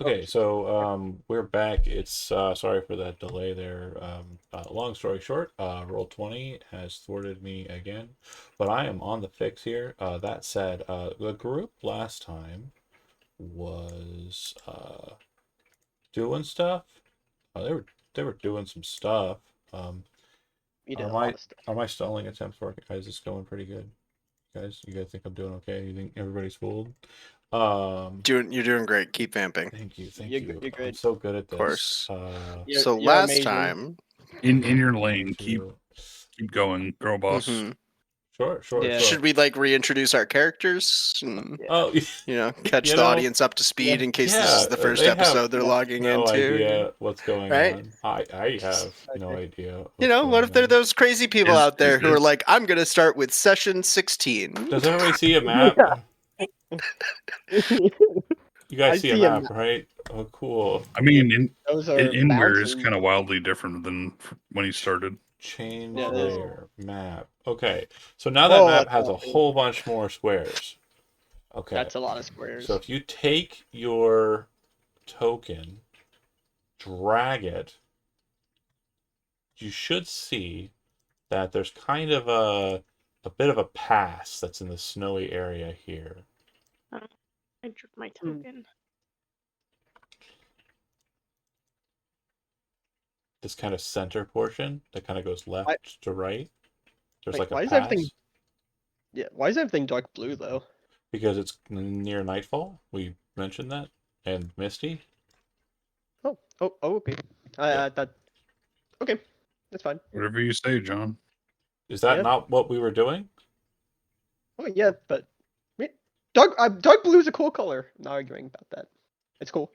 Okay, so we're back. It's sorry for that delay there. Long story short, Roll 20 has thwarted me again, but I am on the fix here. That said, the group last time was doing stuff. They were doing some stuff. Um, We did are a lot my of stuff. are my stalling attempts working? Guys, it's going pretty good. Guys, you guys think I'm doing okay? You think everybody's fooled? Um, You're doing great. Keep vamping. Thank you, thank You're, you. you're I'm good. so good at Of this. course. You're So you're last amazing. time, In your Thank lane, keep you. going, girl boss. mhm, Sure, Yeah. sure. should we like reintroduce our characters and Yeah. Oh, catch you the know, audience up to speed Yeah. in case this yeah, is the first they have episode they're logging no into, idea what's going right? on. I have no Okay. idea what's What going if there are on. those crazy people Is out there who are is like, I'm gonna start with session 16. Does everybody see a map? You I guys see a see him. map, right? Oh, cool. I mean, Those in are Inware is bouncing. kind of wildly different than when he started. Change Yeah, it is. layer map. Okay, so now that Whoa, map that's a has a lot. whole bunch more squares. Okay, That's a lot of so squares. if you take your token, drag it, you should see that there's kind of a bit of a pass that's in the snowy area here. Oh, I drew my Hmm. token. This kind of center portion that kind of goes left to right. There's Wait, like a why is everything? pass Yeah, why is everything dark blue though? because it's near nightfall. We mentioned that, and misty. Okay. Yeah, That okay. That's fine. Whatever you say, John. is that Yeah. not what we were doing? Oh yeah, but wait, dark blue is a cool color. I'm not arguing about that. It's cool.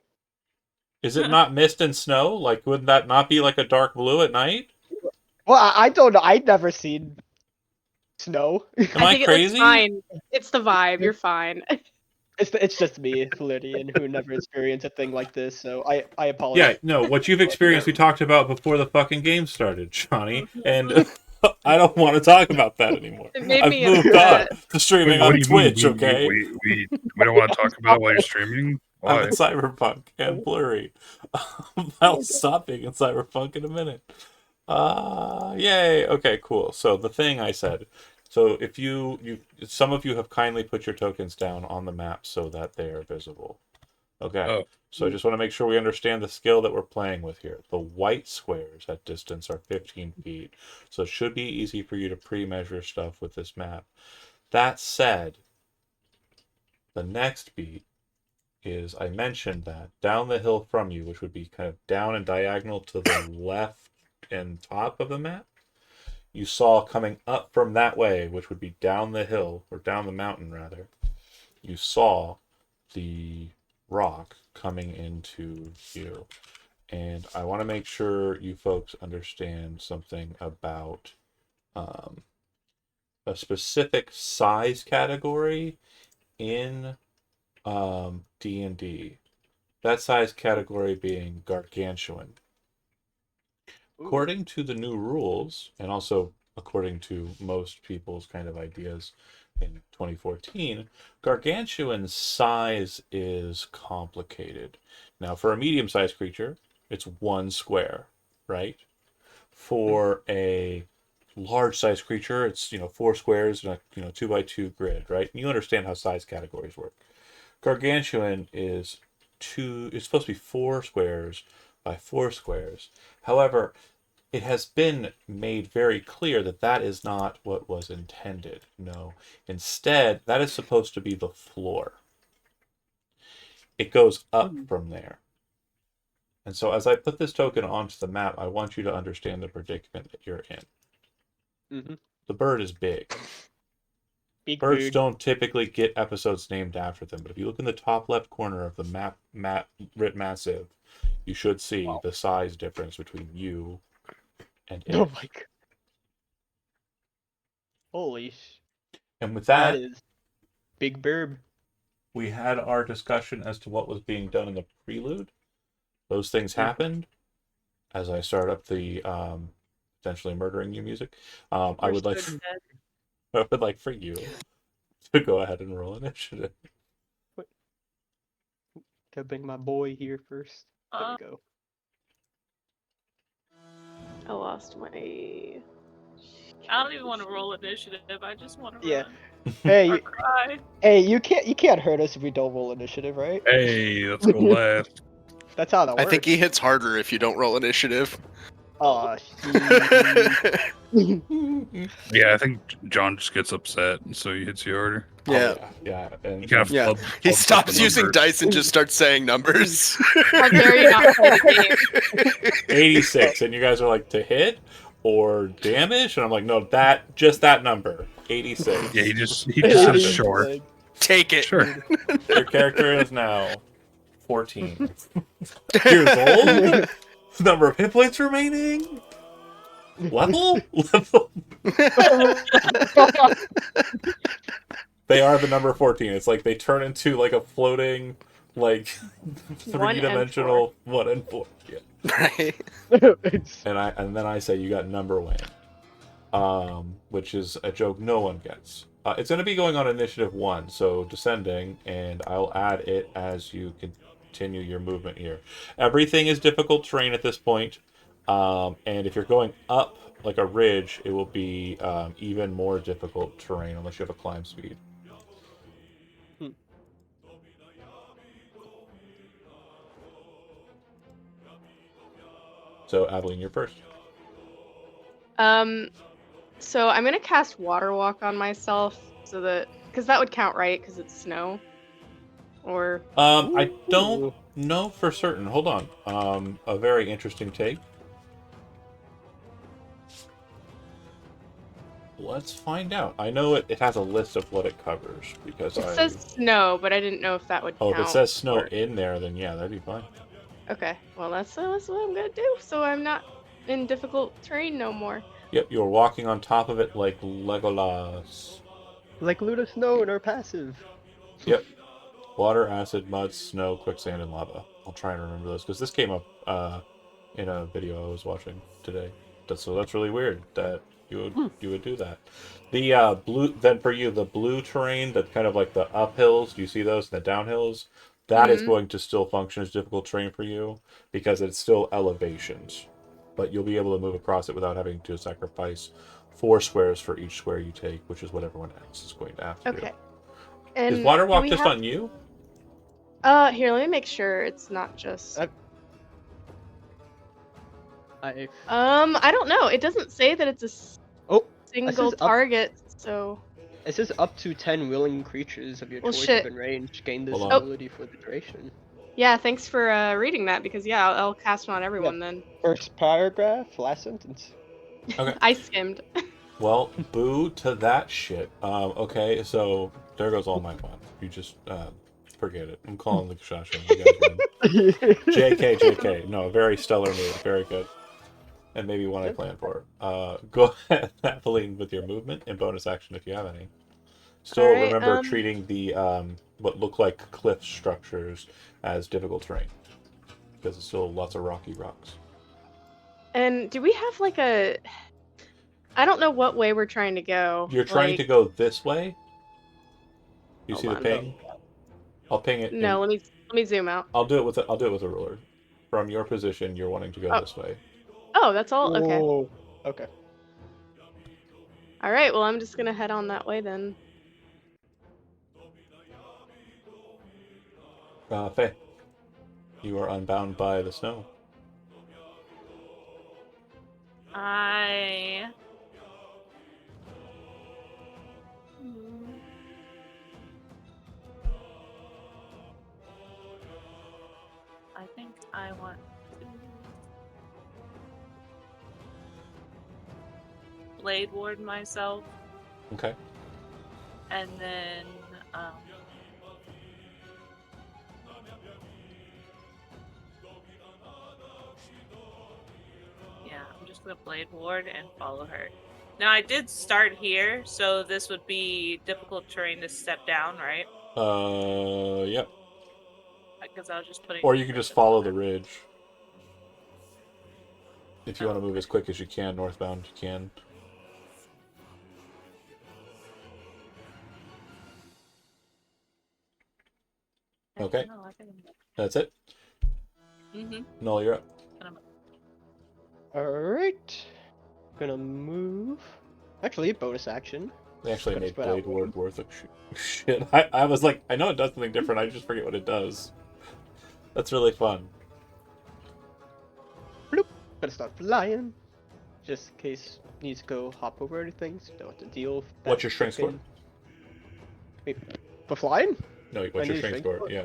Is it not mist and snow? Like, would that not be like a dark blue at night? Well, I don't know. I've never seen snow. Am I I think it looks crazy? fine. It's the vibe. You're fine. It's just me, Floridian, who never experienced a thing like this. So I Yeah, apologize. no, what you've experienced we talked about before the fucking game started, Johnny, and I don't want to talk about that anymore. It made I've me moved on upset. to streaming What on do you mean? Twitch, okay? We don't want to talk about it while you're streaming. I'm Why? in Cyberpunk and Blurry. I'll stop being in Cyberpunk in a minute. Yay. Okay, cool. So the thing I said. So if some of you have kindly put your tokens down on the map so that they are visible. Okay. Oh, So I just want to make sure we understand the skill that we're playing with here. The white squares at distance are 15 feet. So it should be easy for you to pre-measure stuff with this map. That said, the next beat is I mentioned that down the hill from you, which would be kind of down and diagonal to the left and top of the map, you saw coming up from that way, which would be down the hill, or down the mountain rather, you saw the rock coming into view. And I want to make sure you folks understand something about um, a specific size category in D&D. That size category being gargantuan. According to the new rules, and also according to most people's kind of ideas in 2014, gargantuan size is complicated. Now, for a medium-sized creature, it's one square, right? For a large-sized creature, it's four squares and a 2x2 grid, right? And you understand how size categories work. Gargantuan is two. It's supposed to be four squares by four squares. However, it has been made very clear that that is not what was intended. No. Instead, that is supposed to be the floor. It goes up from there. And so as I put this token onto the map, I want you to understand the predicament that you're in. Mm-hmm. The bird is big. Big Birds bird. don't typically get episodes named after them, but if you look in the top left corner of the map writ massive, you should see the size difference between you and Oh it. my god. Holy And with that that, is big burb. we had our discussion as to what was being done in the prelude. Those things happened. As I start up the potentially murdering you music, I You're would like so dead. I would like for you to go ahead and roll initiative. Gotta bring my boy here first. There Uh. we go. I lost my. I don't even want to roll initiative. I just want to Yeah. run Hey, or cry. hey, you can't hurt us if we don't roll initiative, right? Hey, let's go last. That's how that I works. think he hits harder if you don't roll initiative. Aw, Yeah, I think John just gets upset, and so he hits you harder. Yeah. Yeah. And He kind of Yeah. He stops using dice and just starts saying numbers. How dare you not play the game? 86, and you guys are like, to hit or damage? And I'm like, no, just that number. 86. Yeah, he just says short. Take it. Sure. Your character is now 14 years old. Number of hit points remaining. Level? They are the number 14. It's like they turn into like a floating, like One and 3-dimensional 1 and 4. Yeah. Right. And then I say you got number Wayne, which is a joke no one gets. It's going to be going on initiative 1, so descending, and I'll add it as you continue your movement here. Everything is difficult terrain at this point, and if you're going up like a ridge, it will be even more difficult terrain unless you have a climb speed. So, Aveline, you're first. So I'm gonna cast Water Walk on myself so that because that would count, right? Because it's snow. Or I don't know for certain. Hold on. A very interesting take. Let's find out. I know it has a list of what it covers because it says snow, but I didn't know if that would Oh, count. if it says snow or- in there, then yeah, that'd be fine. Okay, well that's what I'm gonna do. So I'm not in difficult terrain no more. Yep, you're walking on top of it like Legolas. Like Luna Snow in our passive. Yep. Water, acid, mud, snow, quicksand, and lava. I'll try and remember those because this came up in a video I was watching today. So that's really weird that you would do that. The blue, then for you, the blue terrain, that kind of like the uphills. Do you see those? The downhills. That is going to still function as difficult terrain for you because it's still elevations, but you'll be able to move across it without having to sacrifice 4 squares for each square you take, which is what everyone else is going to have to do. Okay. And Is water do walk we just have- on you? Here, let me make sure it's not just. I I don't know. It doesn't say that it's a oh, single up- target, so. it says up to 10 willing creatures of your Well, choice shit. within range gain this Hold on. ability for the duration. Yeah, thanks for reading that because yeah, I'll cast it on everyone then. First paragraph, last sentence. Okay. I skimmed. Well, boo to that shit. Okay, so there goes all my fun. You just forget it. I'm calling the shot. You guys win. JK. No, very stellar move. Very good. And maybe one I planned for. Go ahead, Aveline, with your movement and bonus action if you have any. Still Alright, remember treating the what look like cliff structures as difficult terrain. Because it's still lots of rocky rocks. And do we have like a? I don't know what way we're trying to go. You're trying to go this way? You see the Hold on. ping? I'll ping it. No, let me zoom out. I'll do it with a ruler. From your position, you're wanting to go Oh. this way. Oh, that's all. Okay. Whoa. Okay. All right. Well, I'm just gonna head on that way then. Faye, you are unbound by the snow. I think I want to Blade Ward myself, Okay. and then yeah, I'm just gonna Blade Ward and follow her. Now I did start here, so this would be difficult terrain to step down, right? Yep. Because I was just putting. Or you can just follow the ridge. If you want to move as quick as you can northbound, you can. Okay, No, I think that's it. Mm-hmm. Null, you're up. Alright. Gonna move. Actually, bonus action. They actually Gotta made spread out Blade Ward worth of shit. I was like, I know it does something different. I just forget what it does. That's really fun. Gonna start flying. Just in case needs to go hop over anything, so don't have to deal with that. What's your strength score? Wait, for flying? No, I what's your need a strength strength score? score? Yeah,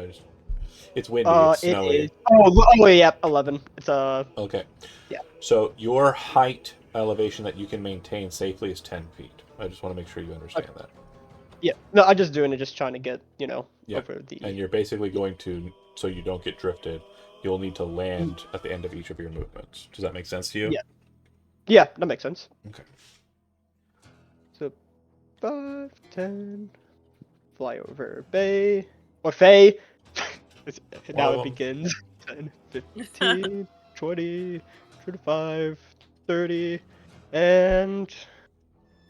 it's windy, it's It snowy. is. Oh, yeah, 11. It's Okay. Yeah. So your height elevation that you can maintain safely is 10 feet. I just want to make sure you understand that. yeah. No, I'm just doing it, just trying to get Yeah. over the. And you're basically going to, so you don't get drifted, you'll need to land at the end of each of your movements. Does that make sense to you? Yeah. Yeah, that makes sense. Okay. So 5, 10, fly over Bay or Faye. Now One it of 'em. begins. 10, 15, 20, 25, 30, and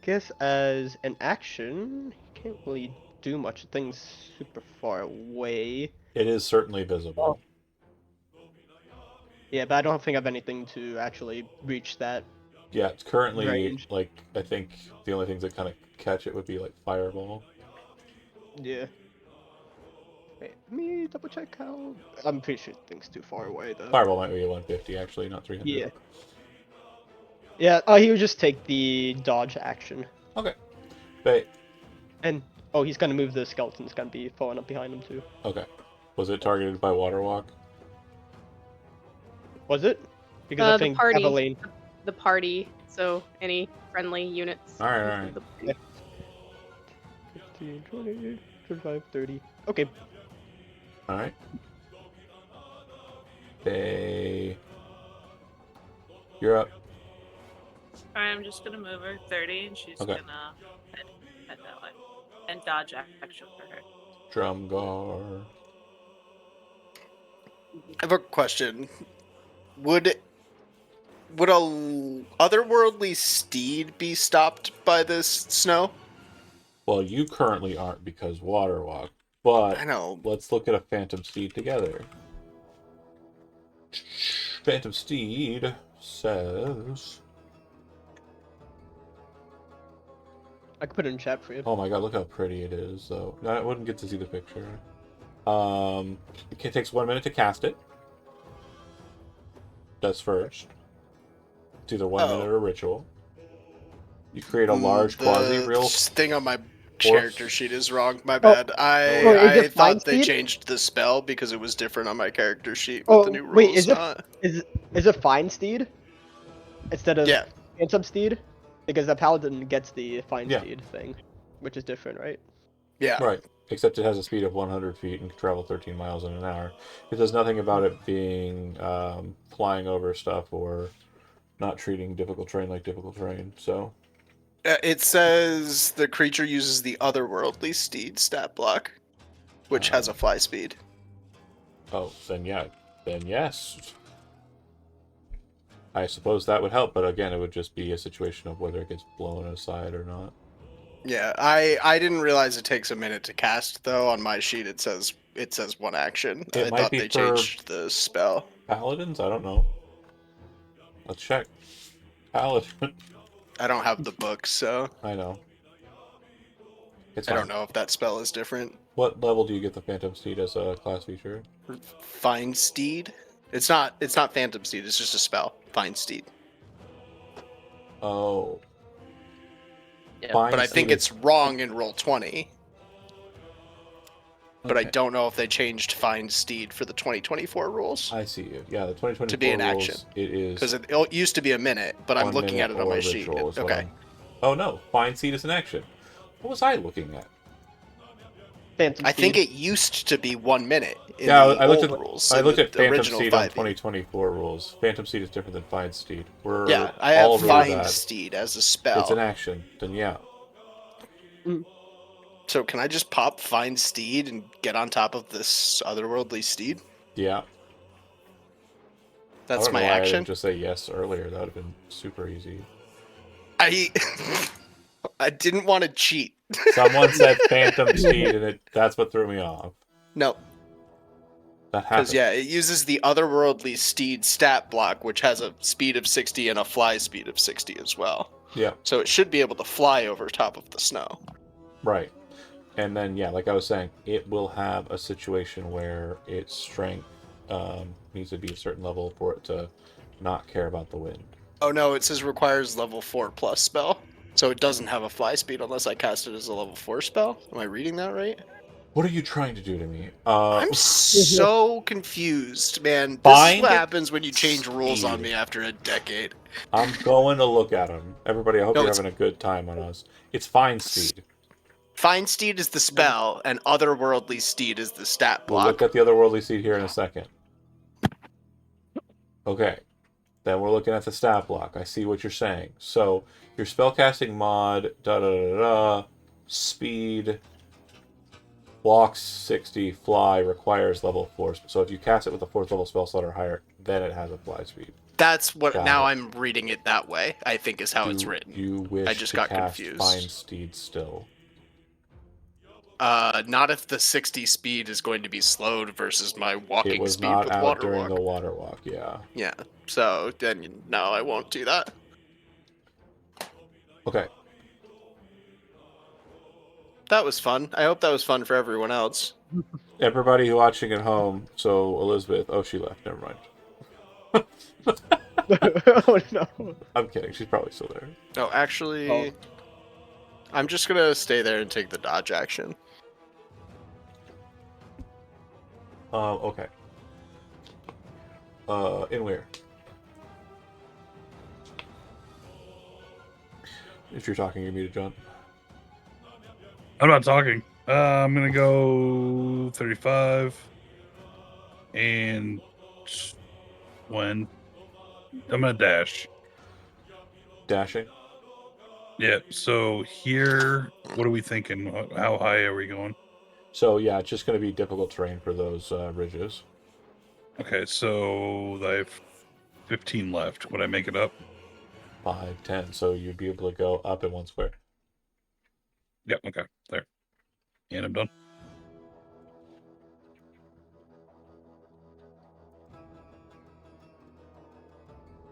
guess as an action, you can't really do much. Things super far away. It is certainly visible. Yeah, but I don't think I have anything to actually reach that. Yeah, it's currently, Range. like, I think the only things that kind of catch it would be, like, Fireball. Yeah. Wait, let me double check how. I'm pretty sure things too far away though. Fireball might be a 150, actually, not 300. Yeah. Yeah, he would just take the dodge action. Okay. But, And, oh, he's gonna move the skeleton's gonna be falling up behind him too. okay. Was it targeted by Water Walk? Was it? Because I The think party. Evelyn. The party. So any friendly units. Alright. 15, 20, 25, 30. Okay. Alright. You're up. Alright, I'm just gonna move her 30, and she's Okay. gonna head that way. And dodge action for her. Drumgar. I have a question. Would a otherworldly steed be stopped by this snow? Well, you currently aren't because Water Walk, but I know. let's look at a Phantom Steed together. Phantom Steed says... I could put it in chat for you. Oh my god, look how pretty it is, though. I wouldn't get to see the picture. It takes 1 minute to cast it. That's first. It's either 1 minute or ritual. You create a large quasi-real... The thing on my character sheet is wrong. My Oh. bad. Wait, is I it fine thought they speed? changed the spell because it was different on my character sheet with Oh, the new rules. wait, is it not- is it Fine Steed instead of Yeah. Phantom Steed? Because the Paladin gets the Fine Yeah. Steed thing, which is different, right? Yeah. Right. Except it has a speed of 100 feet and can travel 13 miles in an hour. It does nothing about it being flying over stuff or not treating difficult terrain like difficult terrain. So, It says the creature uses the otherworldly steed stat block, which has a fly speed. oh, then yeah. Then yes. I suppose that would help, but again, it would just be a situation of whether it gets blown aside or not. Yeah, I didn't realize it takes a minute to cast though. On my sheet it says one action. It I might thought be they for- changed the spell. Paladins? I don't know. Let's check. Paladin. I don't have the book, so I know. It's I fine. don't know if that spell is different. What level do you get the Phantom Steed as a class feature? Find Steed? It's not Phantom Steed, it's just a spell. Find Steed. Oh. Yeah. Find But I think Steed is- it's wrong in roll 20. But I Okay. don't know if they changed Find Steed for the 2024 rules. I see you. Yeah, the 2024 To be an rules, action. it is Because it used to be a minute, but I'm 1 looking at minute it on or my sheet. ritual is what Okay. I'm- Oh no, Find Seed is an action. What was I looking at? Phantom I Steed. think it used to be 1 minute in Yeah, the I looked old at rules. I in looked the at Phantom original Seed on 5e. 2024 rules. Phantom Seed is different than Find Steed. We're Yeah, I all have over Find that. Steed as a spell. It's an action. Then yeah. So can I just pop Find Steed and get on top of this otherworldly steed? Yeah. That's I don't my know why I action. didn't just say yes earlier. That would have been super easy. I I didn't want to cheat. Someone said Phantom Steed, and that's what threw me off. No. That happens. Because yeah, it uses the otherworldly steed stat block, which has a speed of 60 and a fly speed of 60 as well. Yeah. So it should be able to fly over top of the snow. Right. And then, yeah, like I was saying, it will have a situation where its strength needs to be a certain level for it to not care about the wind. Oh no, it says requires level 4 plus spell. So it doesn't have a fly speed unless I cast it as a level 4 spell. Am I reading that right? What are you trying to do to me? I'm so confused, man. This is Find what happens when you change rules on speed. me after a decade. I'm going to look at them. Everybody, I hope No, you're it's- having a good time on us. It's Find Speed. Find steed is the spell, and otherworldly steed is the stat We'll block. look at the otherworldly seed here in a second. Okay. Then we're looking at the stat block. I see what you're saying. So, your spellcasting mod, speed, walks 60, fly, requires level 4. So if you cast it with a 4th level spell slot or higher, then it has a fly speed. That's what. Got now it. I'm reading it that way. I think is how it's Do written. You wish I just to got cast confused. Find Steed still. Not if the 60 speed is going to be slowed versus my It walking was speed not with out water during walk. the water walk, yeah. Yeah. So then no, I won't do that. Okay. That was fun. I hope that was fun for everyone else. Everybody watching at home, so Elizabeth, oh, she left, never mind. Oh no. I'm kidding, she's probably still there. No, actually, Oh. I'm just gonna stay there and take the dodge action. Okay. In where? If you're talking, you're muted, John. I'm not talking. I'm gonna go 35, and when I'm gonna dash. Dashing. Yeah. So here, what are we thinking? How high are we going? So yeah, it's just going to be difficult terrain for those ridges. Okay, so I have 15 left. Would I make it up? 5, 10. So you'd be able to go up in 1 square. Yep. Okay. There. And I'm done.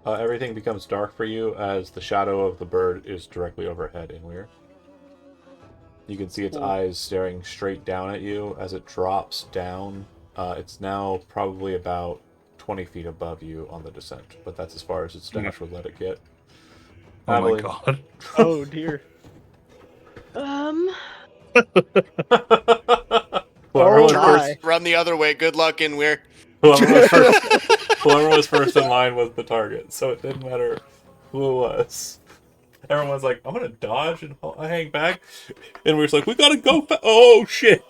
Everything becomes dark for you as the shadow of the bird is directly overhead in Weir. You can see its Cool. eyes staring straight down at you as it drops down. It's now probably about 20 feet above you on the descent, but that's as far as its dash would let it get. Oh my Adeline. god. Oh dear. Whoever, Oh was my. first, Run the other way. Good luck in where. whoever was first in line was the target, so it didn't matter who it was. Everyone's like, I'm gonna dodge and hang back, and we're just like, we gotta go. Oh shit!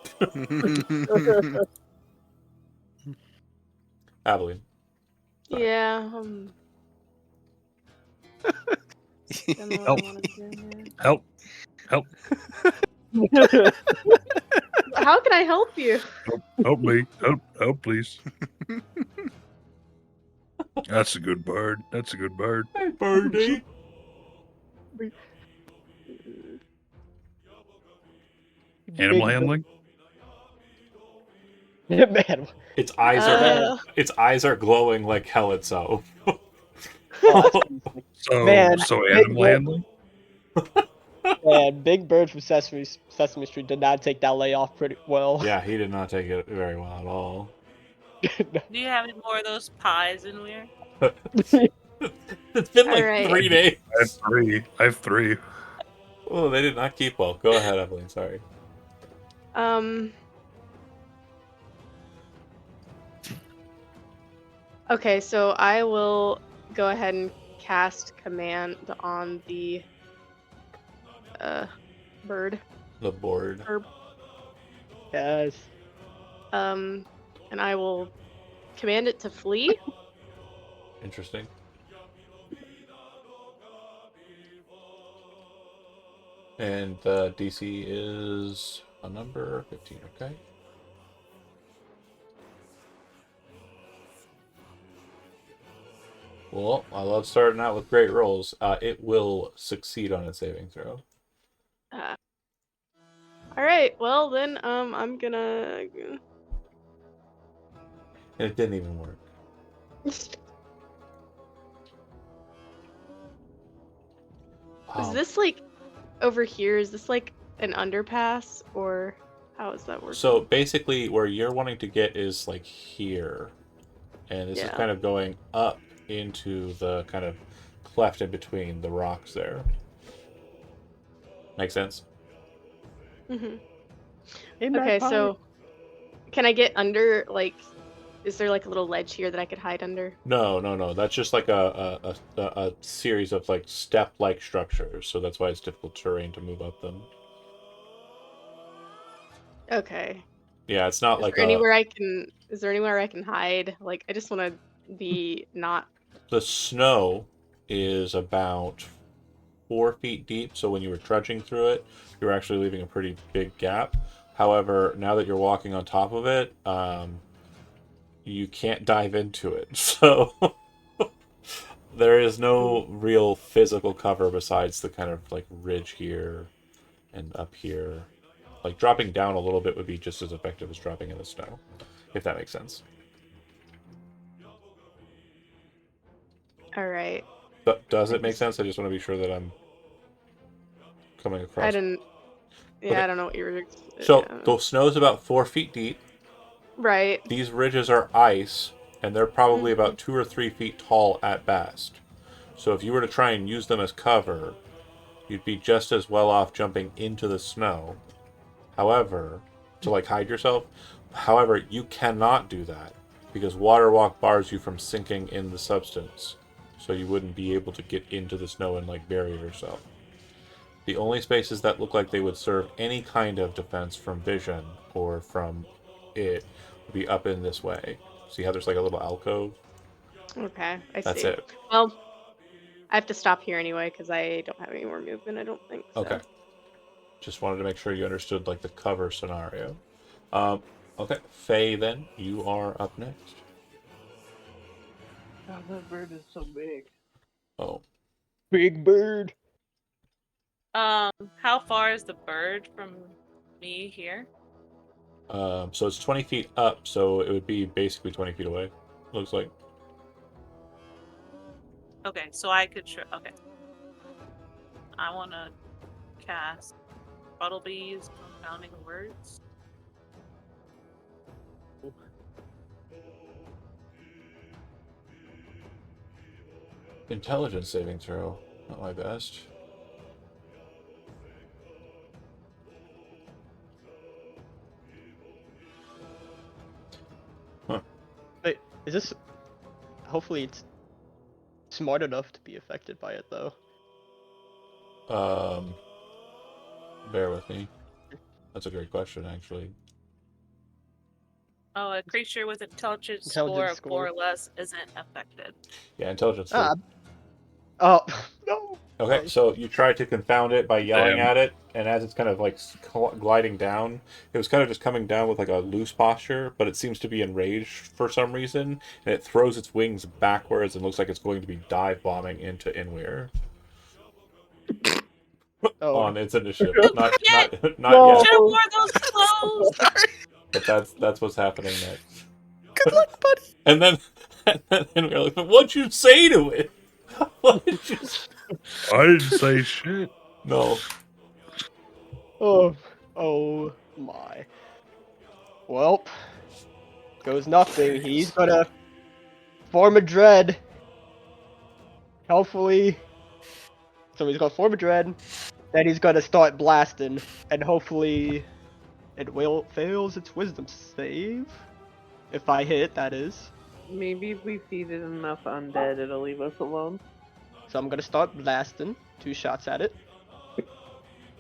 Adeline. Sorry. Yeah. Don't know what I Help. wanna do here. Help. Help. How can I help you? Help me. Help, please. That's a good bird. That's a good bird. Hey, birdie. Animal Big- handling? Man. Its eyes are glowing like hell itself. So, Man, so big animal bird. handling? Man, Big Bird from Sesame Street did not take that layoff pretty well. Yeah, he did not take it very well at all. Do you have any more of those pies in here? It's been like Alright. 3 days. I have three. Oh, they did not keep well. Go ahead, Evelyn. Sorry. Okay, so I will go ahead and cast command on the bird. The board. Yes. And I will command it to flee. Interesting. And the DC is a number 15, okay? Well, I love starting out with great rolls. It will succeed on its saving throw. All right. Well, then I'm gonna. And it didn't even work. Is Um, this like over here? Is this like an underpass or how is that working? So basically, where you're wanting to get is like here, and this is Yeah. kind of going up into the kind of cleft in between the rocks there. Make sense? hmm Hey, Okay, Magpie. so can I get under? Like, is there like a little ledge here that I could hide under? No, no, no. That's just like a series of like step-like structures. So that's why it's difficult terrain to move up them. Okay. Yeah, it's not Is like there anywhere I can? Is there anywhere I can hide? Like, I just want to be not. the snow is about 4 feet deep. So when you were trudging through it, you were actually leaving a pretty big gap. However, now that you're walking on top of it, you can't dive into it. So there is no real physical cover besides the kind of like ridge here and up here. Like dropping down a little bit would be just as effective as dropping in the snow, if that makes sense. All right. But does I it make just- sense? I just want to be sure that I'm coming I across. didn't. Yeah, Okay. I don't know what you were. So Yeah. the snow is about 4 feet deep. Right. These ridges are ice, and they're probably Mhm. about 2 or 3 feet tall at best. So if you were to try and use them as cover, you'd be just as well off jumping into the snow. However, to like hide yourself. However, you cannot do that because water walk bars you from sinking in the substance. So you wouldn't be able to get into the snow and like bury yourself. The only spaces that look like they would serve any kind of defense from vision or from it would be up in this way. See how there's like a little alcove? Okay, I That's see. it. Well, I have to stop here anyway because I don't have any more movement. I don't think so. Okay. Just wanted to make sure you understood like the cover scenario. Okay, Faye, then you are up next. God, that bird is so big. Oh, Big bird. How far is the bird from me here? so it's 20 feet up, so it would be basically 20 feet away. Looks like. Okay, so I could. Okay. I want to cast Buttlebee's Confounding Words. Intelligence saving throw. Not my best. Wait, is this? Hopefully, it's smart enough to be affected by it, though. Bear with me. That's a great question, actually. Oh, a creature with intelligence Intelligence score of 4 or score. less isn't affected. Yeah, intelligence. Ah. Oh no. Okay, Sorry. so you try to confound it by yelling Damn. at it, and as it's kind of like gliding down, it was kind of just coming down with like a loose posture, but it seems to be enraged for some reason, and it throws its wings backwards and looks like it's going to be dive bombing into Inweir Oh. on its initiative. Not Shit! not No. yet, Should have worn those clothes. but that's what's happening next. Good luck, buddy. And then Inweir like, what'd you say to it? What did you? I didn't say shit. No. Oh my. Well, goes nothing. He's gonna form a dread. Hopefully. So he's gonna form a dread. Then he's gonna start blasting. And hopefully it will fails its wisdom save. If I hit, that is. Maybe if we feed it enough undead, it'll leave us alone. So I'm gonna start blasting. 2 shots at it.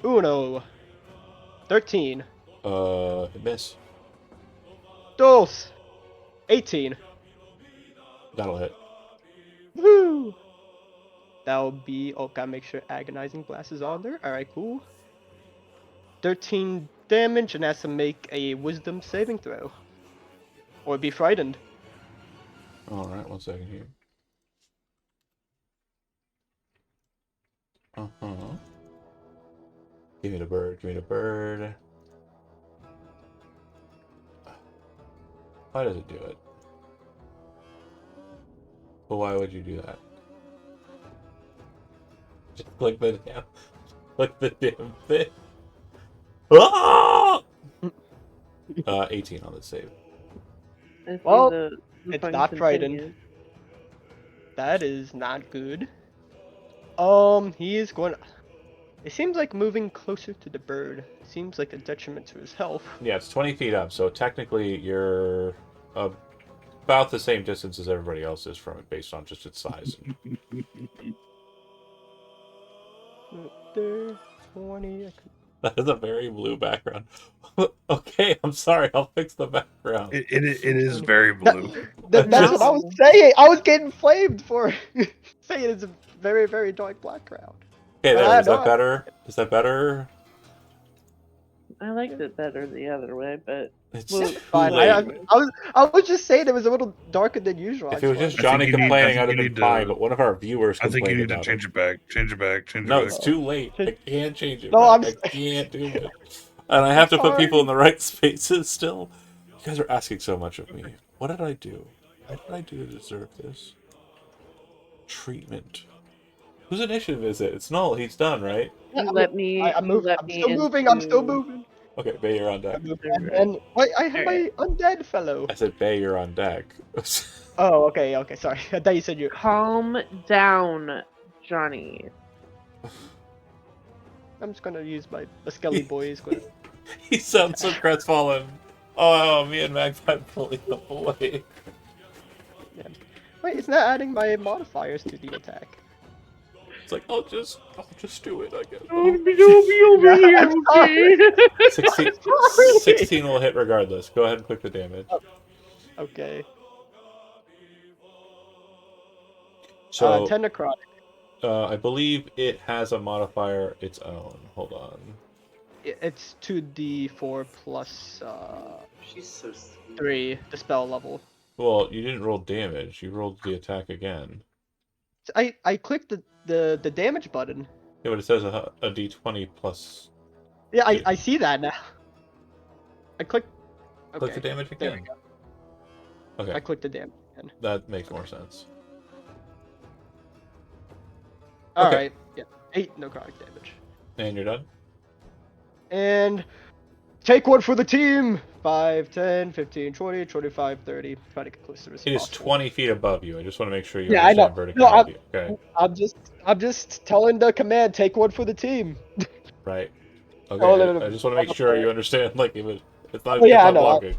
Uno. 13. Miss. Dos. 18. That'll hit. Woo! That'll be. Oh, gotta make sure Agonizing Blast is on there. Alright, cool. 13 damage and has to make a Wisdom saving throw. Or be frightened. Alright, 1 second here. Uh-huh. Give me the bird, give me the bird. Why does it do it? Well, why would you do that? Just click the damn thing. Ah! 18 on the save. I see Well, the it's fun not frightened. continues. That is not good. He is going. It seems like moving closer to the bird seems like a detriment to his health. Yeah, it's 20 feet up, so technically you're about the same distance as everybody else is from it based on just its size. There, 20. That is a very blue background. Okay, I'm sorry. I'll fix the background. It is very blue. That's what I was saying. I was getting flamed for saying it's a very, very dark background. Okay, there. Is no, that better? Is that better? I liked it better the other way, but It's Well, too Fine. late. I was just saying it was a little darker than usual. If it was just I think Johnny you need- I complaining, think I'd have you been need fine. to- But one of our viewers I think you complained need to about change it. it back. Change it back. Change it No, back. it's too late. I can't change it. No, back. I'm I can't do it. And I have to put people in the right spaces still. You guys are asking so much of me. What did I do? What did I do to deserve this? Treatment. Whose initiative is it? It's Null. He's done, right? you let me. I'm you moving. let I'm me still moving. I'm still into- moving. Okay, Bay, you're on deck. And wait, I have my undead fellow. I said, Bay, you're on deck. Oh, okay, sorry. I thought you said you. Calm down, Johnny. I'm just gonna use my Skelly boy. Is gonna. He sounds so crestfallen. Oh, me and Magpie pulling up away. Wait, it's not adding my modifiers to the attack. It's like, I'll just do it, I guess. Don't be over here, I'm sorry. okay? 16, Sorry. 16 will hit regardless. Go ahead and click the damage. Okay. So, 10 necrotic. I believe it has a modifier its own. Hold on. It's 2d4 plus She's so sweet. 3, the spell level. Well, you didn't roll damage. You rolled the attack again. I clicked the damage button. Yeah, but it says a d20 plus. Yeah, I see that now. I clicked. Click Okay. the damage There we again. go. Okay, I clicked the damage again. that makes more sense. Alright. Yeah. 8 necrotic damage. And you're done? And take one for the team! 5, 10, 15, 20, 25, 30. Try to get close to this. It is 20 feet above you. I just want to make sure you Yeah, I understand know. verticality. Okay, I'm just telling the command, take one for the team. right. Oh, Okay, no, no, I just want to make sure you understand. Like, it's not, Oh, yeah, it's I not know. blocking.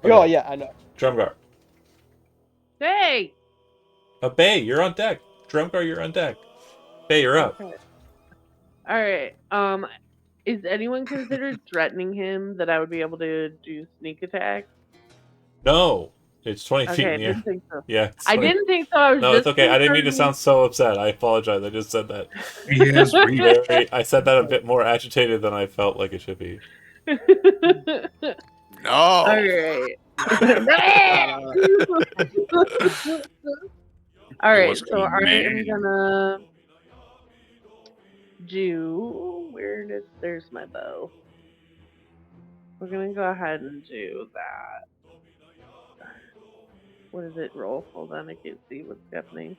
Oh Okay, yeah, I know. Drumgar. Hey! Bay, you're on deck. Drumgar, you're on deck. Bay, you're up. Alright, is anyone considered threatening him that I would be able to do sneak attack? No, it's 20 feet Okay, I in the air. didn't think so. Yeah, it's I 20 didn't think so. I was No, just it's okay. I didn't mean to concerned. sound so upset. I apologize. I just said that. He has reached. I said that a bit more agitated than I felt like it should be. No. Alright. Alright, was so a I am man. gonna do there's my bow. We're gonna go ahead and do that. What does it roll? Hold on, I can't see what's happening.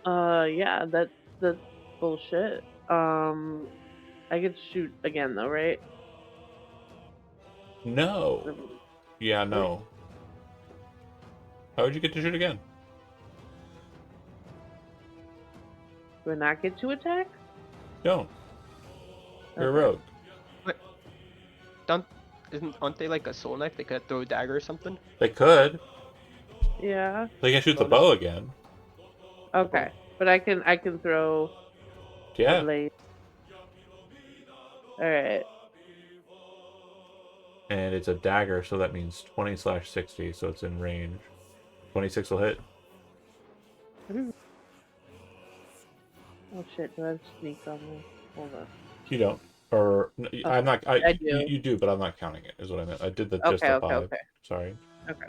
Yeah, that's bullshit. I get to shoot again though, right? No. Yeah, no. How would you get to shoot again? Do I not get to attack? Don't. You're a Okay. rogue. Aren't they like a soul knife? They could throw a dagger or something. They could. Yeah. They can shoot the bow again. Okay. But I can throw a Yeah. blade. Alright. And it's a dagger, so that means 20/60, so it's in range. 26 will hit. Oh shit, do I have sneak on me? Hold on. You don't. Or I'm not. I do. You do, but I'm not counting it. Is what I meant. I did the just Okay, the okay, 5. okay. Sorry. Okay.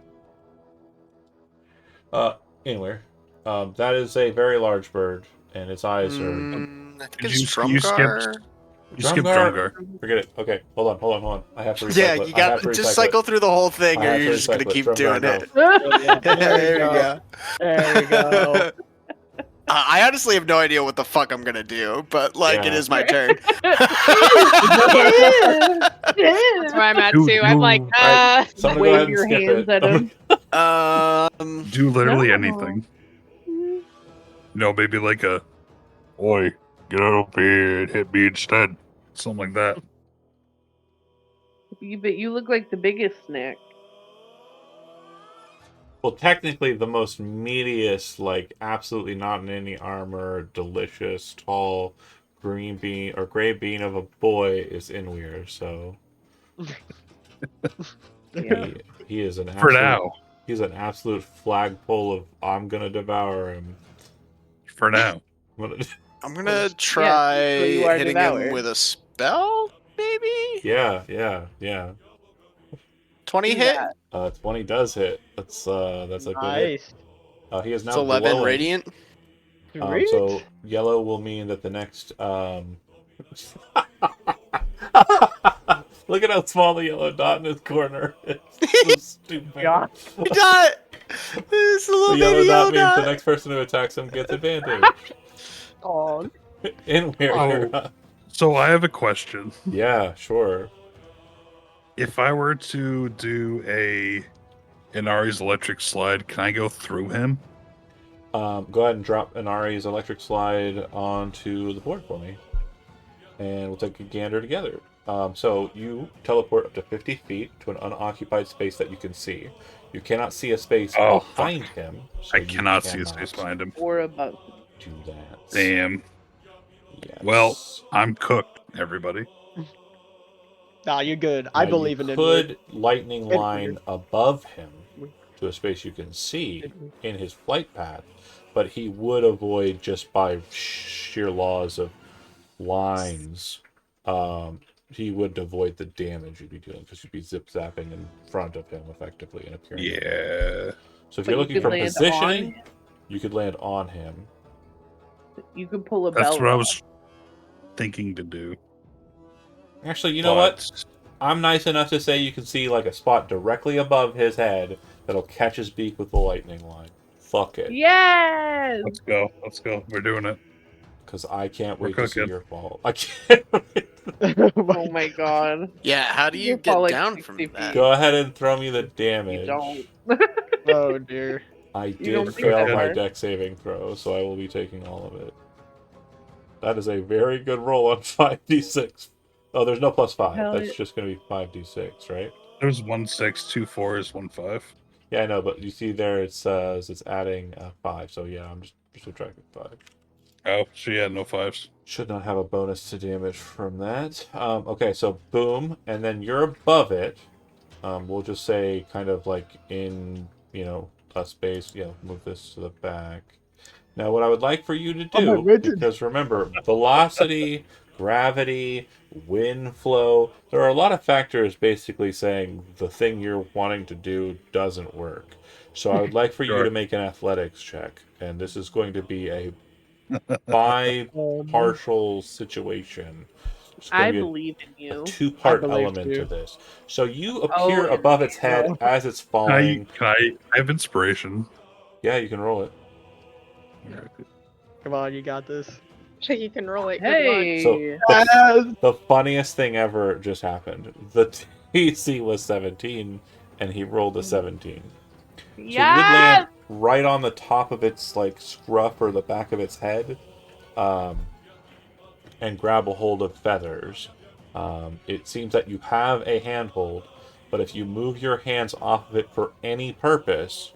Anyway, that is a very large bird, and its eyes are. I think Did it's you skip- Drumgar. You skip Drumgar. Forget it. Okay, hold on. I have to recycle Yeah, it. you I have got to just recycle cycle it. through the whole thing, I or have you're to just gonna recycle it. keep Drumgar, doing no. it. Brilliant. There we go. There we go. I honestly have no idea what the fuck I'm gonna do, but like it Yeah. is my turn. That's where I'm at Do- too. I'm like, do- So I'm gonna go ahead Wave and your skip hands it. at him. Do literally No. anything. No, maybe like a, oi, get up here and hit me instead. Something like that. But you look like the biggest snack. Well, technically, the most meatiest, like absolutely not in any armor, delicious, tall, green bean or gray bean of a boy is Inweir. So Yeah. he is an For absolute, now. he's an absolute flagpole of I'm gonna devour him. For now. I'm gonna- I'm gonna so try you are hitting him devoured. with a spell, maybe? yeah. 20 Do hit? that. 20 does hit. That's a good hit. Nice. He is now It's 11 glowing. radiant. Sweet. So yellow will mean that the next. Look at how small the yellow dot in his corner is. So stupid. God. Dot! It's a little The yellow baby dot means dot. the next person who attacks him gets advantage. Oh, In where? So I have a question. Yeah, sure. If I were to do a Inari's electric slide, can I go through him? Go ahead and drop Inari's electric slide onto the board for me. And we'll take a gander together. So you teleport up to 50 feet to an unoccupied space that you can see. You cannot see a space Oh, behind him. So I you cannot see his face behind him. Or above. Do that. Damn. Yes. Well, I'm cooked, everybody. nah, you're good. I Now, believe in you it. could lightning Inweir. line above him to a space you can see in his flight path, but he would avoid just by sheer laws of lines. He would avoid the damage you'd be doing because you'd be zip zapping in front of him effectively and appearing. Yeah. So if But you're you looking could for land positioning, on- you could land on him. You could pull a That's bell. what I off. was thinking to do. Actually, you know what? I'm nice enough to say you can see like a spot directly above his head that'll catch his beak with the lightning line. Fuck it. Yes. Let's go. Let's go. We're doing it. Because I can't We're wait to see cooking. your fall. I can't wait. Oh my god. Yeah, how do you You'll fall get like down 60 from feet. that? Go ahead and throw me the You damage. don't. Oh dear. I You did don't think fail that my hard? deck saving throw, so I will be taking all of it. That is a very good roll on 5d6. Oh, there's no +5. Hell That's yeah. just going to be 5d6, right? There's 1 6, 2 4s, 1 5. Yeah, I know, but you see there it says it's adding 5, so yeah, I'm just subtracting 5. Oh, so yeah, no 5s. Should not have a bonus to damage from that. Okay, so boom, and then you're above it. We'll just say kind of like in, a space. Yeah, move this to the back. Now, what I would like for you to Oh, my do, wizard. because remember, velocity, gravity, wind flow, there are a lot of factors basically saying the thing you're wanting to do doesn't work. So I would like for you Sure. to make an athletics check, and this is going to be a 5 partial situation. It's going I to be believe in a you. two-part I believe element too. to this. So you appear Oh, above its head no. as it's Can falling. I have inspiration? Yeah, you can roll it. Come on, you got this. You can roll it. Good Hey. So Yes. the funniest thing ever just happened. The TC was 17, and he rolled a 17. So you would land Yes. right on the top of its like scruff or the back of its head, and grab a hold of feathers. It seems that you have a handhold, but if you move your hands off of it for any purpose,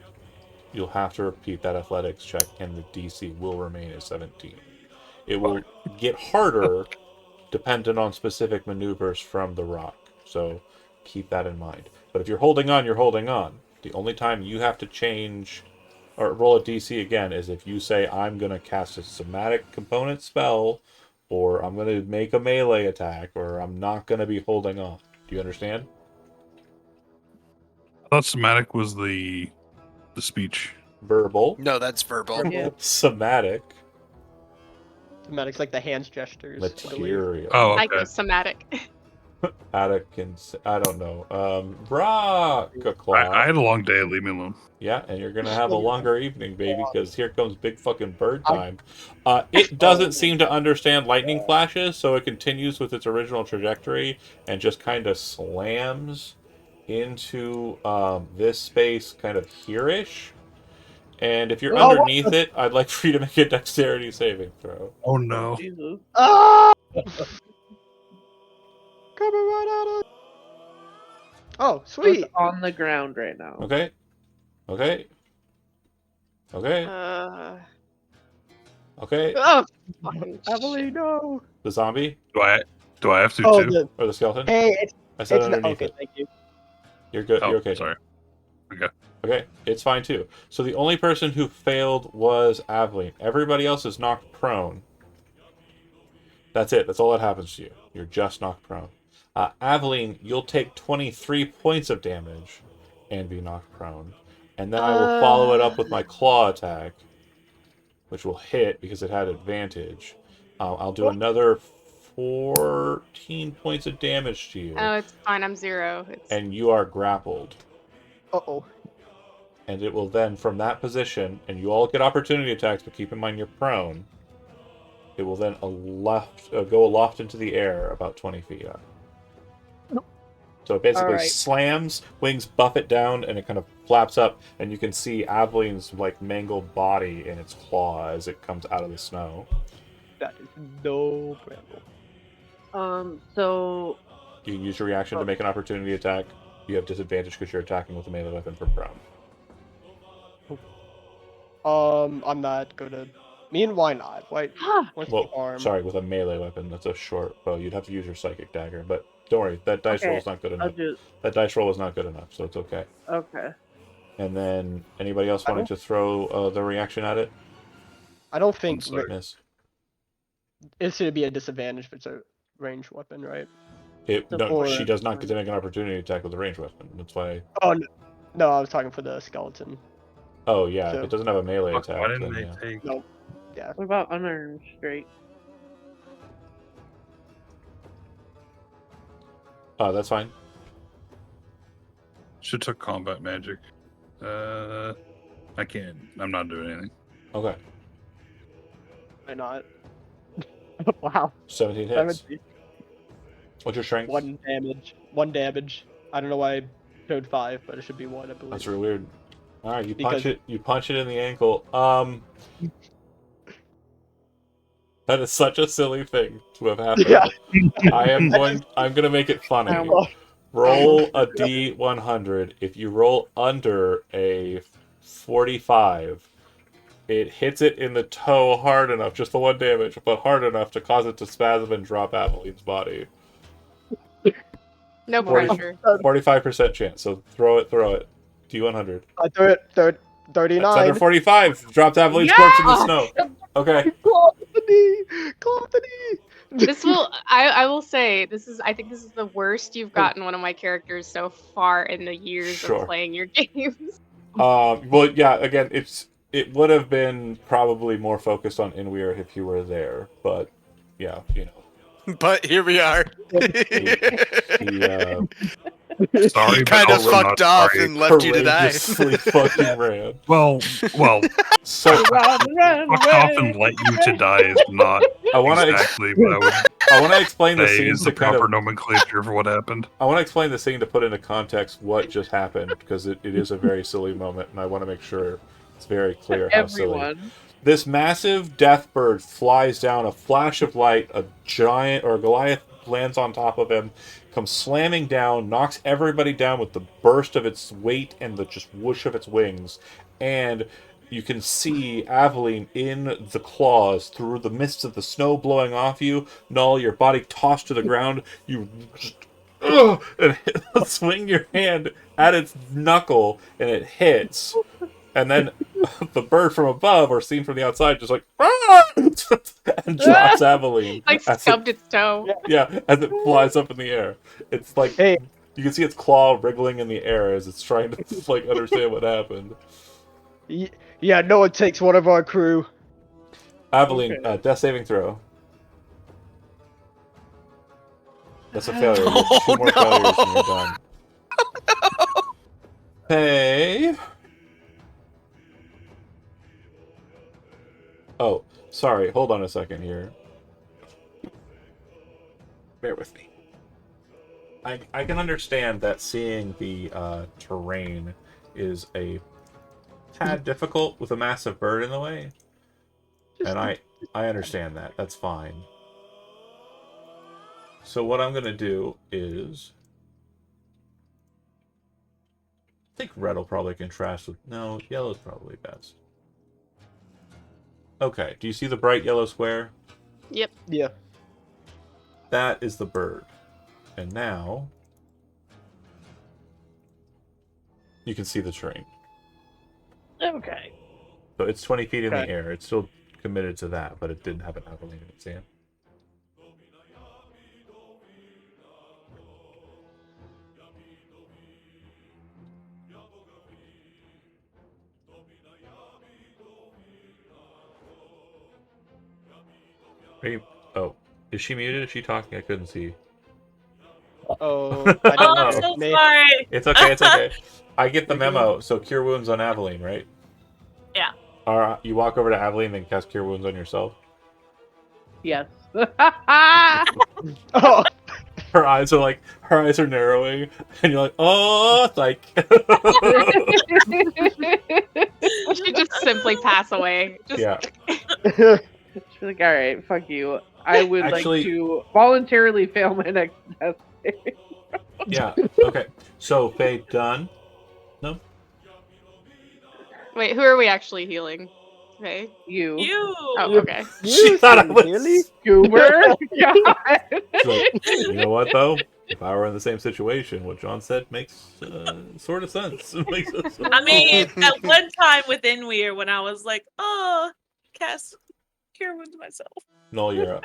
you'll have to repeat that athletics check, and the DC will remain at 17. It will get harder dependent on specific maneuvers from the rock. So keep that in mind. But if you're holding on, you're holding on. The only time you have to change or roll a DC again is if you say, I'm going to cast a somatic component spell, or I'm going to make a melee attack, or I'm not going to be holding on. Do you understand? I thought somatic was the speech. Verbal. No, that's verbal. Yeah. Somatic. Psychosomatic, like the hands gestures. I believe. Material. Oh, okay. Psychosomatic. Attic and I don't know. Rockaclaw. I had a long day. Leave me alone. Yeah, and you're gonna have a longer evening, baby, because here comes big fucking bird I- time. It doesn't seem to understand lightning flashes, so it continues with its original trajectory and just kind of slams into this space, kind of here-ish. And if you're Oh, what underneath it, I'd like for you to make a dexterity saving throw. Oh no. Jesus. Ah! Coming right at it. Oh, It's sweet. on the ground right now. Okay. Okay. Okay. Okay. Oh, fucking Emily, shit. no. The zombie Do I have to Oh, too? or the skeleton? hey, it's I said not, underneath okay. it. Thank you. You're good. Oh, You're okay. sorry. Okay, it's fine too. So the only person who failed was Aveline. Everybody else is knocked prone. That's it. That's all that happens to you. You're just knocked prone. Aveline, you'll take 23 points of damage and be knocked prone. And then I will follow it up with my claw attack, which will hit because it had advantage. I'll do another 14 points of damage to you. Oh, it's fine. I'm 0. It's... And you are grappled. Uh-oh. And it will then, from that position, and you all get opportunity attacks, but keep in mind you're prone. It will then go aloft into the air about 20 feet up. So it basically Alright. slams, wings buff it down, and it kind of flaps up, and you can see Aveline's like mangled body in its claw as it comes out of the snow. That is no problem. So You can use your reaction to make an opportunity attack. You have disadvantage because you're attacking with a melee weapon from prone. I'm not gonna. Me and why not? Why? What's Well, the arm? sorry, with a melee weapon. That's a short bow. You'd have to use your psychic dagger, but don't worry, that dice roll Okay, is not good I'll enough. do. That dice roll is not good enough, so it's okay. Okay. And then anybody else wanting to throw the reaction at it? I don't think sorry. Miss. it's gonna be a disadvantage if it's a ranged weapon, right? No, Or- she does not get to make an opportunity attack with a ranged weapon. That's why. Oh no, I was talking for the skeleton. Oh yeah, if So- it doesn't have a melee Fuck, attack. why didn't Then, they yeah. take? What about unarmed straight? That's fine. Should took combat magic. I can't. I'm not doing anything. Okay, Why not? Wow. 17 hits. 17. What's your strength? 1 damage. 1 damage. I don't know why I showed 5, but it should be 1, I believe. That's really weird. All right, you Because- punch it. You punch it in the ankle. That is such a silly thing to have happened. Yeah. I'm gonna make it funny. Oh, Roll a D100. If you roll under a 45, it hits it in the toe hard enough, just the 1 damage, but hard enough to cause it to spasm and drop Aveline's body. No 40. pressure. 45% chance. So throw it. D100. I threw it 39. That's under 45. Dropped Aveline's corpse in the snow. Okay. Claw the knee! Claw the knee! This will. I will say this is. I think this is the worst you've gotten one of my characters so far in the years Sure. of playing your games. Well, yeah. Again, it would have been probably more focused on Inweir if you were there, but yeah, you know. But here we are. He Sorry, kind but of also fucked not off sorry. and left you to die. courageously fucking ran. Well, So Run fucked off and let you to die is not I want to exactly what I would I want to explain the say scene is to the kind proper of nomenclature for what happened. I want to explain the scene to put into context what just happened because it is a very silly moment and I want to make sure it's very clear how silly. Everyone. This massive death bird flies down, a flash of light, a giant or a Goliath lands on top of him, comes slamming down, knocks everybody down with the burst of its weight and the just whoosh of its wings. And you can see Aveline in the claws through the mists of the snow blowing off you. Null, your body tossed to the ground. You just and swing your hand at its knuckle and it hits. And then the bird from above, or seen from the outside, just like and drops Aveline. Like as it- stubbed its toe. yeah, as it flies up in the air. It's like Hey. you can see its claw wriggling in the air as it's trying to like understand what happened. Yeah, no one takes one of our crew. Aveline, Okay. death saving throw. That's a failure. You have Oh, 2 more no. failures and you're done. Hey. Oh, sorry. Hold on a second here. Bear with me. I can understand that seeing the terrain is a tad difficult with a massive bird in the way. And I understand that. That's fine. So what I'm going to do is... I think red will probably contrast with... No, yellow's probably best. Okay, do you see the bright yellow square? Yep. Yeah. That is the bird. And now... you can see the terrain. Okay. So it's 20 feet in the Okay. air. It's still committed to that, but it didn't have an Aveline in its hand. Oh, is she muted? Is she talking? I couldn't see. Oh, I Oh, don't I'm know. so May- sorry. It's okay, it's okay. I get the You're good. memo. So cure wounds on Aveline, right? Yeah. Alright, you walk over to Aveline and cast cure wounds on yourself. Yes. Oh, Her eyes are narrowing, and you're like, oh, like. She just simply pass away. Just, Yeah. She's like, all right, fuck you. I would Actually- like to voluntarily fail my next test. Yeah. Okay. So Faye, done. Wait, who are we actually healing? Okay. You. You. Oh, okay. She thought I was. Sincerely? Goober. God. She's like, you know what though? If I were in the same situation, what John said makes sort of sense. It makes sense. I mean, at one time within Weir, when I was like, oh, cast cure wounds myself. Noel, you're up.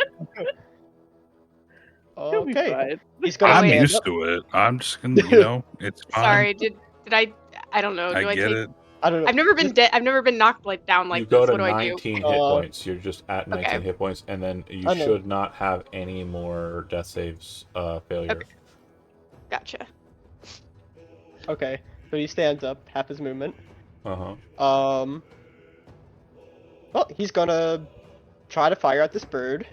You'll be Okay. fine. He's gonna Oh, I'm wait. stand used up. to it. I'm just gonna, you know, it's fine. Sorry, did I don't know. Do I I get take it. I don't know. I've never been dead. I've never been knocked like down like You go this. to What do I do? 19 hit Uh, points. You're just at 19 Okay. hit points, and then you I know. should not have any more death saves failure. Okay. Gotcha. Okay. So he stands up, half his movement. Uh-huh. Well, he's gonna try to fire at this bird.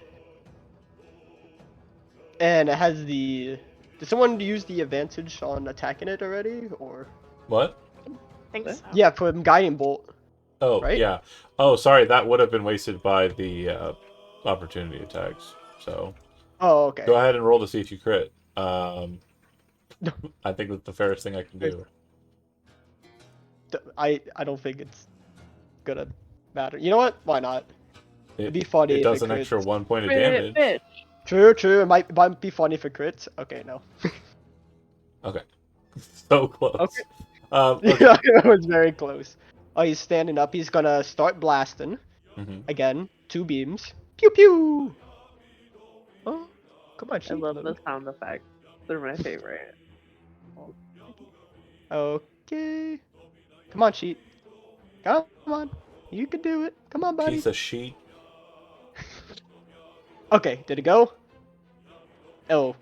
And it has the... Did someone use the advantage on attacking it already? Or... What? Thanks. So. Yeah, for Guiding Bolt. Oh, Right? yeah. Oh, sorry, that would have been wasted by the opportunity attacks. So Oh, okay. go ahead and roll to see if you crit. I think that's the fairest thing I can do. I don't think it's gonna matter. You know what? Why not? It'd be funny It if does it an extra crits. 1 point of Bitch, damage. bitch. True. It might be funny if it crits. Okay, no. Okay. So close. Okay. Okay. Yeah, it was very close. Oh, he's standing up. He's gonna start blasting. Mhm. Again, 2 beams. Pew pew! Oh, come on, I sheep love load. the sound effects. They're my favorite. Okay. Come on, sheep. Come on. You can do it. Come on, buddy. Piece of sheet. Okay, did it go? Oh.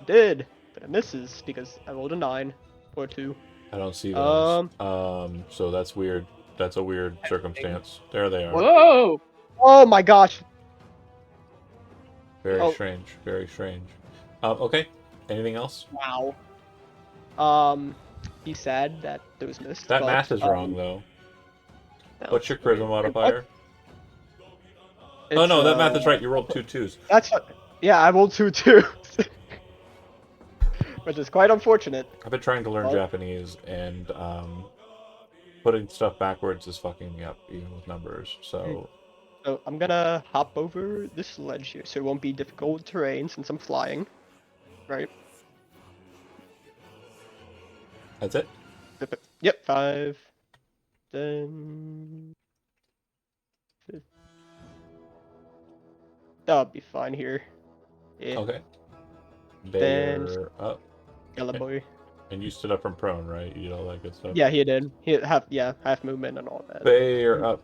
It did. But it misses because I rolled a 9 or 2. I don't see those. Um. So that's weird. That's a weird circumstance. There they are. Whoa! Oh my gosh. Very Oh. strange. Very strange. Okay. Anything else? Wow. He's sad that those missed. That but, math is wrong though. So- What's your charisma modifier? Oh it's, no, that math is right. You rolled 2 2s. That's what, yeah, I rolled 2 2. Which is quite unfortunate. I've been trying to learn Oh. Japanese, and putting stuff backwards is fucking me up, even with numbers. So So I'm gonna hop over this ledge here, so it won't be difficult terrain since I'm flying. Right? that's it. Yep, 5. Then... That'll be fine here. Yeah, Okay. Then- They're up, yellow boy. and you stood up from prone, right? You know that good stuff. Yeah, he did. He half movement and all that. They're up.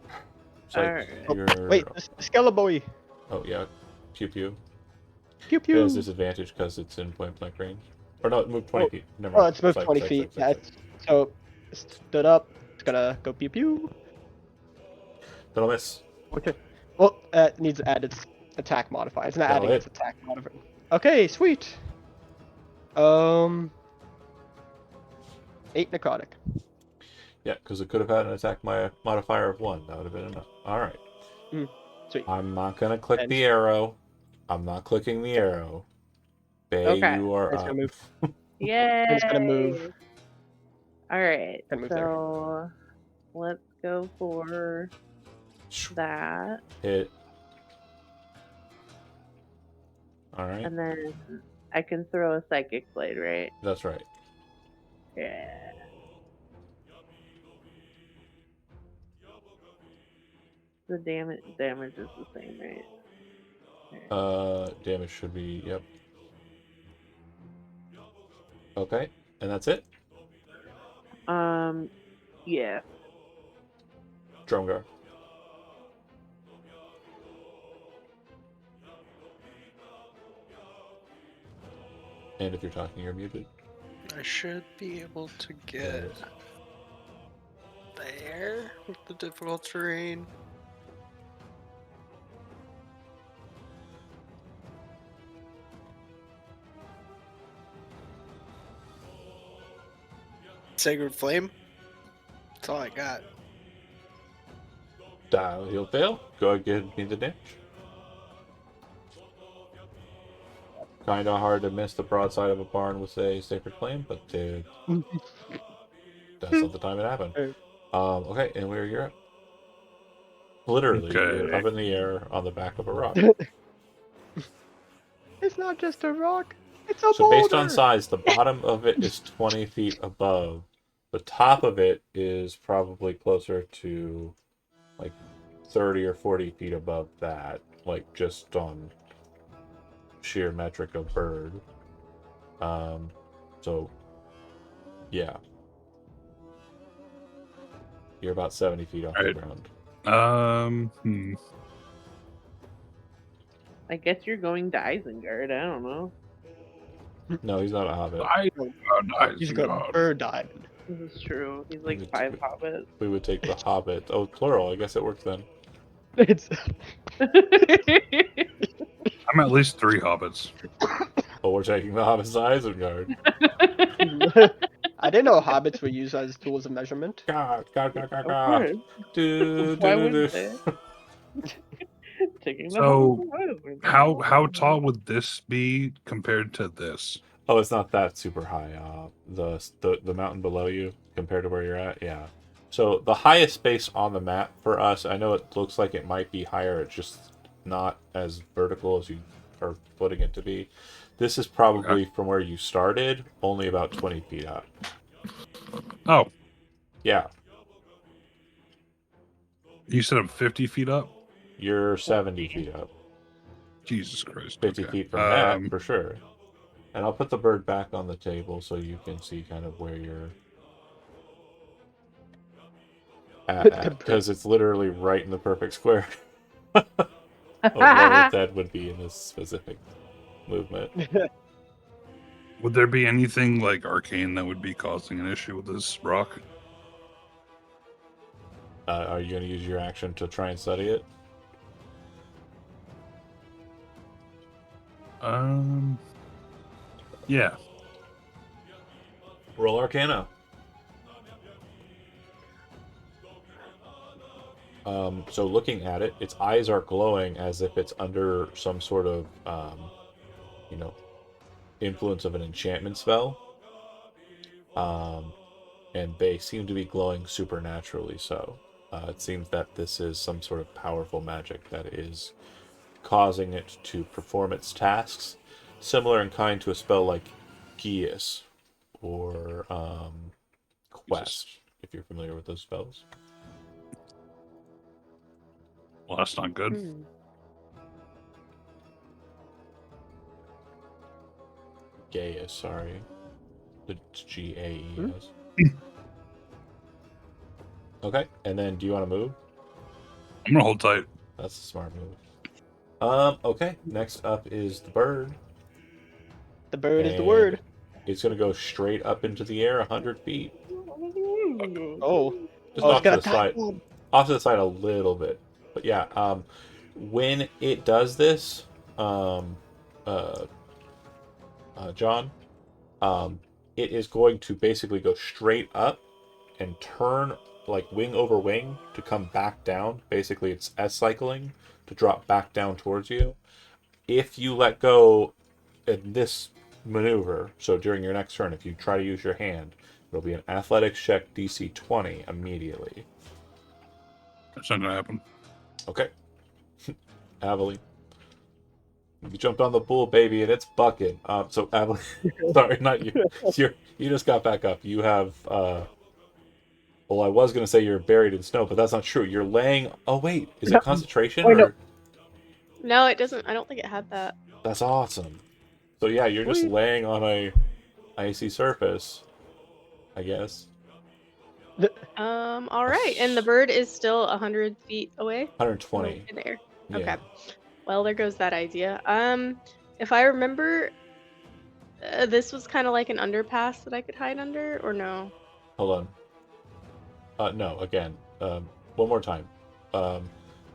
So Alright. you're... Wait, the Skeleboy. Oh, yeah. Pew pew. Pew It pew. has disadvantage because it's in point blank range. Or no, move 20 Oh. feet. Never Oh, mind. it's moved Sorry, 20 sorry, feet. sorry, sorry, Yeah, so stood up. It's gonna go pew pew. That'll miss. Okay. Well, it needs to add its attack modifier. It's not That'll adding hit. its attack modifier. Okay, sweet. 8 necrotic. Yeah, because it could have had an attack modifier of 1. That would have been enough. Alright. Sweet. I'm not going to click And- the arrow. I'm not clicking the arrow. Bay, Okay. you are It's up. gonna move. Yay! It's gonna move. Alright, Gonna move there. so let's go for that. Hit. Alright. And then I can throw a psychic blade, right? That's right. Yeah. The damage is the same, right? Damage should be, yep. Okay, and that's it? Yeah. Drumgar. And if you're talking, you're muted. I should be able to get there with the difficult terrain. Sacred Flame? That's all I got. Dial, he'll fail. Go ahead and give me the damage. Kinda hard to miss the broadside of a barn with a Sacred Flame, but that's not the time it happened. Okay, and where you're at? Literally, you're Okay. up in the air on the back of a rock. It's not just a rock. It's a So boulder. based on size, the bottom of it is 20 feet above. The top of it is probably closer to like 30 or 40 feet above that, like just on sheer metric of bird. So yeah. You're about 70 feet off the Alright. ground. I guess you're going to Isengard. I don't know. No, he's not a hobbit. He's got bird diamond. This is true. He's like It's 5 good. hobbits. We would take the hobbit. Oh, plural. I guess it works then. It's I'm at least 3 hobbits. Oh, we're taking the hobbit size of guard. I didn't know hobbits were used as tools of measurement. God. Of course. Why wouldn't they? Taking the So, hobbits. How tall would this be compared to this? Oh, it's not that super high. The mountain below you compared to where you're at, yeah. So the highest space on the map for us, I know it looks like it might be higher. It's just not as vertical as you are putting it to be. This is probably from where you started, only about 20 feet up. Oh, Yeah, you said I'm 50 feet up? you're 70 feet up. Jesus Christ. 50 okay. feet from that, for sure. And I'll put the bird back on the table so you can see kind of where you're at, because it's literally right in the perfect square of where its head would be in this specific movement. Would there be anything like arcane that would be causing an issue with this rock? Are you going to use your action to try and study it? Yeah. Roll Arcana. So looking at it, its eyes are glowing as if it's under some sort of, influence of an enchantment spell. And they seem to be glowing supernaturally so. It seems that this is some sort of powerful magic that is causing it to perform its tasks, similar in kind to a spell like Geas or Quest, if you're familiar with those spells. Well, that's not good. Hmm. Gaius, sorry. It's G-A-E-S. Okay, and then do you want to move? I'm gonna hold tight. That's a smart move. Okay. Next up is the bird. The bird is the And word. It's gonna go straight up into the air 100 feet. Oh. Just Oh, off it's to gonna the side. Off to the side a little bit. But yeah, when it does this, John, it is going to basically go straight up and turn like wing over wing to come back down. Basically, it's S-cycling to drop back down towards you. If you let go in this maneuver, so during your next turn, if you try to use your hand, it'll be an athletics check DC 20 immediately. That's not gonna happen. Okay. Aveline. You jumped on the bull, baby, and it's bucking. So Aveline, sorry, not you. You just got back up. You have, well, I was going to say you're buried in snow, but that's not true. You're laying, oh wait, is it concentration? Oh, no. Or... No, it doesn't. I don't think it had that. That's awesome. So yeah, you're just laying on a icy surface, I guess. All right, and the bird is still 100 feet away. 120. In the air. Yeah. Okay. Well, there goes that idea. If I remember, this was kind of like an underpass that I could hide under, or no? Hold on. No, again. One more time.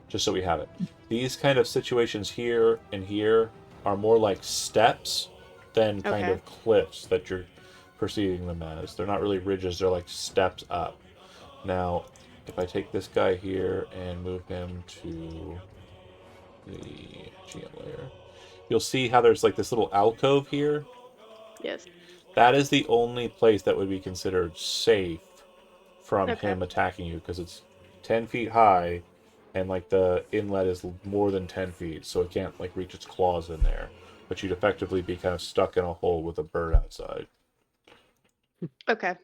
Just so we have it. These kind of situations here and here are more like steps than kind Okay. of cliffs that you're perceiving them as. They're not really ridges, they're like steps up. Now, if I take this guy here and move him to the GM layer, you'll see how there's like this little alcove here. Yes. That is the only place that would be considered safe from Okay. him attacking you, because it's 10 feet high and like the inlet is more than 10 feet, so it can't like reach its claws in there. But you'd effectively be kind of stuck in a hole with a bird outside. Okay.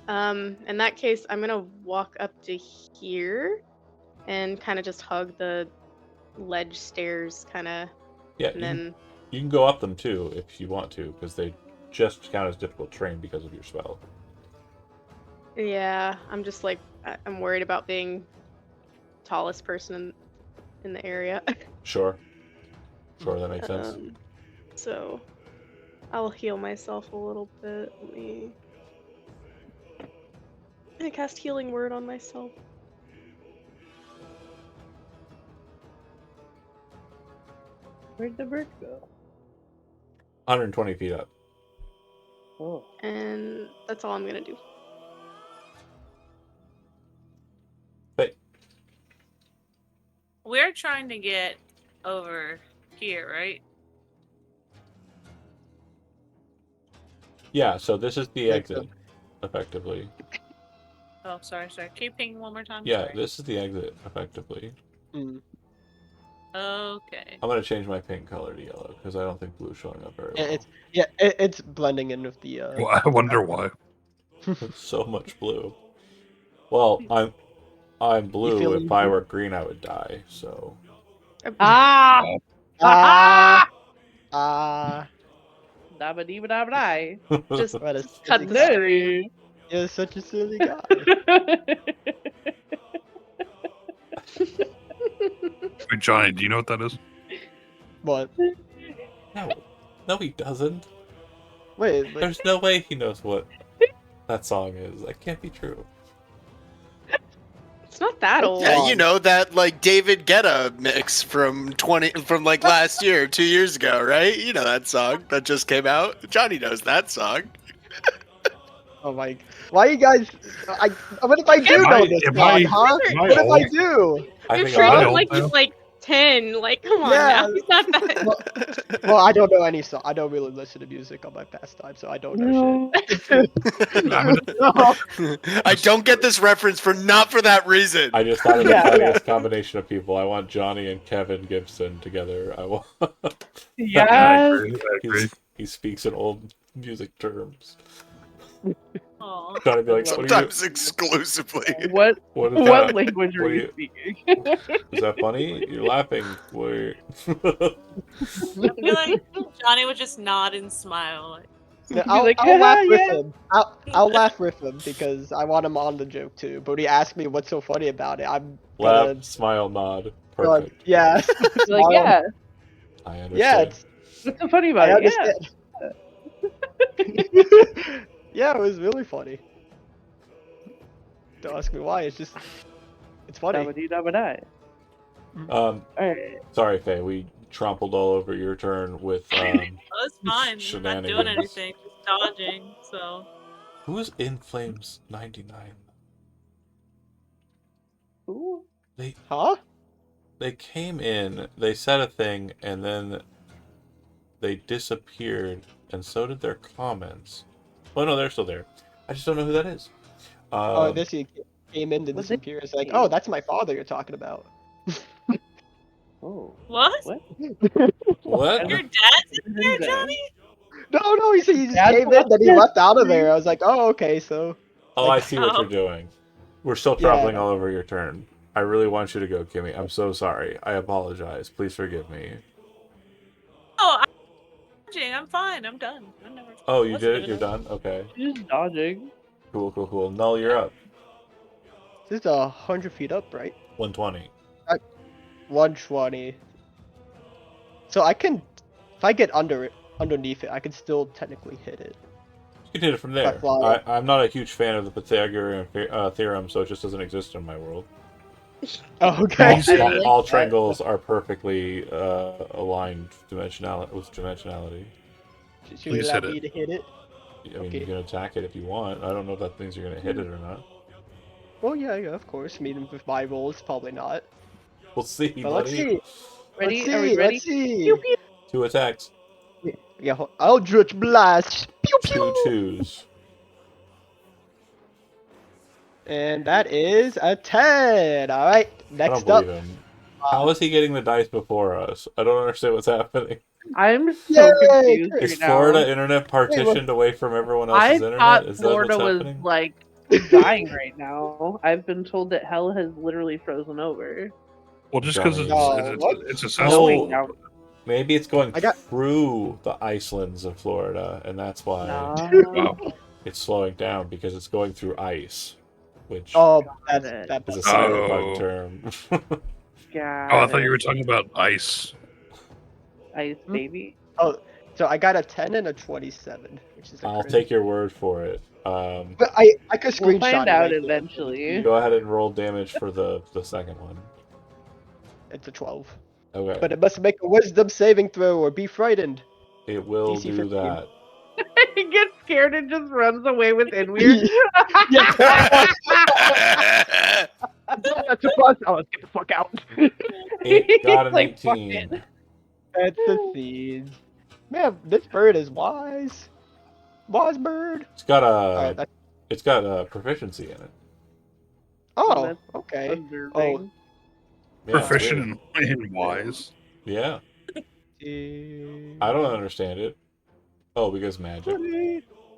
In that case, I'm gonna walk up to here and kind of just hug the ledge stairs, kind of, Yeah, and then you can go up them too if you want to, because they just count as difficult terrain because of your spell. yeah, I'm just like I'm worried about being tallest person in the area. Sure. Sure, that makes sense. So I'll heal myself a little bit. Let me I cast Healing Word on myself. Where'd the bird go? 120 feet up. Oh. And that's all I'm gonna do. But We're trying to get over here, right? yeah, so this is the Like exit, effectively. Oh, sorry. Keep pinging one more time. Yeah, Sorry. this is the exit, effectively. Mm. Okay. I'm gonna change my pink color to yellow because I don't think blue's showing up very well. It's blending in with the. Well, I wonder why. It's so much blue. Well, I'm blue. feeling If I blue? were green, I would die. So Ah! Ah. Ah. Dabba dee ba dabba die. Just What a cut silly the guy. string. You're such a silly guy. Wait, Johnny, do you know what that is? What? no, he doesn't. Wait. Like, There's no way he knows what that song is. That can't be true. It's not that old. Yeah, you know that like David Guetta mix from like last year, 2 years ago, right? You know that song that just came out. Johnny knows that song. oh my. Why you guys? What if I do Am know I- this am song, I- huh? am I What if I old? do? I You're think sure I he's old like now? he's like 10. Like, come on Yeah. now. He's not that. Well, I don't know any song. I don't really listen to music on my pastime, so I don't know shit. I don't get this reference not for that reason. I just thought of the Yeah. funniest combination of people. I want Johnny and Kevin Gibson together. I want. I Yes. agree. I agree. He speaks in old music terms. Oh. Johnny be like, what are you? Sometimes exclusively. What What is what that? language What are are you you- speaking? Is that funny? You're laughing. Wait. I feel like Johnny would just nod and smile. Like, No, Be I'll, like, I'll laugh with yeah. him. I'll laugh with him because I want him on the joke too. But when he asked me what's so funny about it, I'm gonna Laugh, smile, nod. go, Perfect. yeah. Be like, smile. yeah. I understand. Yeah, What's so funny I about it? Yeah. understand. Yeah, it was really funny. Don't ask me why. It's funny. Dabba-dee-dabba-die. Um, Alright. sorry, Faye. We trampled all over your turn with Oh, it's fine. I'm not shenanigans. doing anything, just dodging. So Who's in Flames 99? Ooh. Huh? They came in, they said a thing, and then they disappeared, and so did their comments. Oh no, they're still there. I just don't know who that is. Oh, this he came in to Was it disappear. It's like, me? oh, that's my father you're talking about. Oh. what? What? What? Your dad's in there, Johnny? No, he just Dad came in, then he watched left out of there. I was like, oh, okay, so. Oh, Like- I see what Oh. you're doing. We're still Yeah. trampling all over your turn. I really want you to go, Kimmy. I'm so sorry. I apologize. Please forgive me. Oh, I'm dodging. I'm fine. I'm done. I never. Oh, you wasn't did it? doing You're it. done? Okay. She's just dodging. Cool. Null, you're up. This is 100 feet up, right? 120. 120. So I can, if I get underneath it, I can still technically hit it. You can hit it from there. fly. I'm not a huge fan of the Pythagorean theorem, so it just doesn't exist in my world. Oh, okay. Nice. Yeah. All triangles are perfectly aligned with dimensionality. Should we Please allow hit me it. to hit it? I mean, Okay. you can attack it if you want. I don't know if that means you're going to hit it or not. Well, yeah, of course. Meeting with my rolls, probably not. We'll see, But let's buddy. see. Ready? Let's Are we see. ready? Let's see. Pew, pew. 2 attacks. Yeah, Eldritch Blast. Pew, 2 pew. twos. And that is a 10. All right. I don't Next up. believe him. How is he getting the dice before us? I don't understand what's happening. I'm so Yay, confused great. Is right now. Florida internet partitioned away from everyone else's I internet? thought Is that Florida what's was happening? like dying right now. I've been told that hell has literally frozen over. Well, just because it's, No, it's, what? it's a Oh. cesspool. Now, Maybe it's going I got- through the Icelands of Florida, and that's why no. it's slowing down, because it's going through ice, which Oh, Got that's it. that. is a Oh. cyberpunk term. God. Oh, I thought you were talking about ice. Ice baby. Oh, so I got a 10 and a 27, which is a I'll crit. take your word for it. But I could screenshot We'll find it out right here. eventually. Go ahead and roll damage for the second one. It's a 12. Okay. But it must make a wisdom saving throw or be frightened. It will DC do 15. that. He gets scared and just runs away with Inweir. That's a bus. Oh, let's get the fuck out. It got an Like, fuck 18. it. That's the scene. Man, this bird is wise. Wise bird. It's got Alright, a proficiency in it. oh, That's okay. Observing. Yeah, it's Proficient weird. in wise. Yeah. I don't understand it. Oh, because magic.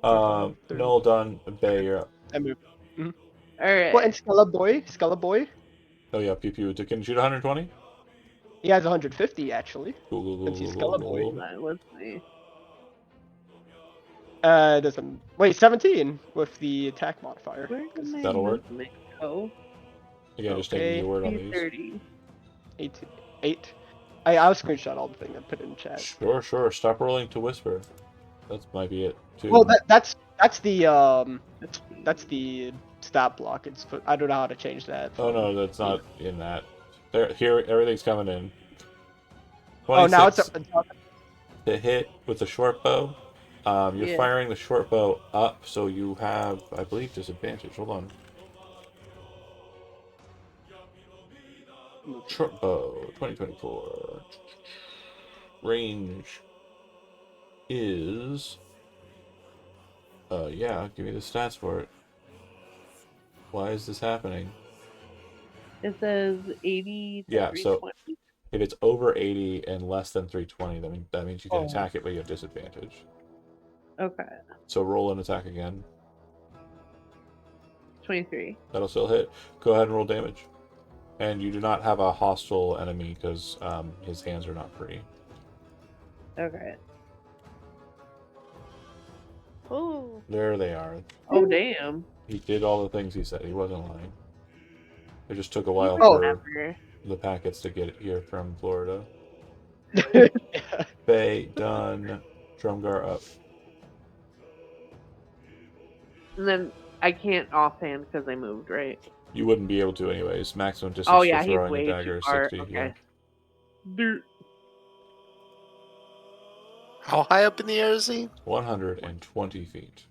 Null done. Bay, you're up. I move. Alright. Well, and Skeleboy. Oh yeah, pew pew. Can you shoot 120? He has 150 actually. Cool. Since he's Skeleboy. Let's see. Doesn't wait 17 with the attack modifier. Where did my That'll work. movement go? Again, just taking your word on these. 30. 8. I'll screenshot all the thing and put it in chat. Sure. Stop rolling to whisper. That might be it too. Well, that's the stat block. I don't know how to change that. Oh no, that's not in that. Here, everything's coming in. Oh, now it's 26 to hit with the short bow. You're Yeah. firing the short bow up, so you have, I believe, disadvantage. Hold on. Short bow, 2024. Range is. Yeah, give me the stats for it. Why is this happening? It says 80 to Yeah, so 320. if it's over 80 and less than 320, that means you can Oh. attack it, but you have disadvantage. Okay. So roll an attack again. 23. That'll still hit. Go ahead and roll damage. And you do not have a hostile enemy because his hands are not free. Okay. Oh. There they are. Oh damn. He did all the things he said. He wasn't lying. It just took a while Oh. for Whatever. the packets to get here from Florida. Yeah. Faye, done. Drumgar up. And then I can't offhand because I moved, right? You wouldn't be able to anyways. Maximum distance Oh yeah, for he's throwing way a too dagger is far. 60. Okay. Yeah. Dirt. How high up in the air is he? 120 feet.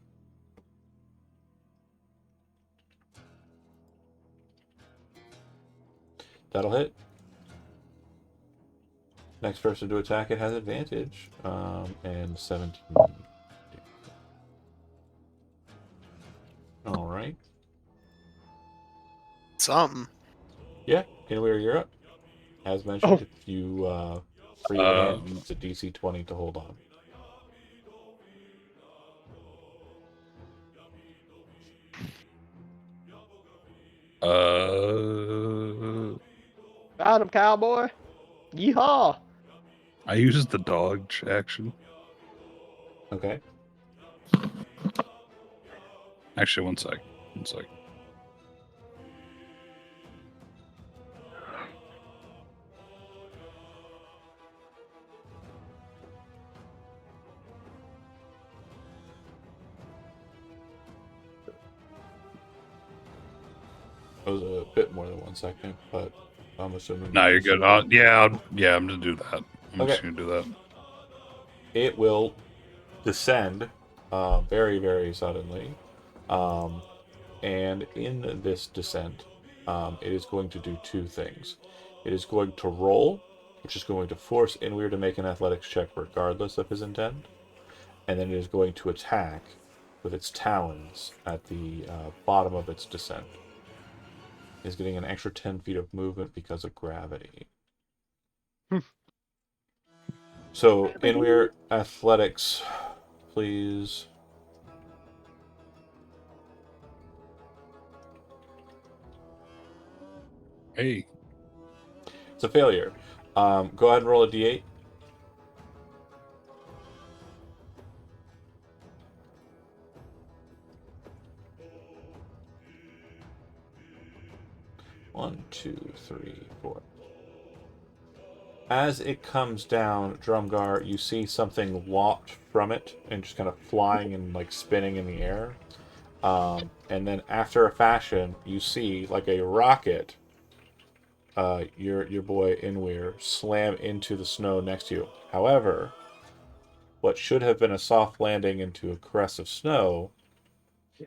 That'll hit. Next person to attack it has advantage. And 17. Alright. Something. Yeah, Inweir, you're up. As mentioned, Oh. if you free your hand, it's a DC 20 to hold on. Got him, cowboy. Yeehaw. I use the dodge action. Okay. Actually, one sec. One sec. It was a bit more than 1 second, but I'm assuming. No, you're good. Yeah, I'm gonna do that. I'm just Okay. gonna do that. It will descend very, very suddenly. And in this descent, it is going to do two things. It is going to roll, which is going to force Inweir to make an athletics check regardless of his intent. And then it is going to attack with its talons at the bottom of its descent. It's getting an extra 10 feet of movement because of gravity. So, Inweir, athletics, please. Hey, It's a failure. Go ahead and roll a d8. One, two, three, four. As it comes down, Drumgar, you see something lopped from it and just kind of flying and like spinning in the air. And then after a fashion, you see like a rocket, your boy Inweir slam into the snow next to you. However, what should have been a soft landing into a crest of snow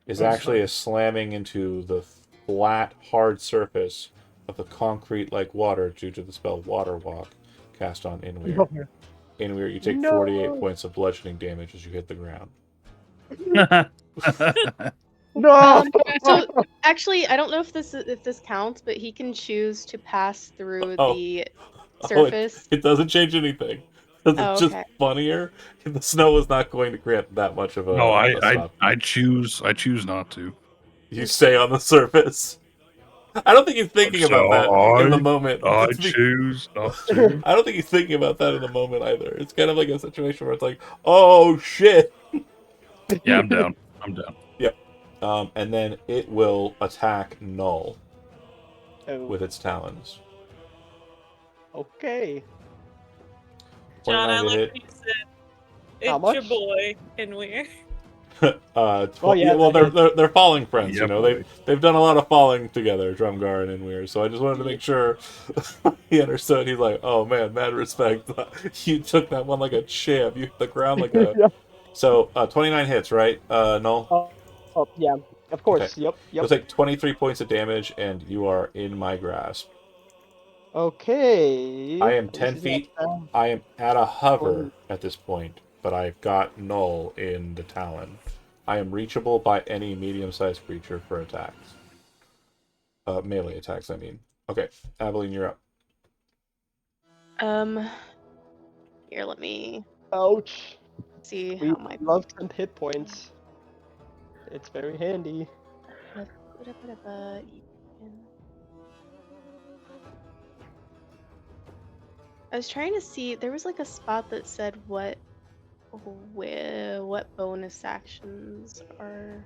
is actually a slamming into the flat, hard surface of the concrete-like water due to the spell Water Walk cast on Inweir. Inweir, you take 48 points of bludgeoning damage as you hit the ground. No. So actually, I don't know if this counts, but he can choose to pass through the surface. It doesn't change anything. It's Oh, just okay. funnier. The snow is not going to grant that much of a. no, a stop. I choose not to. You stay on the surface. I don't think he's thinking about that in the moment. I choose not to. I don't think he's thinking about that in the moment either. It's kind of like a situation where it's like, oh shit. Yeah, I'm down. I'm down. And then it will attack Null Oh, with its talons. okay. John, I 29 to like hit. what you said. How It's your much? boy, Inweir. yeah, Well, that they're falling friends. Yeah, You know, boy. they've done a lot of falling together, Drumgar and Inweir. So I just wanted to make sure he understood. He's like, oh man, mad respect. You took that one like a champ. You hit the ground like a. Yeah. So 29 hits, right? Null. Oh, yeah. Of course. Okay. Yep. You'll take 23 points of damage, and you are in my grasp. Okay. I am 10 This is feet. not bad. I am at a hover Oh. at this point, but I've got Null in the talon. I am reachable by any medium-sized creature for attacks. Melee attacks, I mean. Okay, Aveline, you're up. Here, let me Ouch. see We how my. love 10 hit points. It's very handy. I was trying to see. There was like a spot that said what what bonus actions are?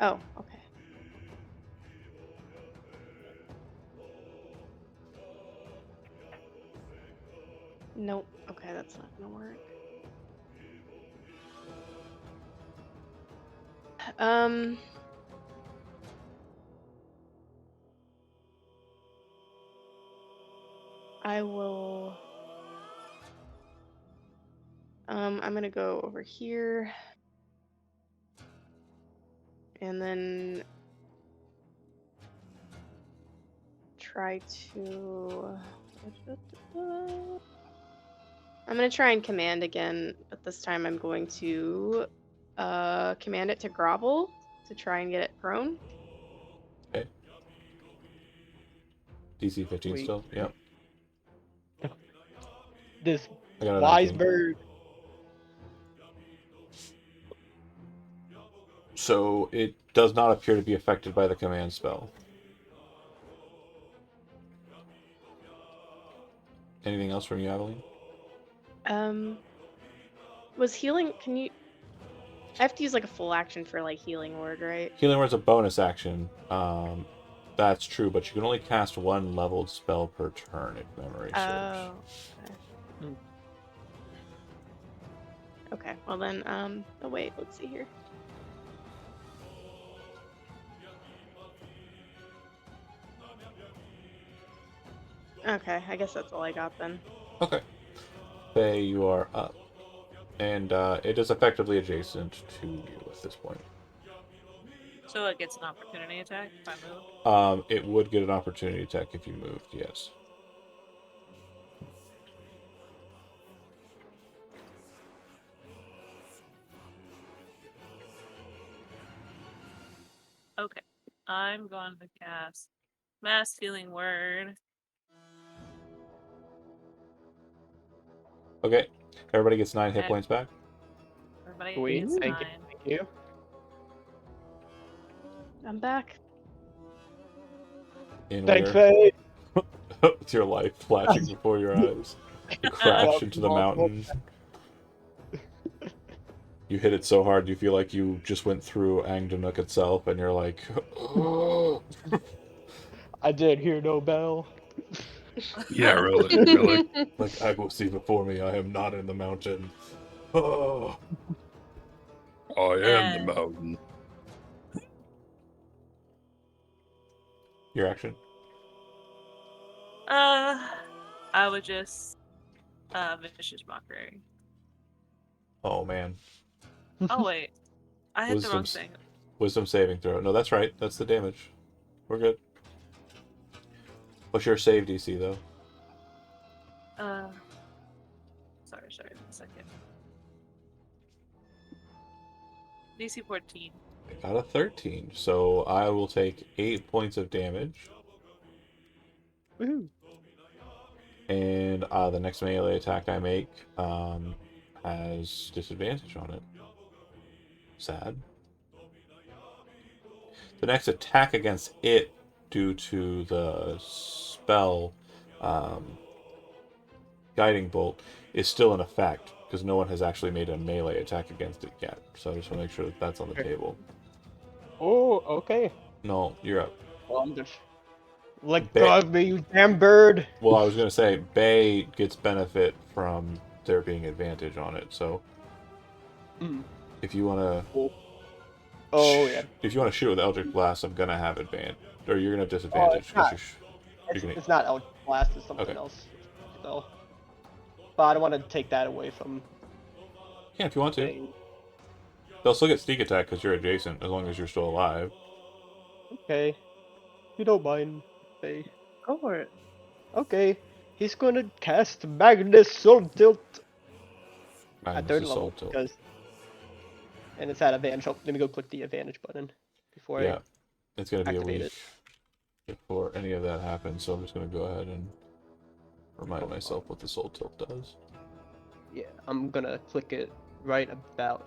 Oh, okay. Nope. Okay, that's not gonna work. I will. I'm gonna go over here, and then try to. I'm gonna try and command again, but this time I'm going to command it to grovel to try and get it prone. Okay. DC 15 Wait. still? Yep. This I got a wise 19. bird. So it does not appear to be affected by the command spell. Anything else from you, Aveline? Was healing? Can you? I have to use like a full action for like healing word, right? Healing Word's a bonus action. That's true, but you can only cast one leveled spell per turn if memory serves. Oh. Okay. Okay. Well then, oh wait, let's see here. Okay, I guess that's all I got then. Okay. Faye, you are up. And it is effectively adjacent to you at this point. So it gets an opportunity attack if I move. It would get an opportunity attack if you moved, yes. Okay. I'm going to cast Mass Healing Word. Okay. Everybody gets 9 hit Okay. points back. Everybody Sweet, gets thank 9. you. I'm back. In Thanks, where? Faye. With your life flashing before your eyes. You crash into the mountain. You hit it so hard you feel like you just went through Angdanuk itself, and you're like, I did hear no bell. Yeah, really, really. like, I go see before me, I am not in the mountain. Oh. I am the And- mountain. Your action? I would just Vicious Mockery. Oh, man. Oh wait, I hit the wrong Wisdom's- thing. Wisdom saving throw. No, that's right. That's the damage. We're good. What's your save DC, though? Sorry, 1 second. DC 14. I got a 13, so I will take 8 points of damage. Woohoo. And the next melee attack I make has disadvantage on it. Sad. The next attack against it, due to the spell Guiding Bolt, is still in effect, because no one has actually made a melee attack against it yet. So I just want to make sure that that's on the table. Oh, okay. No, you're up. Well, I'm just. Let Ba- go of me, you damn bird. Well, I was going to say, Bay gets benefit from there being advantage on it, so Mm. if you want to... Oh, yeah. If you want to shoot with Eldritch Blast, I'm going to have advantage. Or you're going to have disadvantage. it's 'cause not. you're It's, gonna- it's not Eldritch Blast, it's something Okay. else. So. But I don't want to take that away from. Yeah, if you want to. Thing. They'll still get sneak attack because you're adjacent, as long as you're still alive. Okay. You don't mind, Faye. Go for it. Okay. He's gonna cast Magnus Soul Tilt at Magnus' third Assault level. Tilt. Because... And it's at advantage. Oh, let me go click the advantage button before Yeah, it's going to be a activate week before any of that happens, so I'm just going to go ahead and remind myself what the Soul Tilt does. Yeah, I'm gonna click it right about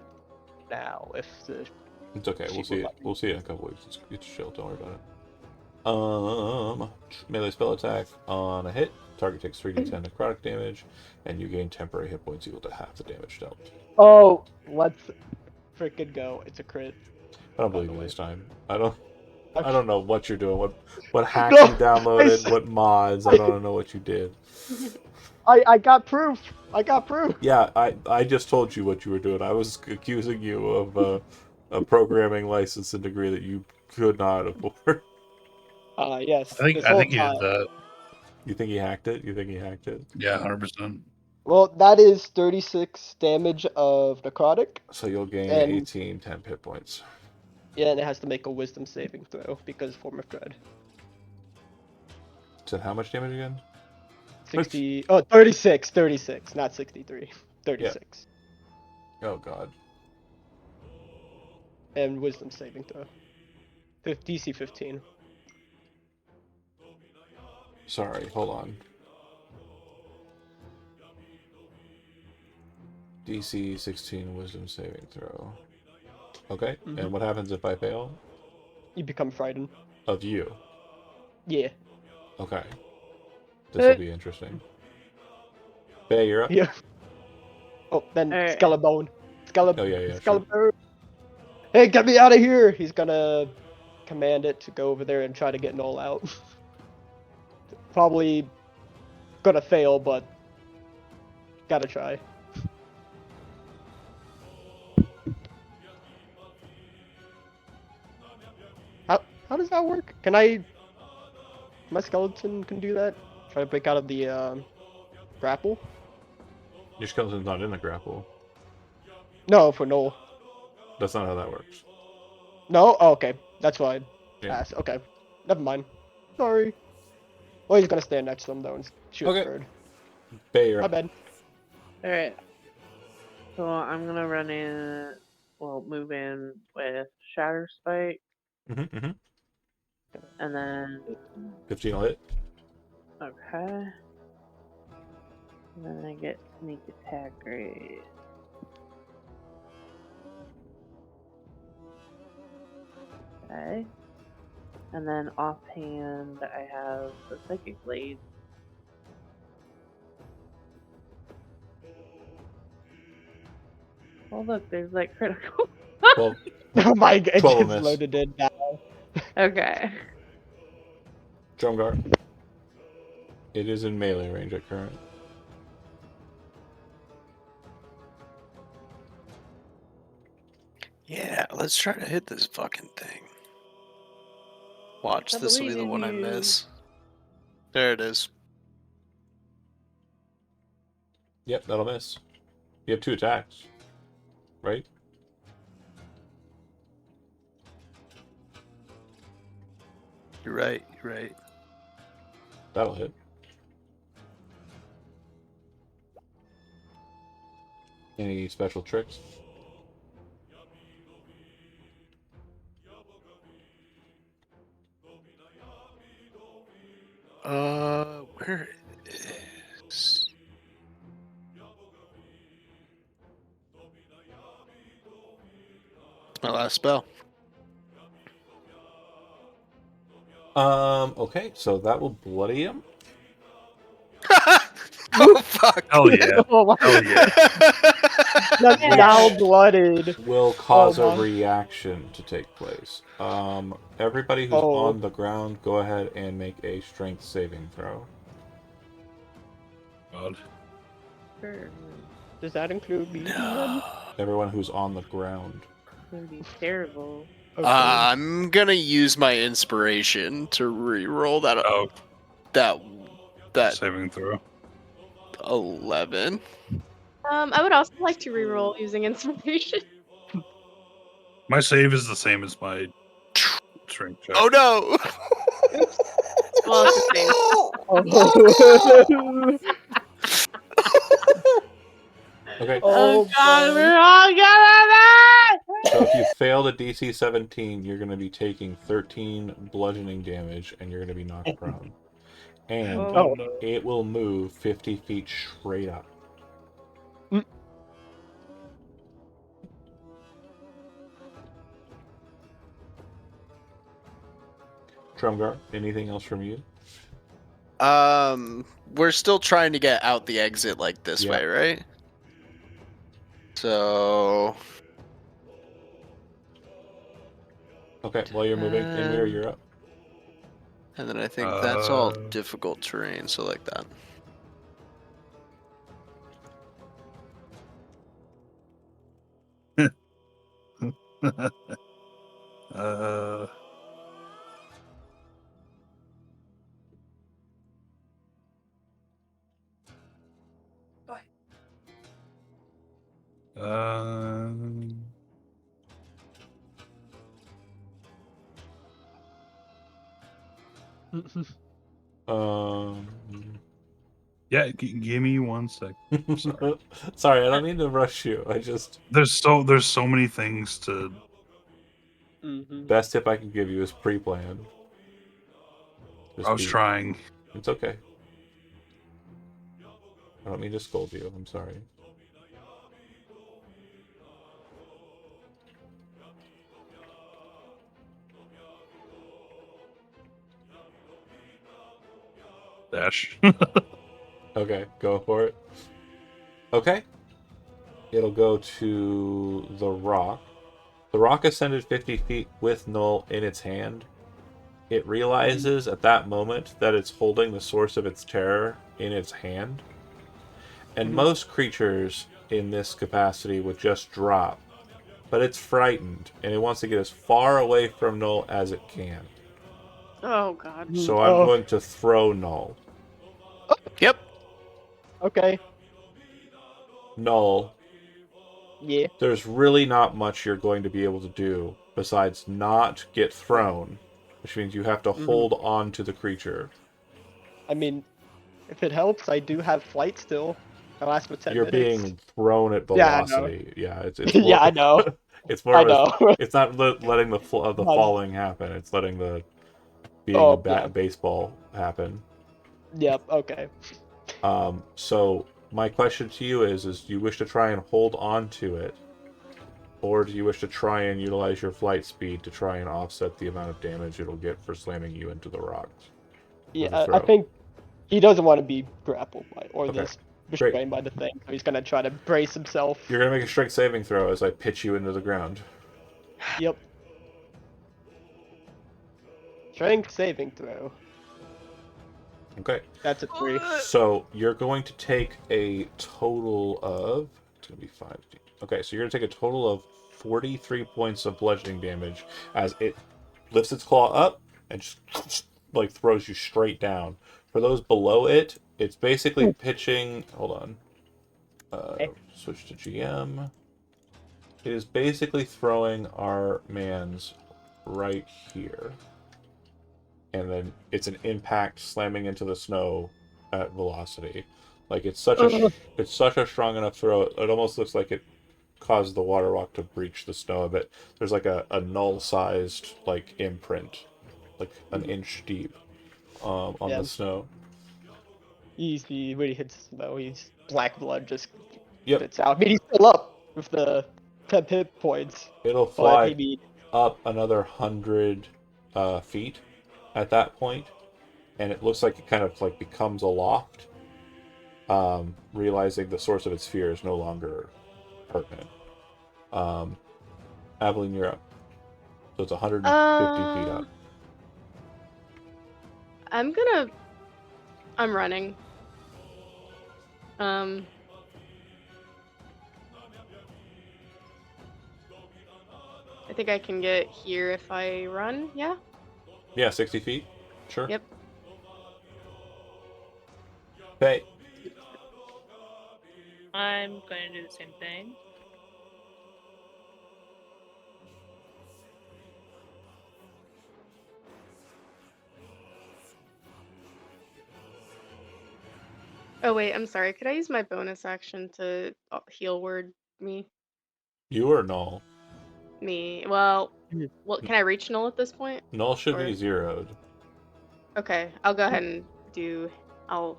now. If the It's okay. We'll Sheet see it. button. We'll see it in a couple weeks. It's chill. Don't worry about Melee spell attack on a hit. Target takes 3d10 necrotic damage, and you gain temporary hit points equal to half the damage dealt. Oh, let's freaking go! It's a crit. I don't By believe the you way. this time. I don't Okay. know what you're doing. What hacks No, you downloaded? I- What mods? I don't know what you did. I got proof. I got proof. Yeah, I just told you what you were doing. I was accusing you of a programming license and degree that you could not afford. Yes. I think This I whole think he time. did that. You think he hacked it? You think he hacked it? Yeah, 100%. Well, that is 36 damage of necrotic. So you'll gain And 18 temp hit points. yeah, and it has to make a wisdom saving throw because form of dread. So how much damage again? 36, not 63. 36. Oh god. And wisdom saving throw. DC 15. Sorry, hold on. DC 16 wisdom saving throw. Okay, and what happens if I fail? You become frightened. Of you. Yeah. Okay. This will be interesting. Bay, you're up. Yeah. Oh, then Alright. Skellebone. Oh, yeah, sure. Skellebone. Hey, get me out of here! He's gonna command it to go over there and try to get Null out. Probably gonna fail, but gotta try. How does that work? Can my skeleton can do that? Try to break out of the grapple? Your skeleton's not in the grapple. No, for Null. That's not how that works. No? Oh, okay. That's why I Yeah. asked. Okay. Never mind. Sorry. Well, he's gonna stand next to him though and shoot Okay. a bird. Bay, you're My up. bad. Alright. So I'm gonna run in, move in with Shatter Spike, Mm-hmm. and then 15 will hit. okay. And then I get sneak attack rate. Okay. And then offhand I have the Psychic Blade. Oh look, there's like critical. 12. Oh my god, 12 will it's miss. loaded in now. Okay. Drumgar. It is in melee range at current. Yeah, let's try to hit this fucking thing. Watch, I this will be believe the in one I you. miss. There it is. Yep, that'll miss. You have 2 attacks. Right? You're right, you're right. That'll hit. Any special tricks? Where is... It's my last spell. Okay, so that will bloody him. Oh, fuck. Hell yeah. Oh my Hell yeah. That's now blooded. Will cause Oh, a my. reaction to take place. Everybody who's Oh. on the ground, go ahead and make a strength saving throw. God. Sure. Does that include me? No. Everyone who's on the ground. It's gonna be terrible. Okay. I'm gonna use my inspiration to re-roll that Oh, that saving throw. 11. I would also like to reroll using inspiration. My save is the same as my strength check. Oh no! Well, it's the same. Oh. Okay, Oh, God, boy. we're all gonna so if you fail the DC 17, you're going to be taking 13 bludgeoning damage, and you're going to be knocked prone. And Oh. no. it will move 50 feet straight up. Drumgar, anything else from you? We're still trying to get out the exit like this Yeah. way, right? So Okay, while you're moving, Inmir, Um, you're up. and then I think that's all Uh. difficult terrain, so like that. uh. Um. Um, Yeah, give me 1 sec. Sorry. sorry, I don't mean to rush you. I just There's so many things to. Mm-hmm. best tip I can give you is pre-plan. I was trying. It's okay. I don't mean to scold you. I'm sorry. Dash. Okay, go for it. Okay. It'll go to the rock. The rock ascended 50 feet with Null in its hand. It realizes at that moment that it's holding the source of its terror in its hand. And most creatures in this capacity would just drop. But it's frightened, and it wants to get as far away from Null as it can. Oh god. So I'm Oh. going to throw Null. Yep. Okay. Null, Yeah. there's really not much you're going to be able to do besides not get thrown, which means you have to hold on to the creature. I mean, if it helps, I do have flight still. I last for 10 You're minutes. being thrown at Yeah, I know. velocity. Yeah, it's more, Yeah, I know. It's more I of know. it's not letting the the Nice. falling happen. It's letting the being Oh, a yeah. baseball happen. Yep. Okay. So my question to you is do you wish to try and hold on to it, or do you wish to try and utilize your flight speed to try and offset the amount of damage it'll get for slamming you into the rocks? Yeah, a I throw. think he doesn't want to be grappled by or Okay. this restrained by the thing. So he's gonna try to brace himself. You're gonna make a strength saving throw as I pitch you into the ground. Yep. Strength saving throw. Okay. That's a 3. So you're going to take a total of it's gonna be 5. Okay, so you're gonna take a total of 43 points of bludgeoning damage as it lifts its claw up and just like throws you straight down. For those below it, it's basically pitching. Hold on. Switch to GM. It is basically throwing our man's right here. And then it's an impact slamming into the snow at velocity. Like it's such a strong enough throw. It almost looks like it caused the water walk to breach the snow a bit. There's like a null sized like imprint, like an inch deep, on Yeah. the snow. He when he hits the snow, he's black blood just Yep. spits out. I mean, he's still up with the 10 hit points. It'll But fly he mean, up another 100 feet at that point, and it looks like it kind of like becomes aloft, realizing the source of its fear is no longer pertinent. Aveline, you're up. So it's 150 feet up. I'm running. I think I can get here if I run, yeah? Yeah, 60 feet. Sure. Yep. Okay. I'm going to do the same thing. Oh wait, I'm sorry. Could I use my bonus action to heal word me? You or Null? Me. Well, can I reach null at this point? Null should Or- be zeroed, Okay, I'll go ahead and do. I'll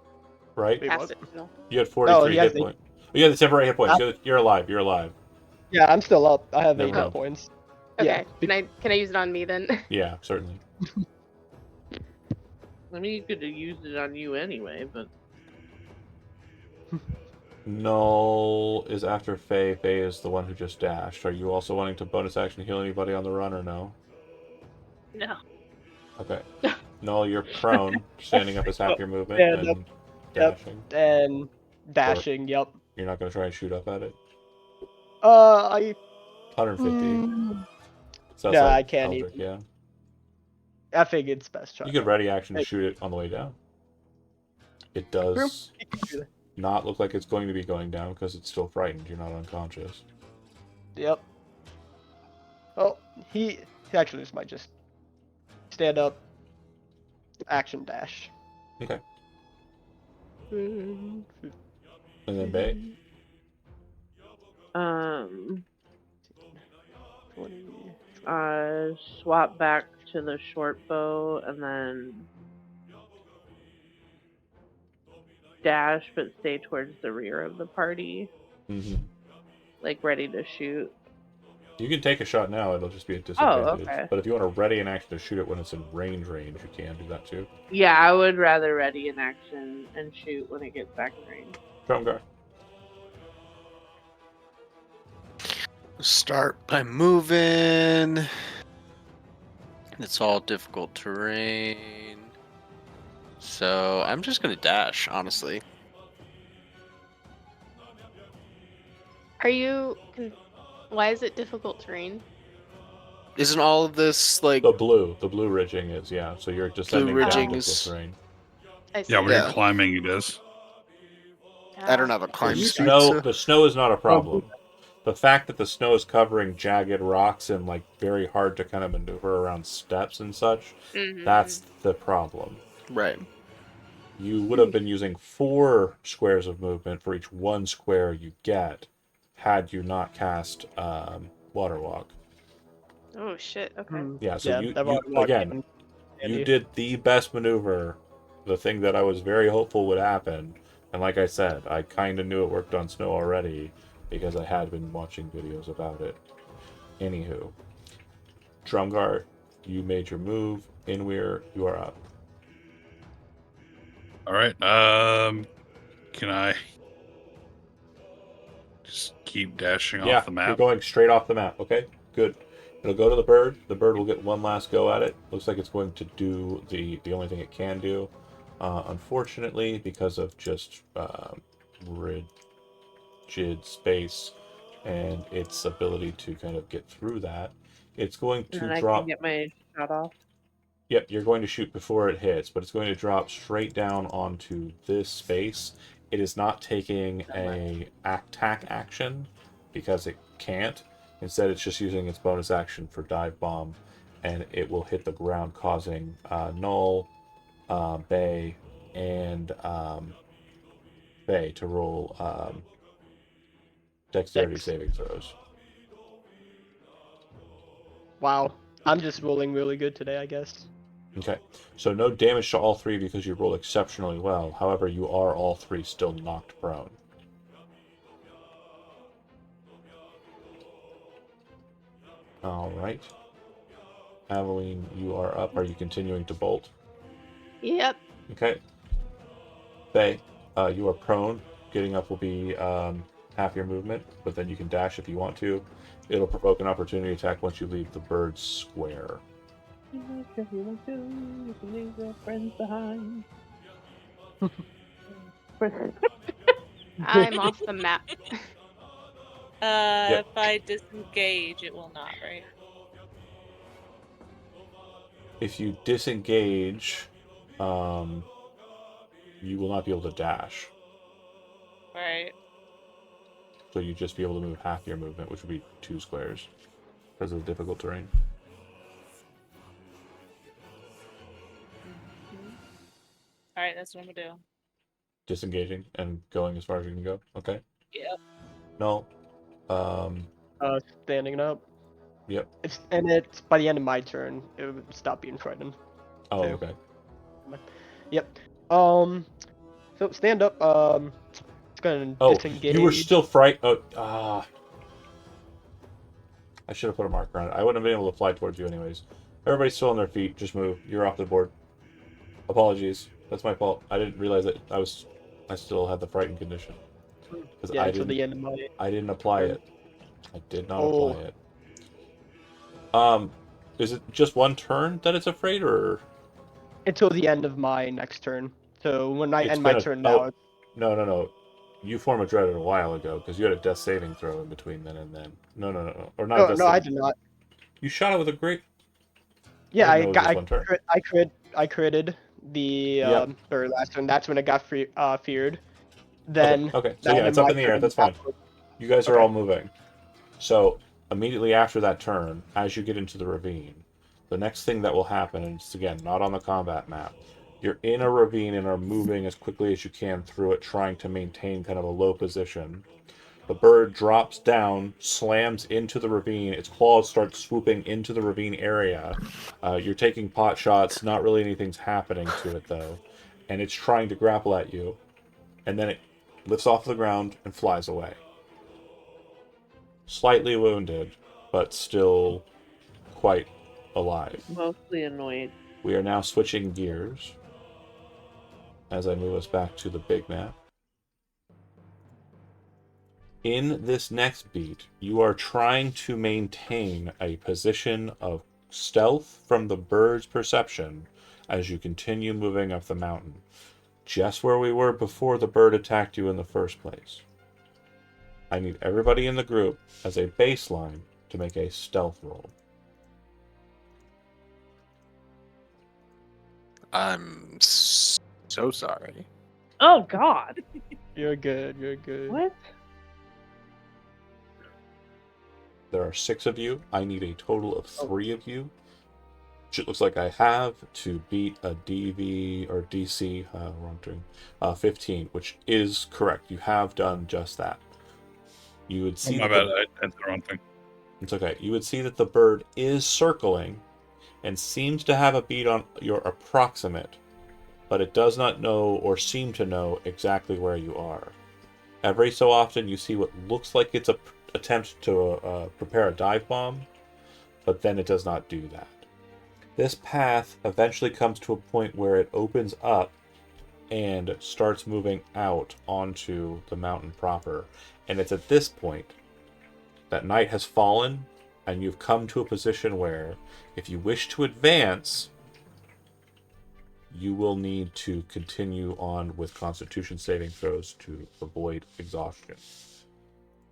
right? Wait, pass what? it to null. You had No, 43 he hit has the- points. Oh, you had the temporary hit points. You're alive. You're alive. Yeah, I'm still up. I have There 8 we go. hit points. Okay, Yeah. can I use it on me then? Yeah, certainly. I mean, you could have used it on you anyway, but Null is after Faye. Faye is the one who just dashed. Are you also wanting to bonus action heal anybody on the run or no? No. Okay. Null, you're prone, standing up is half your movement, Stand and Yep. dashing. And dashing. Yep. You're not going to try and shoot up at it? I. 150. Mm, So Nah, like I can't Eldritch, even. yeah. I think it's best try. You could ready action to Hey. shoot it on the way down. It does not look like it's going to be going down because it's still frightened. You're not unconscious. Yep. Oh, he actually just might just stand up, action dash. Okay. Mm, And then Bay. 20. swap back to the short bow and then dash, but stay towards the rear of the party, Mm-hmm. like ready to shoot. You can take a shot now. It'll just be a disadvantage. okay. But if you want to ready an action to shoot it when it's in range, you can do that too. Yeah, I would rather ready an action and shoot when it gets back in range. Drumgar. Start by moving. It's all difficult terrain. So I'm just gonna dash, honestly. Are you? Why is it difficult terrain? Isn't all of this like The blue ridging is, yeah. So you're descending down ridging difficult is- terrain. I see. Yeah, when Yeah. you're climbing, it is. I don't have a The climb speed, snow, so- the snow is not a problem. The fact that the snow is covering jagged rocks and like very hard to kind of maneuver around steps and such, Mhm. that's the problem. Right. You would have been using 4 squares of movement for each 1 square you get, had you not cast Water Walk. Oh shit. Okay. Yeah, so Yeah, you that Water Walk again, came in you handy. did the best maneuver, the thing that I was very hopeful would happen. And like I said, I kind of knew it worked on snow already because I had been watching videos about it. Anywho, Drumgar, you made your move. Inweir, you are up. All right. Can I just keep dashing Yeah, off the you're map? going straight off the map. Okay, good. It'll go to the bird. The bird will get one last go at it. Looks like it's going to do the only thing it can do. Unfortunately, because of just rigid space and its ability to kind of get through that, it's going And to then I drop. can get my shot off. Yep, you're going to shoot before it hits, but it's going to drop straight down onto this space. It is not taking a attack action because it can't. Instead, it's just using its bonus action for dive bomb, and it will hit the ground, causing Null, Bay, and Bay to roll dexterity Dex. saving throws. Wow. I'm just rolling really good today, I guess. Okay, so no damage to all 3 because you roll exceptionally well. However, you are all 3 still knocked prone. All right. Halloween, you are up. Are you continuing to bolt? Yep. Okay. Faye, you are prone. Getting up will be half your movement, but then you can dash if you want to. It'll provoke an opportunity attack once you leave the bird's square. I'm off the map. Yep. If I disengage, it will not, right? If you disengage, you will not be able to dash. Right. So you'd just be able to move half your movement, which would be 2 squares because of the difficult terrain. All right, that's what I'm gonna do. Disengaging and going as far as you can go. Okay. Yep. No. Standing up. Yep. It's by the end of my turn, it would stop being frightened. Oh, Two. okay. Yep. So stand up. It's gonna Oh, disengage. you were still frightened. I should have put a marker on it. I wouldn't have been able to fly towards you anyways. Everybody's still on their feet. Just move. You're off the board. Apologies. That's my fault. I didn't realize that I still had the frightened condition. Because Yeah, until the end of my. I didn't apply turn. it. I did not Oh. apply it. Is it just one turn that it's afraid, or Until the end of my next turn. So when I It's end my been a- turn oh. now, no? You form a dread a while ago because you had a death saving throw in between then and then. No, or not a no, death no, I saving. did not. You shot it with a great. Yeah, didn't know it was just one turn. I critted the Yep. very last turn. That's when it got feared. Then Okay. So that yeah, ended it's up my in the air. turn. That's fine. You guys are Okay. all moving. So immediately after that turn, as you get into the ravine, the next thing that will happen, and it's again not on the combat map, you're in a ravine and are moving as quickly as you can through it, trying to maintain kind of a low position. The bird drops down, slams into the ravine. Its claws start swooping into the ravine area. You're taking pot shots. Not really anything's happening to it, though. And it's trying to grapple at you. And then it lifts off the ground and flies away. Slightly wounded, but still quite alive. Mostly annoyed. We are now switching gears as I move us back to the big map. In this next beat, you are trying to maintain a position of stealth from the bird's perception as you continue moving up the mountain, just where we were before the bird attacked you in the first place. I need everybody in the group as a baseline to make a stealth roll. I'm so sorry. Oh God. You're good. You're good. What? There are 6 of you. I need a total of 3 of you, which it looks like I have, to beat a DV or DC, wrong turn, 15, which is correct. You have done just that. You would Oh, see my that bad. I did the wrong thing. it's okay. You would see that the bird is circling and seems to have a beat on your approximate, but it does not know or seem to know exactly where you are. Every so often you see what looks like it's a attempt to prepare a dive bomb, but then it does not do that. This path eventually comes to a point where it opens up and starts moving out onto the mountain proper. And it's at this point that night has fallen, and you've come to a position where, if you wish to advance, you will need to continue on with Constitution saving throws to avoid exhaustion.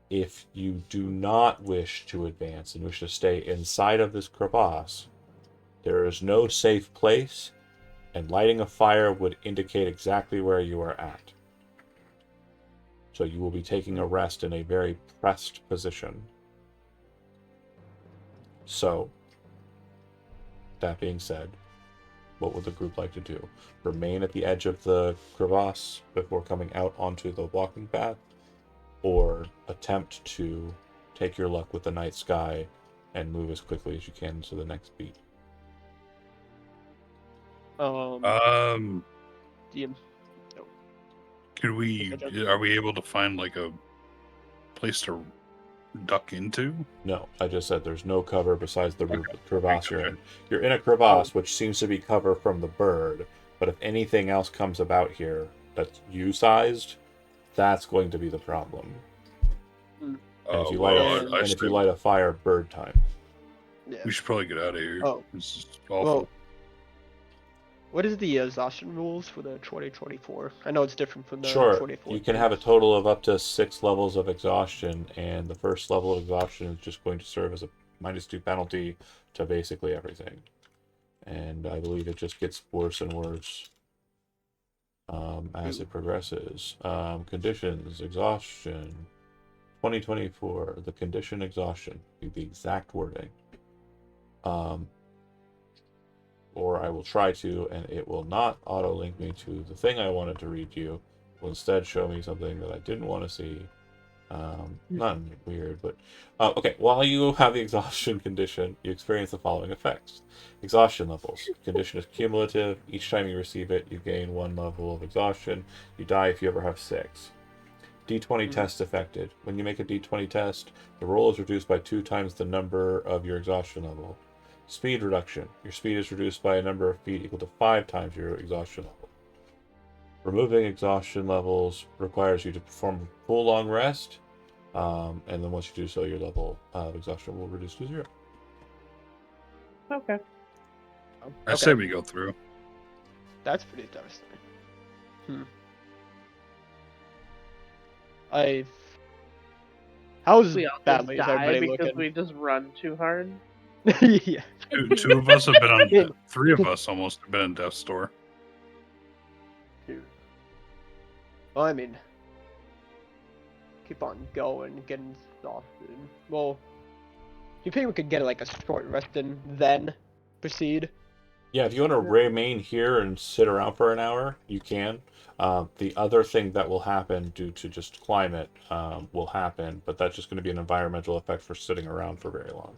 If you do not wish to advance and wish to stay inside of this crevasse, there is no safe place, and lighting a fire would indicate exactly where you are at. So you will be taking a rest in a very pressed position. So, that being said, what would the group like to do? Remain at the edge of the crevasse before coming out onto the walking path? Or attempt to take your luck with the night sky and move as quickly as you can to the next beat? DM. Could we? Are we able to find like a place to duck into? No, I just said there's no cover besides the crevasse you're in. You're in a crevasse, which seems to be cover from the bird, but if anything else comes about here that's you-sized, that's going to be the problem. And if you light a fire, bird time. Yeah. We should probably get out of here. Oh. This is awful. Well, what is the exhaustion rules for the 2024? I know it's different from the Sure, 2024. you can have a total of up to 6 levels of exhaustion, and the first level of exhaustion is just going to serve as a -2 penalty to basically everything. And I believe it just gets worse and worse as it progresses. Conditions, exhaustion, 2024, the condition exhaustion, be the exact wording. Or I will try to, and it will not auto-link me to the thing I wanted to read you. It will instead show me something that I didn't want to see. Not weird, but... okay, while you have the exhaustion condition, you experience the following effects. Exhaustion levels. Condition is cumulative. Each time you receive it, you gain 1 level of exhaustion. You die if you ever have 6. D20 test affected. When you make a D20 test, the roll is reduced by 2 times the number of your exhaustion level. Speed reduction. Your speed is reduced by a number of feet equal to 5 times your exhaustion level. Removing exhaustion levels requires you to perform a full long rest, and then once you do so, your level of exhaustion will reduce to 0. Okay. I say we go through. That's pretty devastating. How's We all just badly is die everybody because looking? we just run too hard. Yeah. Two of us have been on. 3 of us almost have been in death's door. Well, I mean, keep on going, getting exhausted. Well, do you think we could get like a short rest and then proceed? Yeah, if you want to remain here and sit around for an hour, you can. The other thing that will happen due to just climate will happen, but that's just going to be an environmental effect for sitting around for very long.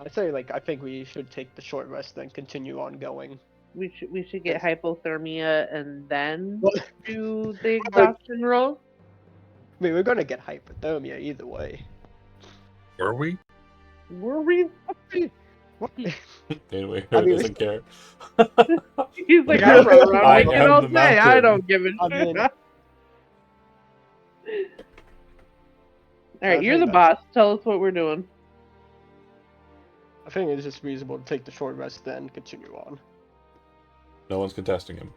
I'd say like I think we should take the short rest then continue on going. We should get hypothermia and then Well, do the exhaustion roll. I mean, we're gonna get hypothermia either way. Were we? Were we? What? Anyway, I who mean, doesn't care? He's like, Yeah, I run around I naked am all the day. I mountain. don't give a I shit. mean- All I right, you're think the boss. Tell us what we're doing. I think it's just reasonable to take the short rest then continue on. No one's contesting him.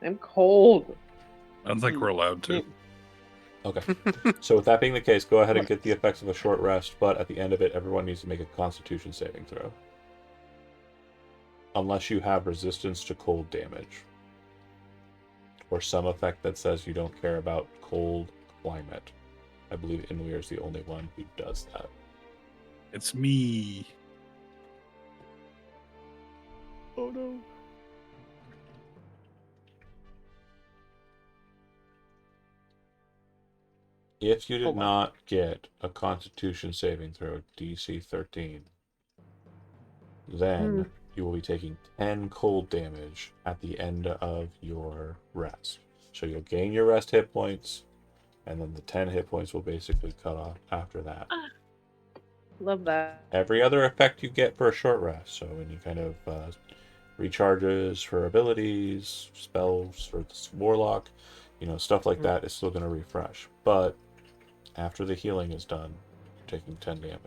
I'm cold. I don't think we're allowed to. Okay. So with that being the case, go ahead and get the effects of a short rest, but at the end of it, everyone needs to make a Constitution saving throw. Unless you have resistance to cold damage. Or some effect that says you don't care about cold climate. I believe Inweir is the only one who does that. It's me. Oh no. If you did Hold on. not get a Constitution saving throw DC 13, then you will be taking 10 cold damage at the end of your rest. So you'll gain your rest hit points, and then the 10 hit points will basically cut off after that. Love that. Every other effect you get for a short rest, so any kind of recharges for abilities, spells for the warlock, stuff like that is still going to refresh. But after the healing is done, you're taking 10 damage.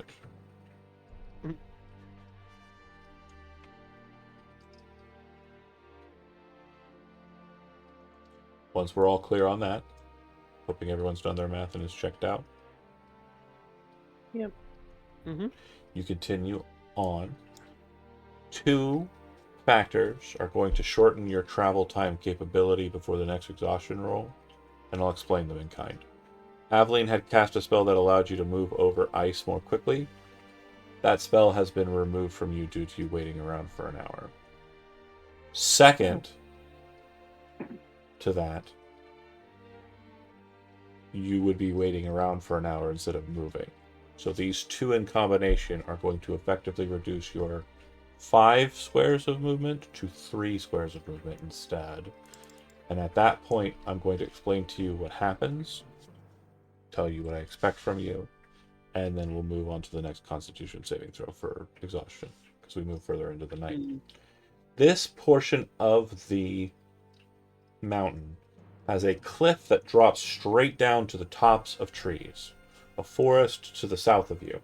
Once we're all clear on that, hoping everyone's done their math and is checked out. Yep. You continue on. 2 factors are going to shorten your travel time capability before the next exhaustion roll, and I'll explain them in kind. Aveline had cast a spell that allowed you to move over ice more quickly. That spell has been removed from you due to you waiting around for an hour. Second to that, you would be waiting around for an hour instead of moving. So these 2 in combination are going to effectively reduce your 5 squares of movement to 3 squares of movement instead. And at that point, I'm going to explain to you what happens, tell you what I expect from you, and then we'll move on to the next Constitution saving throw for exhaustion, because we move further into the night. This portion of the mountain has a cliff that drops straight down to the tops of trees. A forest to the south of you.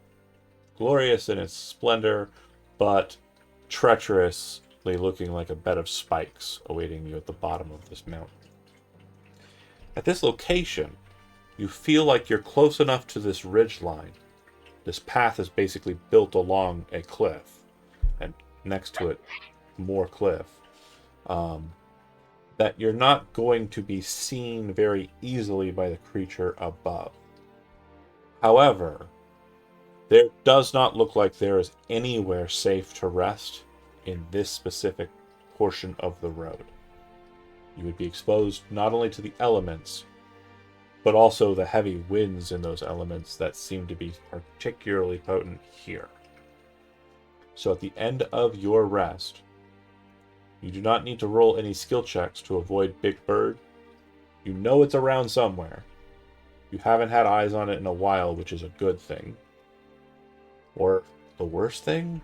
Glorious in its splendor, but treacherously looking like a bed of spikes awaiting you at the bottom of this mountain. At this location, you feel like you're close enough to this ridge line. This path is basically built along a cliff, and next to it, more cliff. That you're not going to be seen very easily by the creature above. However, there does not look like there is anywhere safe to rest in this specific portion of the road. You would be exposed not only to the elements, but also the heavy winds in those elements that seem to be particularly potent here. So at the end of your rest, you do not need to roll any skill checks to avoid Big Bird. You know it's around somewhere. You haven't had eyes on it in a while, which is a good thing. Or the worst thing?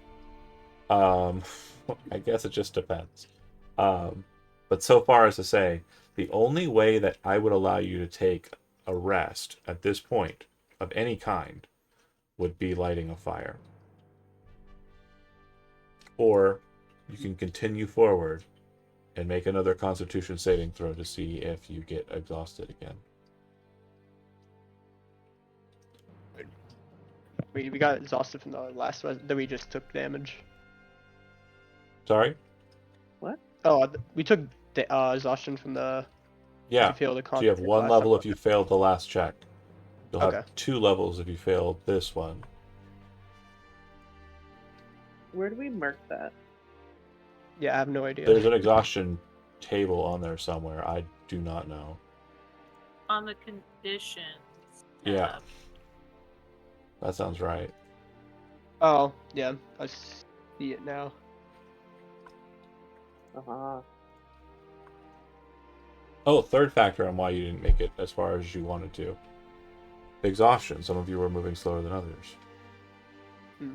I guess it just depends. But so far as to say, the only way that I would allow you to take a rest at this point of any kind would be lighting a fire. Or you can continue forward and make another Constitution saving throw to see if you get exhausted again. We got exhausted from the last one, then we just took damage. Sorry? Oh, we took exhaustion from the. Yeah. To fail the So you have one level if you failed the last check. You'll have Okay. 2 levels if you failed this one. Where do we mark that? Yeah, I have no idea. There's an exhaustion table on there somewhere. I do not know. On the conditions. Yeah. tab. That sounds right. Oh, yeah, I see it now. Uh-huh. Oh, third factor on why you didn't make it as far as you wanted to. Exhaustion. Some of you were moving slower than others. Hmm.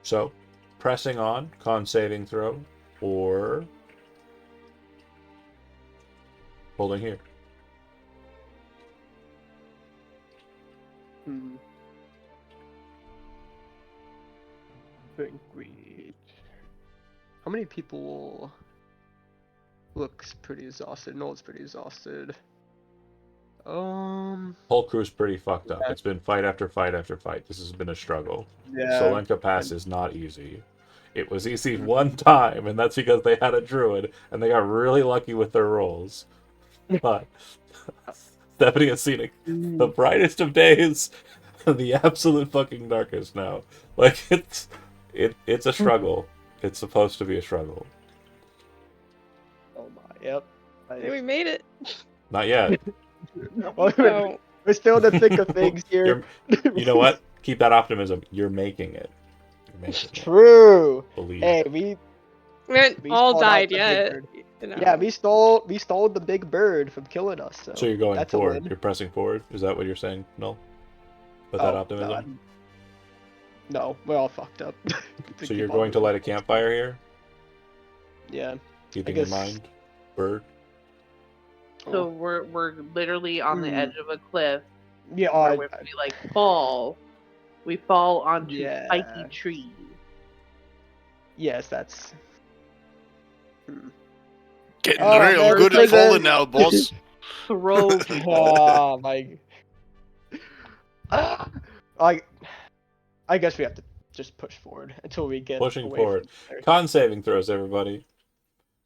So, pressing on, con saving throw, or holding here. Hmm. Think we. How many people looks pretty exhausted? Noel's pretty exhausted. Whole crew's pretty fucked up. Yeah. It's been fight after fight after fight. This has been a struggle. Yeah. Solenka Pass is not easy. It was easy one time, and that's because they had a druid, and they got really lucky with their rolls. But Stephanie has seen the brightest of days, the absolute fucking darkest now. Like it's a struggle. It's supposed to be a struggle. Oh my. Yep. Hey, we made it. Not yet. Oh, We're still in the thick of things here. You know what? Keep that optimism. You're making it. You're making it. True. Believe. Hey, we we haven't We all stalled out died the big yet. bird. You know. yeah, we stole the big bird from killing us. So, So you're going that's a forward. win. You're pressing forward. Is that what you're saying? No. With that Oh, optimism. No, we're all fucked up. So you're going to light a campfire here, Yeah. keeping guess- in mind bird. So we're literally on the edge of a cliff Yeah. where if we like fall, we fall onto Yeah. spiky trees. Yes, that's. Getting Oh, real Merry good at Christmas. falling now, boss. Throw Oh my. I guess we have to just push forward until we get Pushing away forward. From there. Con saving throws, everybody.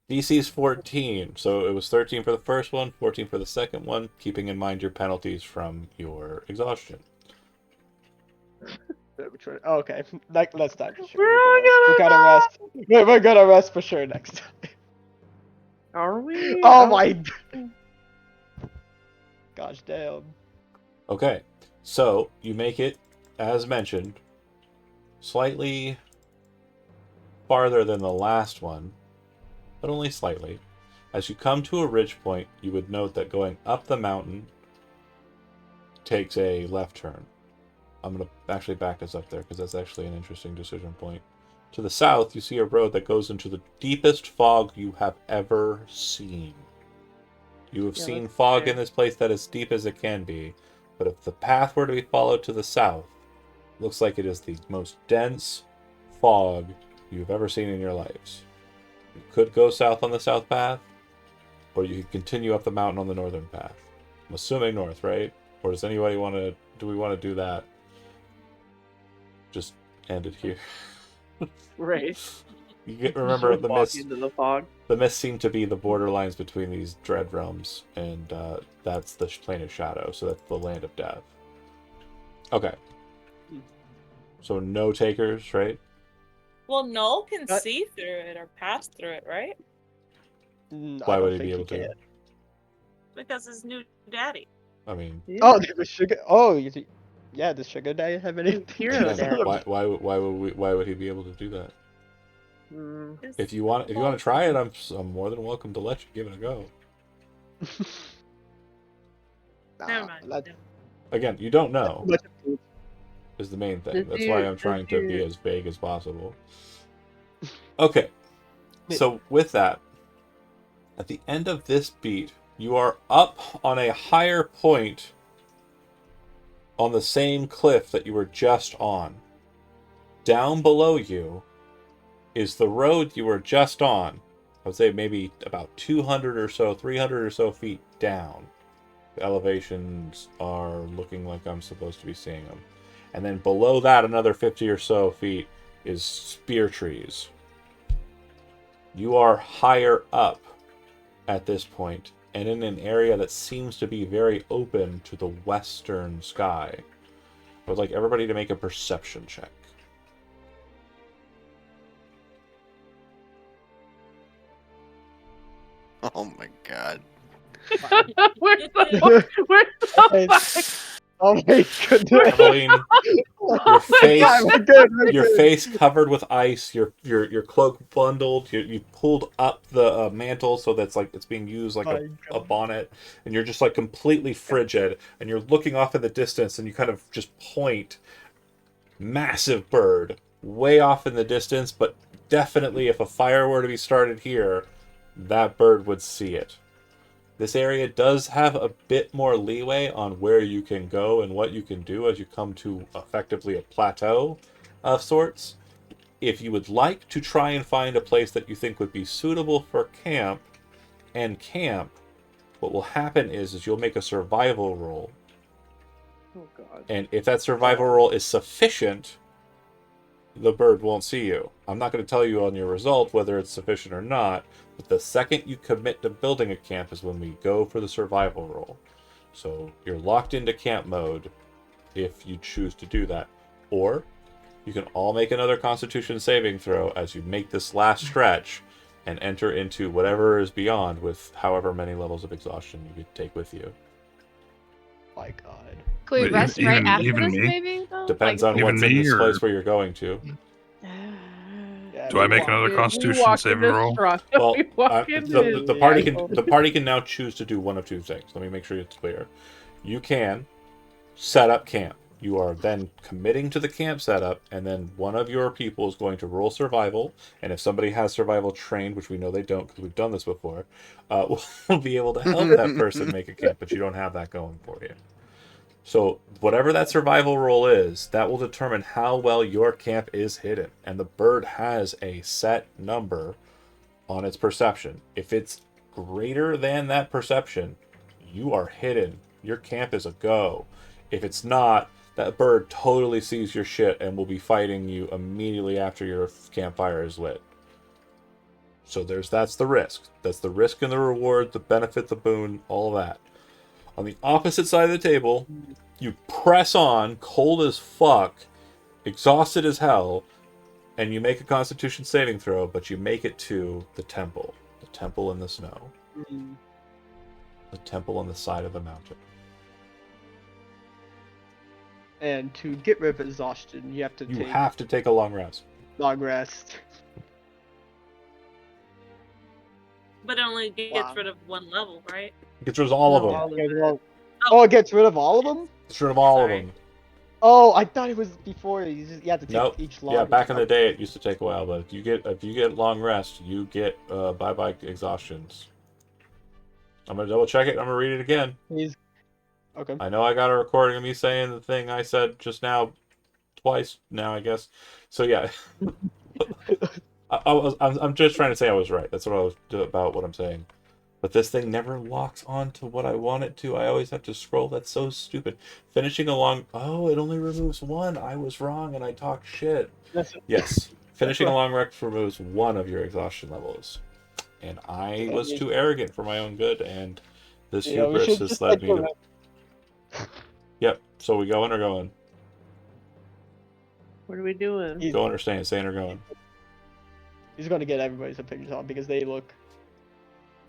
DC's 14, so it was 13 for the first one, 14 for the second one, keeping in mind your penalties from your exhaustion. Which one? Oh, okay, let's not. We're We gotta rest. We're gonna rest for sure next time. Are we? Oh my. Gosh damn. Okay, so you make it, as mentioned, slightly farther than the last one, but only slightly. As you come to a ridge point, you would note that going up the mountain takes a left turn. I'm going to actually back us up there because that's actually an interesting decision point. To the south, you see a road that goes into the deepest fog you have ever seen. You have Yeah, seen that's fog fair. in this place that is deep as it can be, but if the path were to be followed to the south, it looks like it is the most dense fog you've ever seen in your lives. You could go south on the south path, or you could continue up the mountain on the northern path. I'm assuming north, right? Or does anybody want to? Do we want to do that? Just end it here. Right. Remember Just the walk mist. into the fog. The mist seem to be the borderlines between these dread realms, and that's the plane of shadow. So that's the land of death. Okay. So no takers, right? Well, Noel can Uh, see through it or pass through it, right? Why would he be able to? Because his new daddy. I mean, Yeah. Oh, the sugar. Oh, yeah, the sugar daddy have any? Hero again, dad. why would he be able to do that? If you want to try it, I'm more than welcome to let you give it a go. Never mind. That's never- Again, you don't know too much of it. is the main thing. Does That's why your- I'm trying does to be your- as vague as possible. Okay. So with that, at the end of this beat, you are up on a higher point on the same cliff that you were just on. Down below you is the road you were just on. I would say maybe about 200 or so, 300 or so feet down. The elevations are looking like I'm supposed to be seeing them. And then below that, another 50 or so feet is spear trees. You are higher up at this point, and in an area that seems to be very open to the western sky. I would like everybody to make a perception check. Oh my god. Where's the Okay. fuck? Oh my goodness. Eveline, your face, God, we're good, we're your good. face covered with ice, your cloak bundled. You pulled up the mantle so that's like it's being used like My a bonnet, and you're just like completely frigid. And you're looking off in the distance, and you kind of just point. Massive bird, way off in the distance, but definitely if a fire were to be started here, that bird would see it. This area does have a bit more leeway on where you can go and what you can do as you come to effectively a plateau of sorts. If you would like to try and find a place that you think would be suitable for camp, what will happen is you'll make a survival roll. Oh god. And if that survival roll is sufficient, the bird won't see you. I'm not going to tell you on your result whether it's sufficient or not, but the second you commit to building a camp is when we go for the survival roll. So you're locked into camp mode if you choose to do that. Or you can all make another Constitution saving throw as you make this last stretch and enter into whatever is beyond with however many levels of exhaustion you could take with you. My god. Can we Wait, rest even- right after even this, me? maybe? Though? Depends Like, on Even what's in me, this or- place where you're going to. Yeah, Do I we make walk another in. Constitution saving roll? Well, We walk the into party the can now choose to do one of two things. Let me make sure it's clear. You can set up camp. You are then committing to the camp setup, and then one of your people is going to roll survival. And if somebody has survival trained, which we know they don't because we've done this before, we'll be able to help that person make a camp. But you don't have that going for you. So whatever that survival roll is, that will determine how well your camp is hidden. And the bird has a set number on its perception. If it's greater than that perception, you are hidden. Your camp is a go. If it's not, that bird totally sees your shit and will be fighting you immediately after your campfire is lit. So that's the risk. That's the risk and the reward, the benefit, the boon, all that. On the opposite side of the table, you press on, cold as fuck, exhausted as hell, and you make a Constitution saving throw, but you make it to the temple in the snow, Mm. the temple on the side of the mountain. And to get rid of exhaustion, you have to You take have to take a long rest. long rest. But it only gets Wow. rid of one level, right? Gets rid of all of No. them. All of Okay, it. well- Oh, it gets rid of all of them? Gets rid of all Sorry. of them. Oh, I thought it was before. You had to take Nope. each long. Yeah, back in the day it used to take a while, but if you get long rest, you get bye exhaustions. I'm gonna double check it. I'm gonna read it again. He's okay. I know I got a recording of me saying the thing I said just now twice now, I guess. So yeah. I'm just trying to say I was right. That's what I was about what I'm saying. But this thing never locks on to what I want it to. I always have to scroll. That's so stupid. Finishing along. Oh, it only removes one. I was wrong and I talked shit. Yes. Finishing a long rest removes one of your exhaustion levels. And I was too arrogant for my own good, and this Yeah, we hubris should has just led take me a to. Yep. So we going or going? What are we doing? He's, Going or staying? Staying or going? he's gonna get everybody's opinions on because they look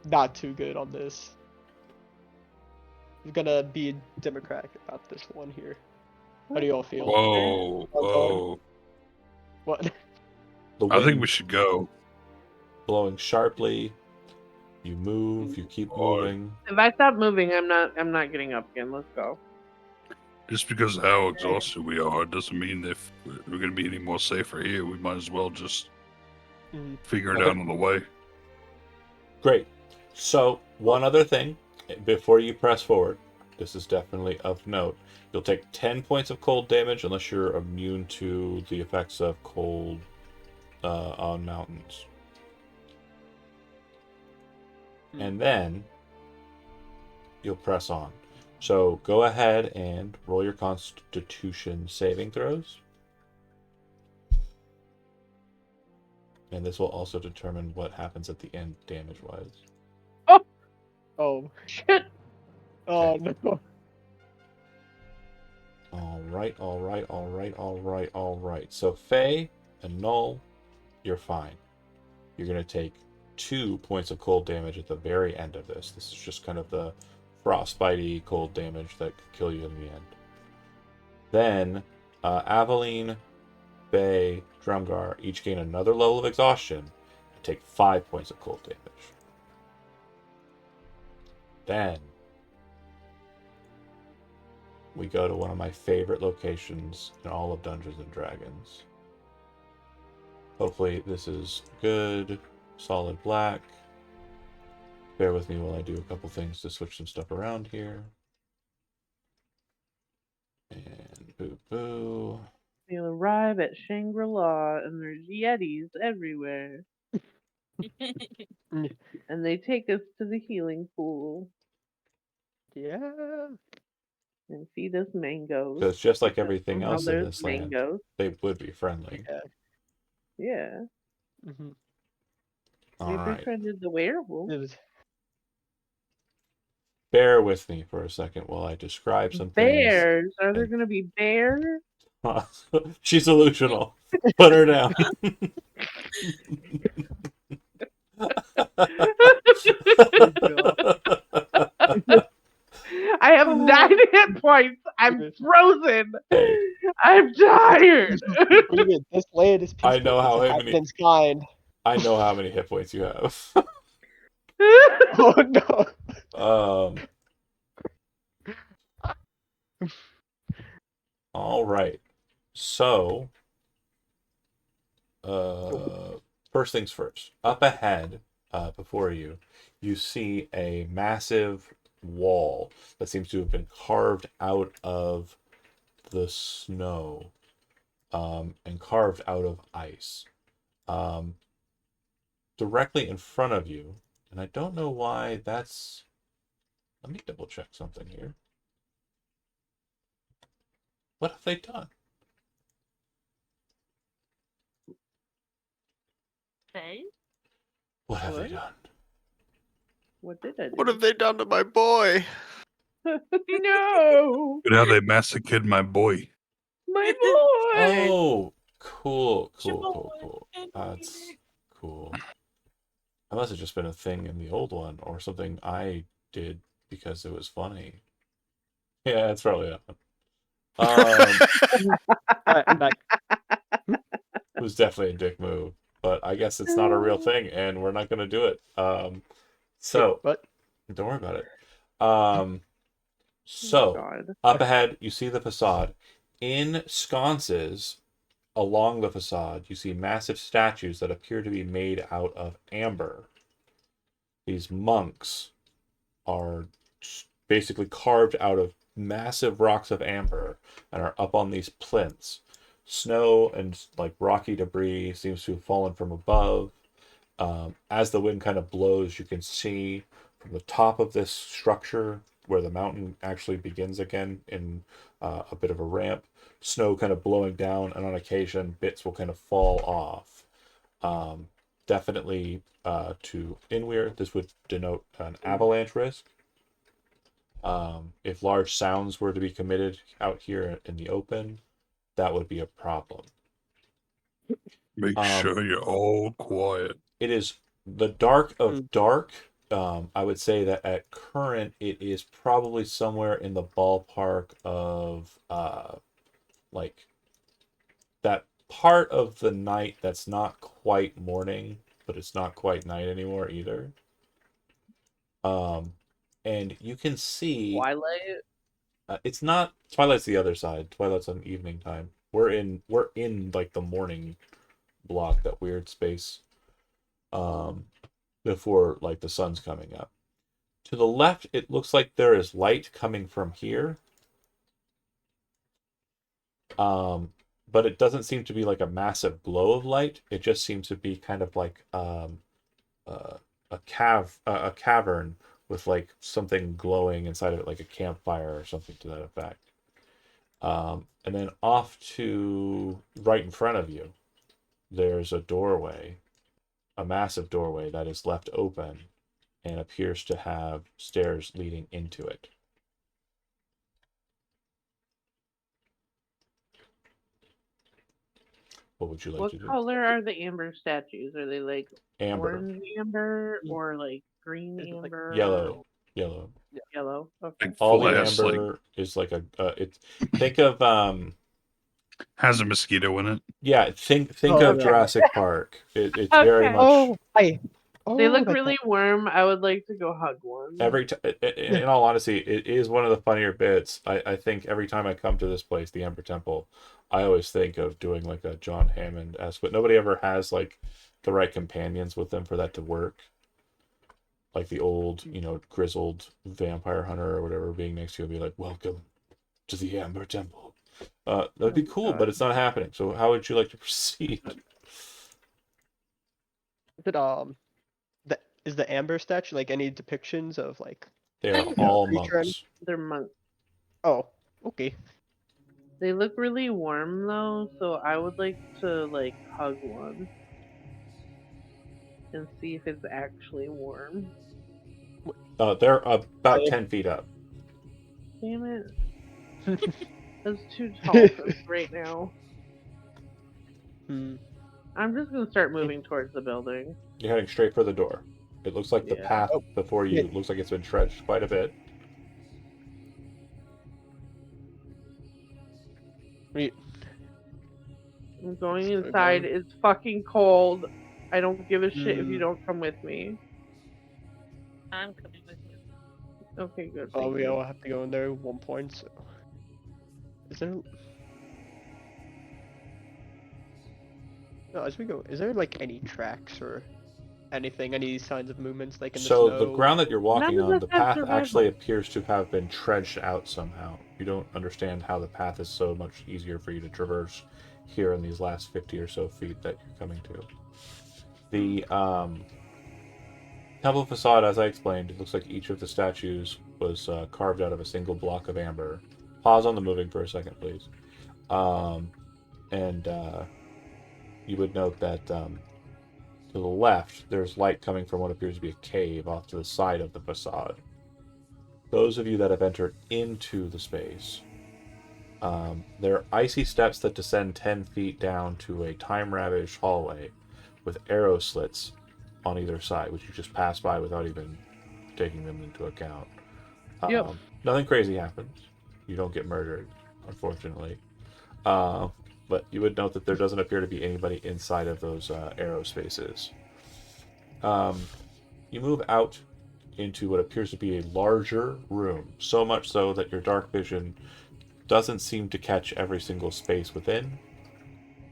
not too good on this. He's gonna be democratic about this one here. How do you all feel? Whoa, whoa. What? The I think wind we should go. blowing sharply. You move. You keep moving. If I stop moving, I'm not getting up again. Let's go. Just because of how exhausted we are doesn't mean if we're going to be any more safer here. We might as well just figure it Okay. out on the way. Great. So, one other thing before you press forward, this is definitely of note. You'll take 10 points of cold damage unless you're immune to the effects of cold on mountains. And then you'll press on. So go ahead and roll your Constitution saving throws. And this will also determine what happens at the end damage-wise. Oh, Shit. oh no. All right. So Faye and Null, you're fine. You're going to take 2 points of cold damage at the very end of this. This is just kind of the frostbitey cold damage that could kill you in the end. Then Aveline, Bay, Drumgar each gain another level of exhaustion and take 5 points of cold damage. Then we go to one of my favorite locations in all of Dungeons and Dragons. Hopefully this is good, solid black. Bear with me while I do a couple things to switch some stuff around here. And boo boo. We'll arrive at Shangri-La and there's Yetis everywhere. And they take us to the healing pool Yeah. and feed us mangoes. Because just like because everything somehow else in there's this land, mangoes. they would be friendly. Yeah. Yeah. Mm-hmm. All We right. befriended the werewolf. It was Bear with me for a second while I describe some Bears? Are there and- gonna be bears? things. She's delusional. Put her down. I have 9 hit points. I'm frozen. Hey. I'm tired. weird. This land is peaceful. I know how it's many- Hackman's kind. I know how many hit points you have. Oh no. All right. So, first things first. Up ahead, before you, you see a massive wall that seems to have been carved out of the snow, and carved out of ice. Directly in front of you, and I don't know why that's. Let me double check something here. What have they done? Okay. What have they What? done? What did I do? What have they done to my boy? No, But how they massacred my boy. my boy. Oh, cool. Chivalry. That's cool. That must have just been a thing in the old one, or something I did because it was funny. Yeah, that's probably it. Alright, I'm back. It was definitely a dick move, but I guess it's not a real thing, and we're not going to do it. So But don't worry about it. Oh, So God. up ahead, you see the facade. In sconces along the facade, you see massive statues that appear to be made out of amber. These monks are basically carved out of massive rocks of amber and are up on these plinths. Snow and like rocky debris seems to have fallen from above. As the wind kind of blows, you can see from the top of this structure where the mountain actually begins again in a bit of a ramp, snow kind of blowing down, and on occasion bits will kind of fall off. Definitely to Inweir, this would denote an avalanche risk. If large sounds were to be committed out here in the open, that would be a problem. Make sure you're all quiet. It is the dark of dark. I would say that at current, it is probably somewhere in the ballpark of like that part of the night that's not quite morning, but it's not quite night anymore either. And you can see Twilight. it's not Twilight's the other side. Twilight's on evening time. We're in like the morning block, that weird space. Before like the sun's coming up. To the left, it looks like there is light coming from here. But it doesn't seem to be like a massive glow of light. It just seems to be kind of like a cavern with like something glowing inside of it, like a campfire or something to that effect. And then off to right in front of you, there's a doorway, a massive doorway that is left open and appears to have stairs leading into it. What would you like What to do? color are the amber statues? Are they like Amber. orange amber or like green Is it, like, amber? Yellow. Yellow. Yellow. Okay. Like All the flash, like amber is like a it's think of has a mosquito in it. yeah, think Oh, of okay. Jurassic Park. It's very Okay. much Oh, I. They Oh, look like really warm. I would like to go hug one. every in all honesty, it is one of the funnier bits. I think every time I come to this place, the Amber Temple, I always think of doing like a John Hammond-esque, but nobody ever has like the right companions with them for that to work. Like the old, grizzled vampire hunter or whatever being next to you and be like, "Welcome to the Amber Temple." That'd be cool, but it's not happening. So how would you like to proceed? Is it is the Amber statue like any depictions of like? They are all creature and- monks. They're monks. Oh, okay. They look really warm though, so I would like to like hug one and see if it's actually warm. They're about 10 feet up. Damn it. That's too tall for me right now. Hmm. I'm just gonna start moving towards the building. You're heading straight for the door. It looks like the Yeah. path Oh, before you yeah. looks like it's been trenched quite a bit. Wait, I'm going So inside. going- It's fucking cold. I don't give a shit if you Hmm. don't come with me. I'm coming with you. Okay, good. Oh, thank we you. all have to go in there at one point. So. Is there? No, as we go, is there like any tracks or anything, any signs of movements like in the So snow? the ground that you're walking None of on, us the have path survival. actually appears to have been trenched out somehow. You don't understand how the path is so much easier for you to traverse here in these last 50 or so feet that you're coming to. The temple facade, as I explained, it looks like each of the statues was carved out of a single block of amber. Pause on the moving for a second, please. And you would note that to the left, there's light coming from what appears to be a cave off to the side of the facade. Those of you that have entered into the space, there are icy steps that descend 10 feet down to a time-ravaged hallway with arrow slits on either side, which you just pass by without even taking them into account. Yep. Nothing crazy happens. You don't get murdered, unfortunately. But you would note that there doesn't appear to be anybody inside of those arrow spaces. You move out into what appears to be a larger room, so much so that your dark vision doesn't seem to catch every single space within.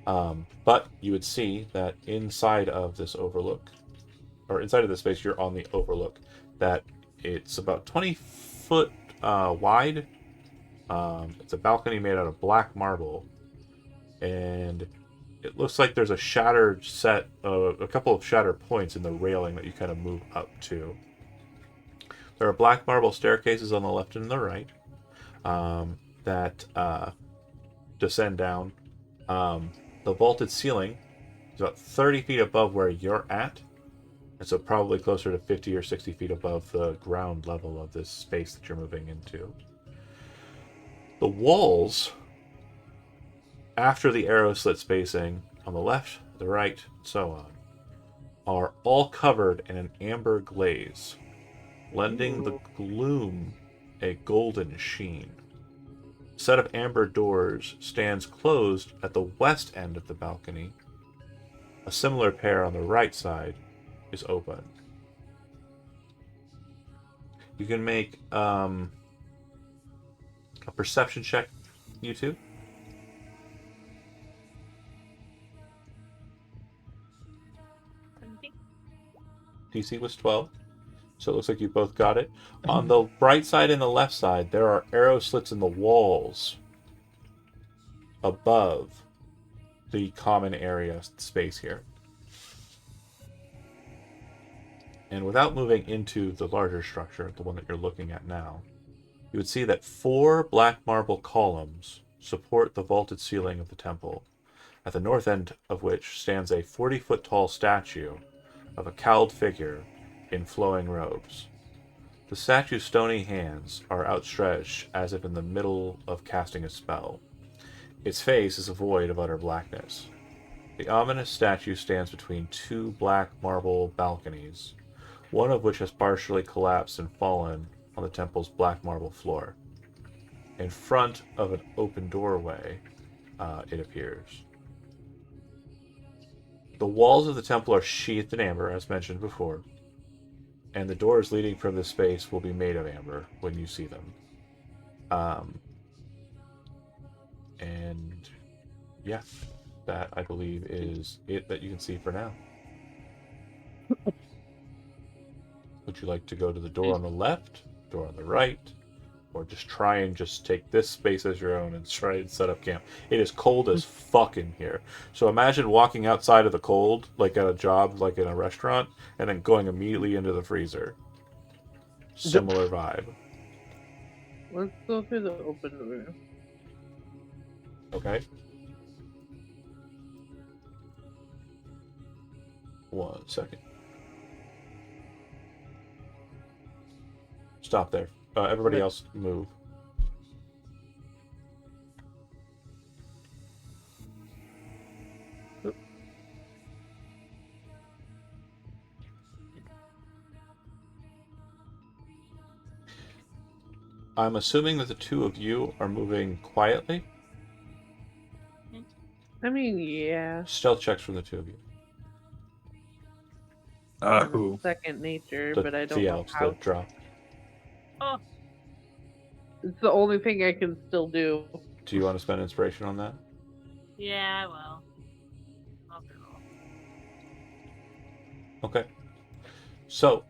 But you would see that inside of this overlook, or inside of this space, you're on the overlook, that it's about 20 foot wide. It's a balcony made out of black marble, and it looks like there's a shattered set of a couple of shattered points in the railing that you kind of move up to. There are black marble staircases on the left and the right that descend down. The vaulted ceiling is about 30 feet above where you're at, and so probably closer to 50 or 60 feet above the ground level of this space that you're moving into. The walls, after the arrow slit spacing on the left, the right, and so on, are all covered in an amber glaze, lending the gloom a golden sheen. set of amber doors stands closed at the west end of the balcony. A similar pair on the right side is open. You can make a perception check, you two. DC was 12, so it looks like you both got it. On the right side and the left side, there are arrow slits in the walls above the common area space here. And without moving into the larger structure, the one that you're looking at now, you would see that 4 black marble columns support the vaulted ceiling of the temple, at the north end of which stands a 40-foot tall statue of a cowled figure in flowing robes. The statue's stony hands are outstretched as if in the middle of casting a spell. Its face is a void of utter blackness. The ominous statue stands between 2 black marble balconies, one of which has partially collapsed and fallen on the temple's black marble floor. In front of an open doorway, it appears. The walls of the temple are sheathed in amber, as mentioned before, and the doors leading from this space will be made of amber when you see them. And yeah, that I believe is it that you can see for now. Would you like to go to the door on the left, door on the right, or just try and just take this space as your own and try and set up camp? It is cold as fuck in here. So imagine walking outside of the cold, like at a job, like in a restaurant, and then going immediately into the freezer. Similar vibe. Let's go through the open room. Okay. 1 second. Stop there. Everybody else move. I'm assuming that the two of you are moving quietly. I mean, yeah. Stealth checks from the two of you. Who? Second nature, The but I don't know elves how. that drop. Oh, It's the only thing I can still do. Do you want to spend inspiration on that? yeah, well. I'll do it. Okay. So,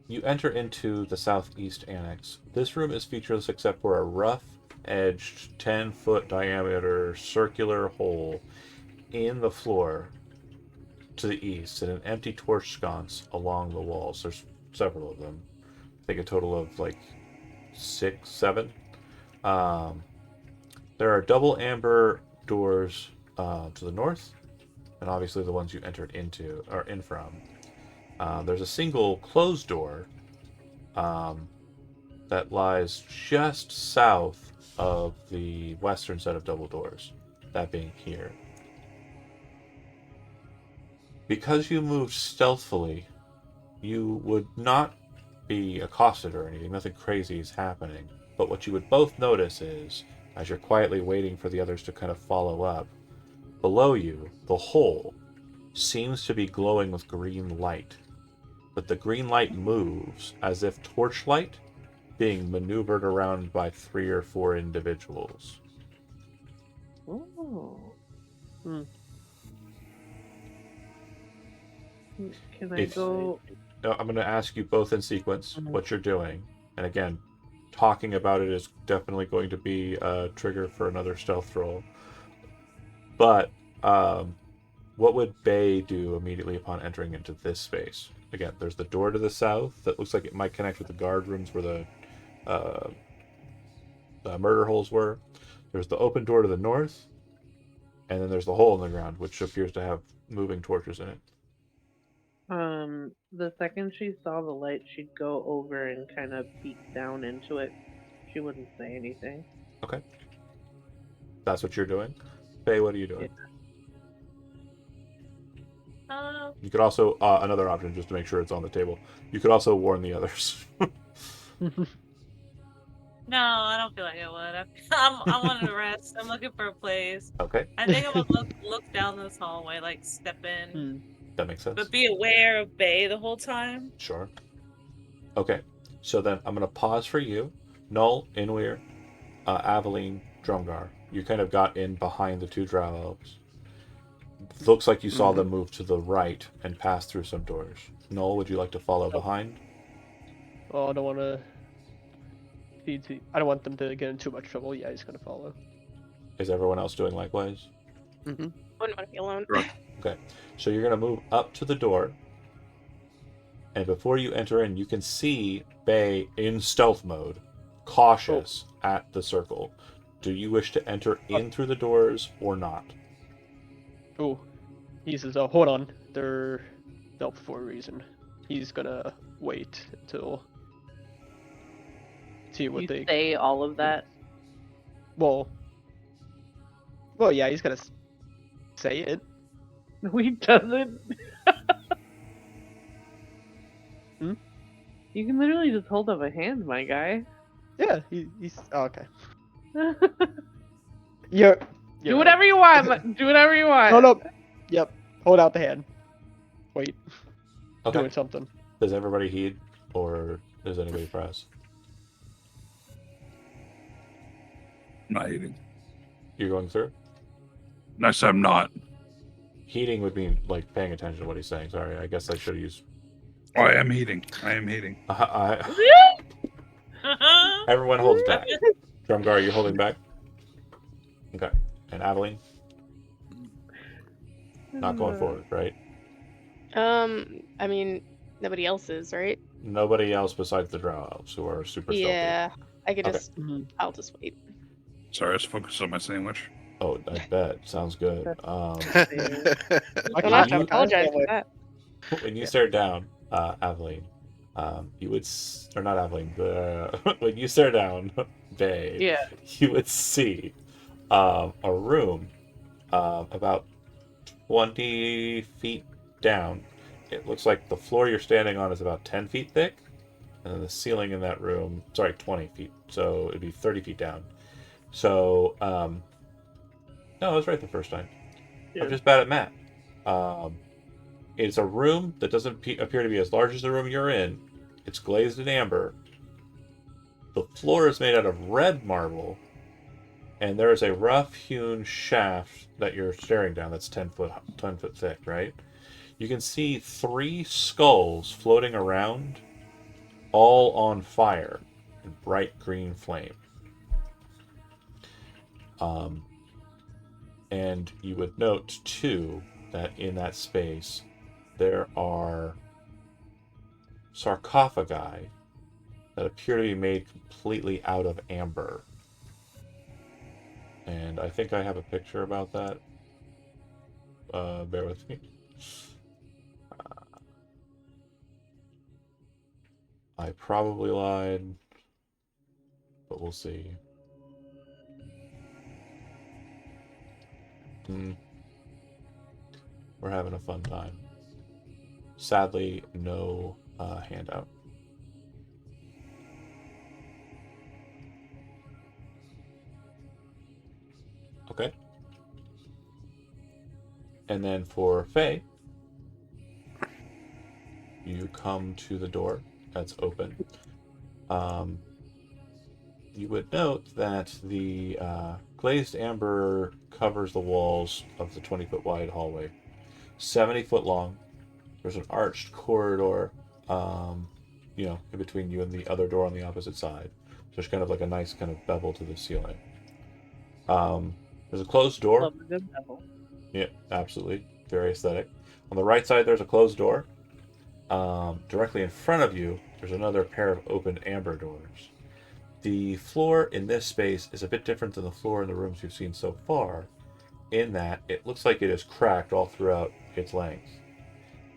you enter into the southeast annex. This room is featureless except for a rough-edged, 10-foot diameter circular hole in the floor to the east and an empty torch sconce along the walls. There's several of them. I think a total of like 6, 7. There are double amber doors to the north, and obviously the ones you entered into or in from. There's a single closed door that lies just south of the western set of double doors, that being here. Because you moved stealthily, you would not be accosted or anything. Nothing crazy is happening. But what you would both notice is, as you're quietly waiting for the others to kind of follow up, below you, the hole seems to be glowing with green light. But the green light moves as if torchlight being maneuvered around by 3 or 4 individuals. Oh. Can I If- go? Now, I'm going to ask you both in sequence what you're doing. And again, talking about it is definitely going to be a trigger for another stealth roll. But what would Bay do immediately upon entering into this space? Again, there's the door to the south that looks like it might connect with the guard rooms where the murder holes were. There's the open door to the north. And then there's the hole in the ground, which appears to have moving torches in it. The second she saw the light, she'd go over and kind of peek down into it. She wouldn't say anything. Okay. That's what you're doing. Faye, what are you doing? You could also, another option, just to make sure it's on the table, you could also warn the others. No, I don't feel like I would. I wanted to rest. I'm looking for a place. Okay, I think I'm gonna look down this hallway, like step in, Hmm. that makes sense. but be aware of Bay the whole time. Sure. Okay, so then I'm gonna pause for you, Null, Inweir, Aveline, Drumgar. You kind of got in behind the two drow elves. Looks like you saw them move to the right and pass through some doors. Null, would you like to follow behind? Oh, I don't want to. I don't want them to get in too much trouble. Yeah, he's gonna follow. Is everyone else doing likewise? Wouldn't want to be alone. Right. Okay, so you're gonna move up to the door, and before you enter in, you can see Bay in stealth mode, cautious at the circle. Do you wish to enter in through the doors or not? Oh, he says, "Oh, hold on. They're up for a reason." He's gonna wait until see what You they. say all of that. Well, yeah, he's gonna say it. No, he doesn't. Hmm? You can literally just hold up a hand, my guy. Yeah, he's okay. You're Do whatever you want. Do whatever you want. Hold up. Yep. Hold out the hand. Wait. Okay. Doing something. Does everybody heed, or does anybody press? Not heating. You're going through? Next time, not. Heeding would mean like paying attention to what he's saying. Sorry, I guess I should have used. Oh, I am heating. I am heating. Everyone holds back. Drumgar, you're holding back. Okay, and Aveline, not going forward, right? I mean, nobody else is, right? Nobody else besides the drow elves who are super stealthy. Yeah, I could Okay. just. I'll just wait. Sorry, I was focused on my sandwich. Oh, I bet. Sounds good. Don't Okay, have to you- apologize for that. When you stare down, Aveline, you would, or not Aveline, but when you stare down, Bay, Yeah. you would see a room about 20 feet down. It looks like the floor you're standing on is about 10 feet thick, and then the ceiling in that room, sorry, 20 feet, so it'd be 30 feet down. So, no, I was right the first time. I'm just bad at math. It's a room that doesn't appear to be as large as the room you're in. It's glazed in amber. The floor is made out of red marble, and there is a rough-hewn shaft that you're staring down that's 10 foot thick, right? You can see 3 skulls floating around, all on fire in bright green flame. And you would note, too, that in that space there are sarcophagi that appear to be made completely out of amber. And I think I have a picture about that. Bear with me. I probably lied, but we'll see. We're having a fun time. Sadly, no handout. Okay. And then for Faye, you come to the door that's open. You would note that the glazed amber covers the walls of the 20-foot wide hallway. 70 foot long. There's an arched corridor, in between you and the other door on the opposite side. So there's kind of like a nice kind of bevel to the ceiling. There's a closed door. Love a good bevel. Yeah, absolutely. Very aesthetic. On the right side, there's a closed door. Directly in front of you, there's another pair of open amber doors. The floor in this space is a bit different than the floor in the rooms you've seen so far, in that it looks like it is cracked all throughout its length.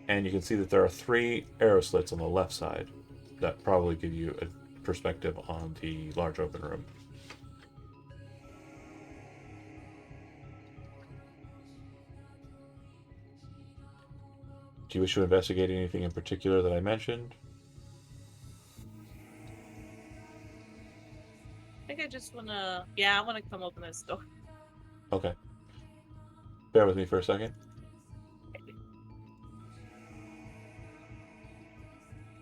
And you can see that there are 3 arrow slits on the left side that probably give you a perspective on the large open room. Do you wish to investigate anything in particular that I mentioned? think I just wanna. Yeah, I wanna come open this door. Okay. Bear with me for a second.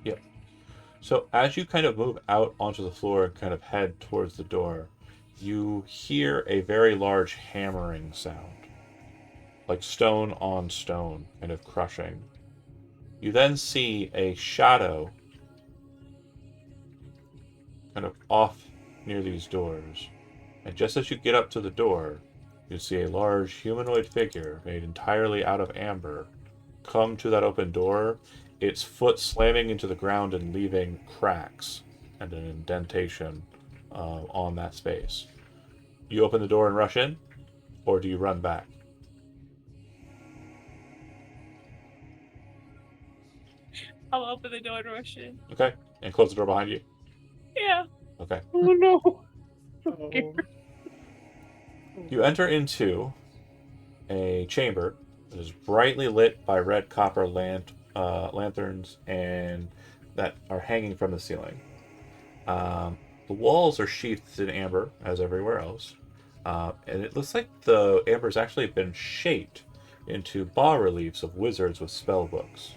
Yep. So as you kind of move out onto the floor and kind of head towards the door, you hear a very large hammering sound, like stone on stone, kind of crushing. You then see a shadow kind of off near these doors. And just as you get up to the door, you see a large humanoid figure made entirely out of amber come to that open door, its foot slamming into the ground and leaving cracks and an indentation on that space. You open the door and rush in, or do you run back? I'll open the door and rush in. Okay, and close the door behind you. Yeah. Okay. Oh no. Oh. You enter into a chamber that is brightly lit by red copper lanterns and that are hanging from the ceiling. The walls are sheathed in amber, as everywhere else, and it looks like the amber's actually been shaped into bas-reliefs of wizards with spell books.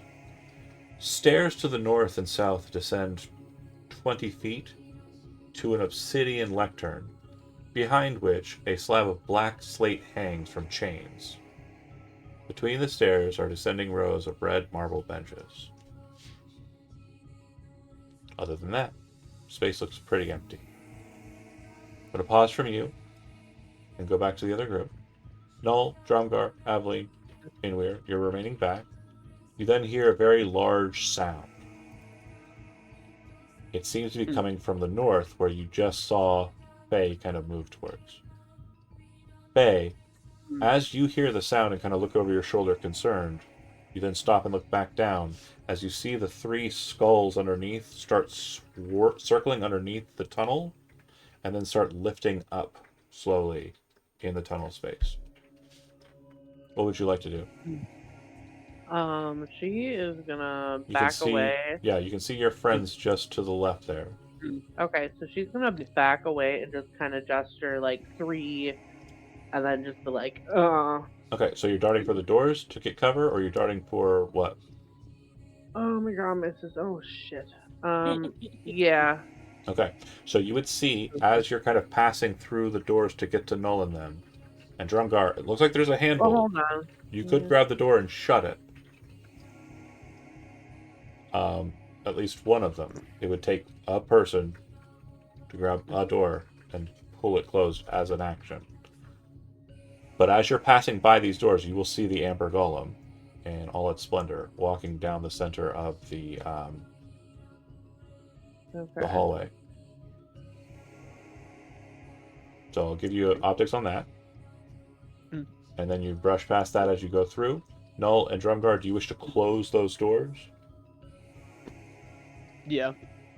Stairs to the north and south descend 20 feet to an obsidian lectern, behind which a slab of black slate hangs from chains. Between the stairs are descending rows of red marble benches. Other than that, space looks pretty empty. I'm going to pause from you and go back to the other group. Null, Drumgar, Aveline, Inweir, you're remaining back. You then hear a very large sound. It seems to be coming from the north, where you just saw Faye kind of move towards. Faye, as you hear the sound and kind of look over your shoulder concerned, you then stop and look back down as you see the three skulls underneath start circling underneath the tunnel and then start lifting up slowly in the tunnel space. What would you like to do? She is gonna You can back see, away. yeah, you can see your friends just to the left there. Okay, so she's gonna back away and just kind of gesture like 3, and then just be like, Okay, so you're darting for the doors to get cover, or you're darting for what? Oh my god, Mrs. Oh shit. Yeah. Okay, so you would see as you're kind of passing through the doors to get to Null and them, and Drumgar, it looks like there's a Well, handle. hold on. You could Yeah. grab the door and shut it. At least one of them. It would take a person to grab a door and pull it closed as an action. But as you're passing by these doors, you will see the Amber Golem in all its splendor walking down the center of the Okay. hallway. So I'll give you optics on that. And then you brush past that as you go through. Null and Drumgar, do you wish to close those doors? Yeah.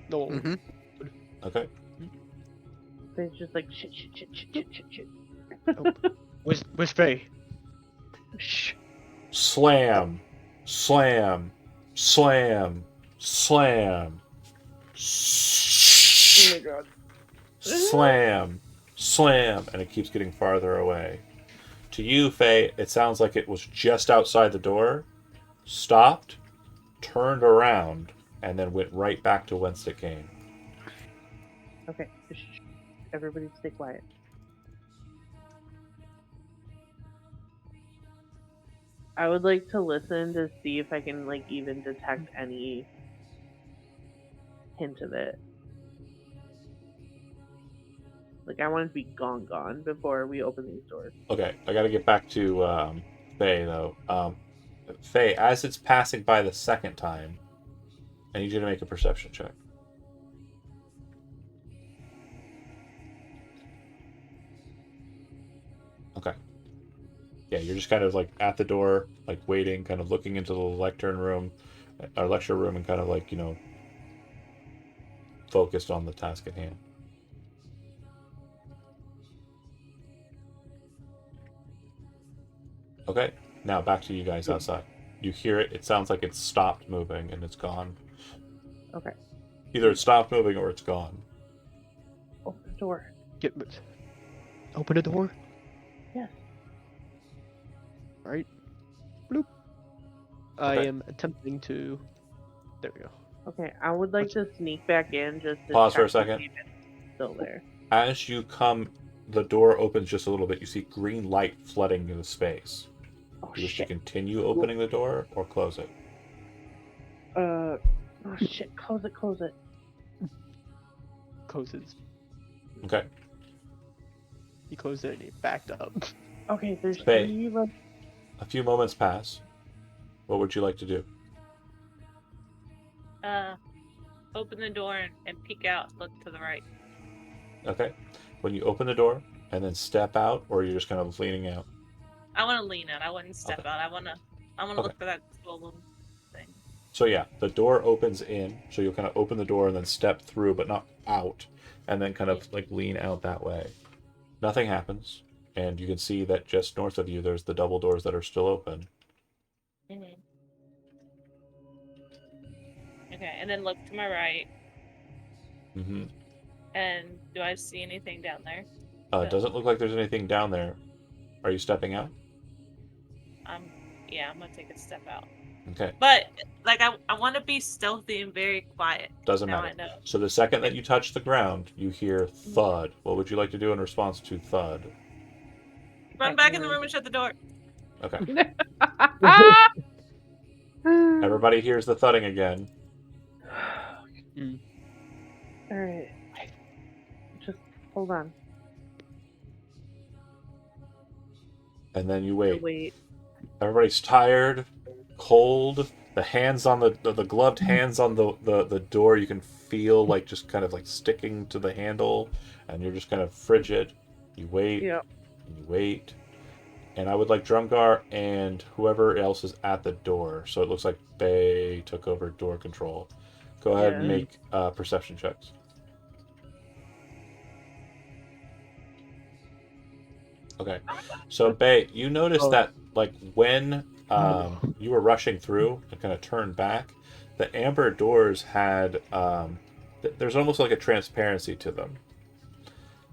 No. Mhm. Okay. It's just like shit. Where's Faye? Shh. Slam, slam, slam, slam, Oh my god. slam, slam, and it keeps getting farther away. To you, Faye, it sounds like it was just outside the door, stopped, turned around, and then went right back to whence it came. Okay. Shh. Everybody stay quiet. I would like to listen to see if I can like even detect any hint of it. Like I want it to be gone before we open these doors. Okay, I gotta get back to Faye, though. Faye, as it's passing by the second time, I need you to make a perception check. Okay. Yeah, you're just kind of like at the door, like waiting, kind of looking into the lecture room, and kind of like, focused on the task at hand. Okay, now back to you guys outside. You hear it, it sounds like it's stopped moving and it's gone. Okay. Either it stopped moving or it's gone. Open the door. Get open the door. Yes. Right. Bloop. I Okay. am attempting to. There we go. Okay, I would like to sneak back in just to Pause for a check to second. see if it's still there. As you come, the door opens just a little bit. You see green light flooding into space. Oh Do you wish to shit. continue opening the door or close it? Oh shit, close it, close it. Closes. Okay. He closed it and he backed up. Okay, there's Faye. 3 left. A few moments pass. What would you like to do? Open the door and peek out. Look to the right. Okay. When you open the door and then step out, or you're just kind of leaning out? I want to lean out. I wouldn't step Okay. out. I want to Okay. look for that golem thing. So yeah, the door opens in. So you'll kind of open the door and then step through, but not out, and then kind of like lean out that way. Nothing happens, and you can see that just north of you, there's the double doors that are still open. Mm-hmm. Okay, and then look to my right. Mm-hmm. And do I see anything down there? It doesn't look like there's anything down there. Are you stepping out? Yeah, I'm gonna take a step out. Okay. But like I want to be stealthy and very quiet. Doesn't Now matter. I know. So the second that you touch the ground, you hear thud. What would you like to do in response to thud? Run back in the room and shut the door. Okay. Everybody hears the thudding again. Alright. Just hold on. And then you wait. Wait. Everybody's tired, cold. The hands on the gloved hands on the door, you can feel like just kind of like sticking to the handle, and you're just kind of frigid. You wait. Yep. And you wait. And I would like Drumgar and whoever else is at the door. So it looks like Bay took over door control. Go ahead and Yeah. make perception checks. Okay. So Bay, you noticed that like when you were rushing through and kind of turned back, the amber doors had there's almost like a transparency to them.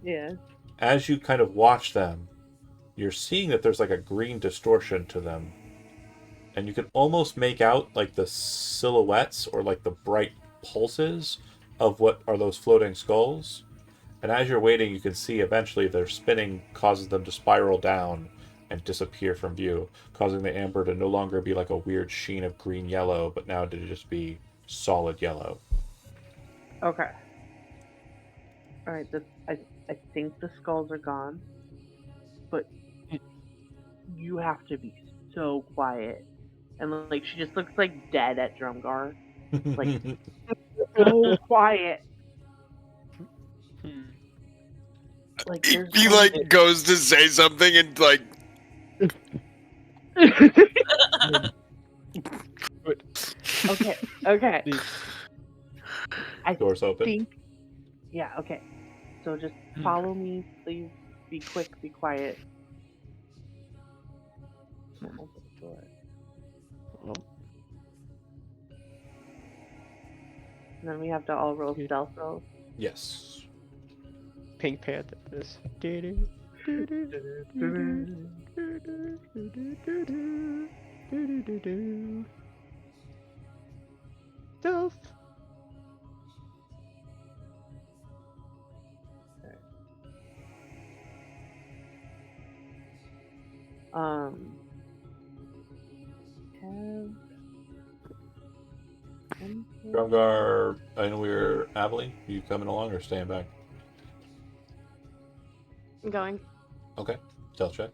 Yeah. As you kind of watch them, you're seeing that there's like a green distortion to them. And you can almost make out like the silhouettes or like the bright pulses of what are those floating skulls. And as you're waiting, you can see eventually their spinning causes them to spiral down and disappear from view, causing the amber to no longer be like a weird sheen of green-yellow, but now to just be solid yellow. Okay. Alright, I think the skulls are gone. But you have to be so quiet. And like she just looks like dead at Drumgar. Like so quiet. Like there's He like goes to say something and like Okay. I Doors open. think yeah, okay. So just follow me, please. Be quick, be quiet. Open the door. And then we have to all roll stealth rolls. Yes. Pink Panthers. Stealth. Drumgar, I know we're Aveline. Are you coming along or staying back? I'm going. Okay. Stealth check.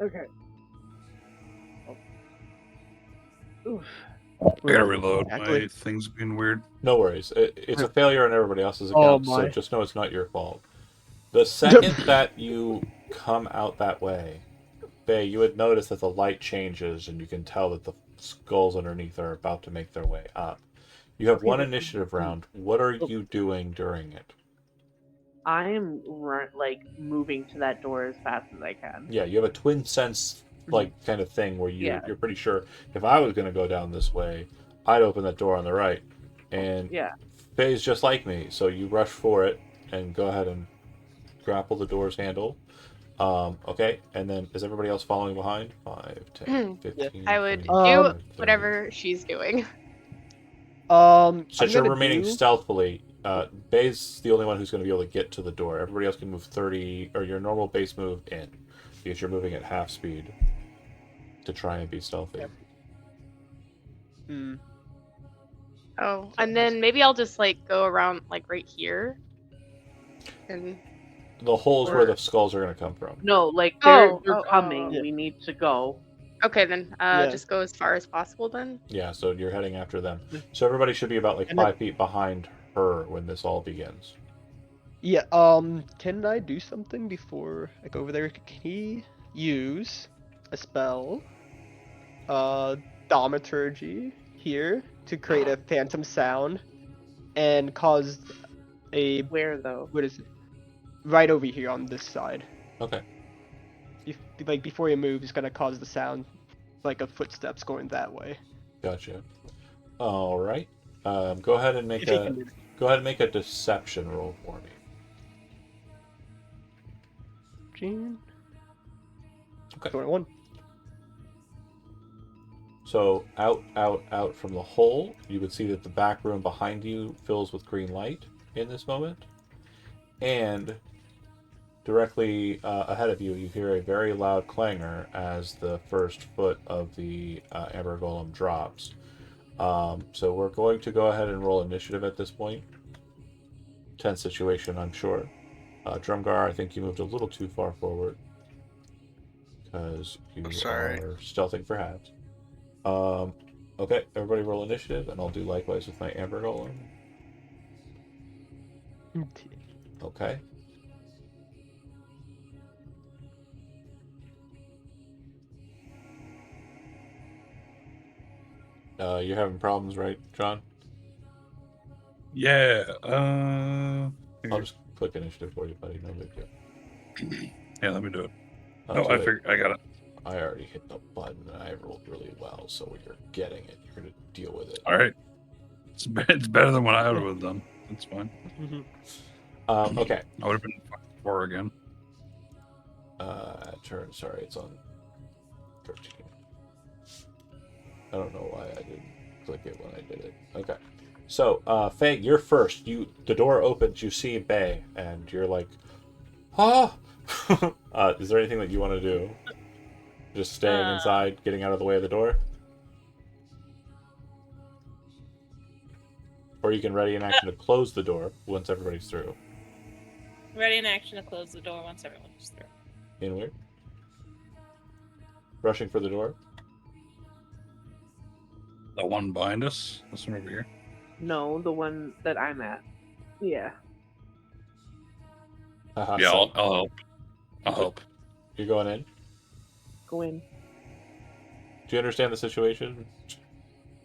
Okay. Oof. I gotta reload. My thing's being weird. No worries. It's a failure on everybody else's Oh, account, so my. just know it's not your fault. The second that you come out that way, Bay, you would notice that the light changes and you can tell that the skulls underneath are about to make their way up. You have one initiative round. What are you doing during it? I am moving to that door as fast as I can. Yeah, you have a twin sense like kind of thing where Yeah. you're pretty sure if I was going to go down this way, I'd open that door on the right. And Yeah. Faye's just like me, so you rush for it and go ahead and grapple the door's handle. Okay, and then is everybody else following behind? 5, 10, 15. I would 20, do 30. whatever she's doing. Since I'm you're gonna remaining do- stealthily, Bay's the only one who's going to be able to get to the door. Everybody else can move 30, or your normal base move in, because you're moving at half speed to try and be stealthy. Hmm. Oh, and then maybe I'll just like go around like right here. And The hole's where the skulls are going to come from. No, like Oh, they're oh, coming. oh. We need to go. okay, then Yeah. just go as far as possible then. Yeah, so you're heading after them. So everybody should be about like And then- 5 feet behind her when this all begins. Yeah, can I do something before I go over there? Can he use a spell, Thaumaturgy here to create a phantom sound and cause a, Where though? what is it? Right over here on this side. Okay. Like before you move, it's gonna cause the sound like of footsteps going that way. Gotcha. All right. Go ahead and make If he can do a deception roll for me. Gene. Okay. 21. So out from the hole, you would see that the back room behind you fills with green light in this moment, and directly ahead of you, you hear a very loud clangor as the first foot of the Amber Golem drops. So we're going to go ahead and roll initiative at this point. Tense situation, I'm sure. Drumgar, I think you moved a little too far forward because you Sorry. are stealthing for halves. Okay, everybody roll initiative, and I'll do likewise with my Amber Golem. Okay. You're having problems, right, John? Yeah. I'll just click initiative for you, buddy. No big deal. Yeah, let me do it. Oh, No, too I late. figured I got it. I already hit the button and I rolled really well, so you're getting it. You're gonna deal with it. All right. It's better than what I would have done. That's fine. Okay. I would have been 4 again. Turn. Sorry, it's on 13. I don't know why I didn't click it when I did it. Okay. So, Faye, you're first. The door opens. You see Bay, and you're like, "Ah!" Is there anything that you want to do? Just staying inside, getting out of the way of the door? Or you can ready an action to close the door once everybody's through. Ready in action to close the door once everyone's through. Inward. Rushing for the door. The one behind us. This one over here. No, the one that I'm at. Yeah. Yeah, So I'll help. I'll help. you're going in. Go in. Do you understand the situation?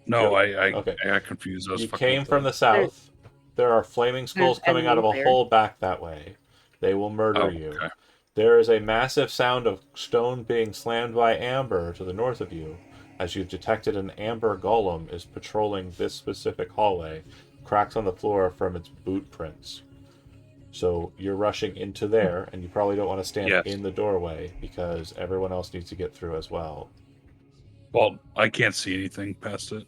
No, Yeah. I Okay. got confused. I was You fucking came with from the south. There are flaming skulls coming out of a enemies there. hole back that way. They will murder Oh, you. okay. There is a massive sound of stone being slammed by amber to the north of you, as you've detected an amber golem is patrolling this specific hallway, cracks on the floor from its boot prints. So you're rushing into there, and you probably don't want to stand Yes. in the doorway because everyone else needs to get through as well. Well, I can't see anything past it.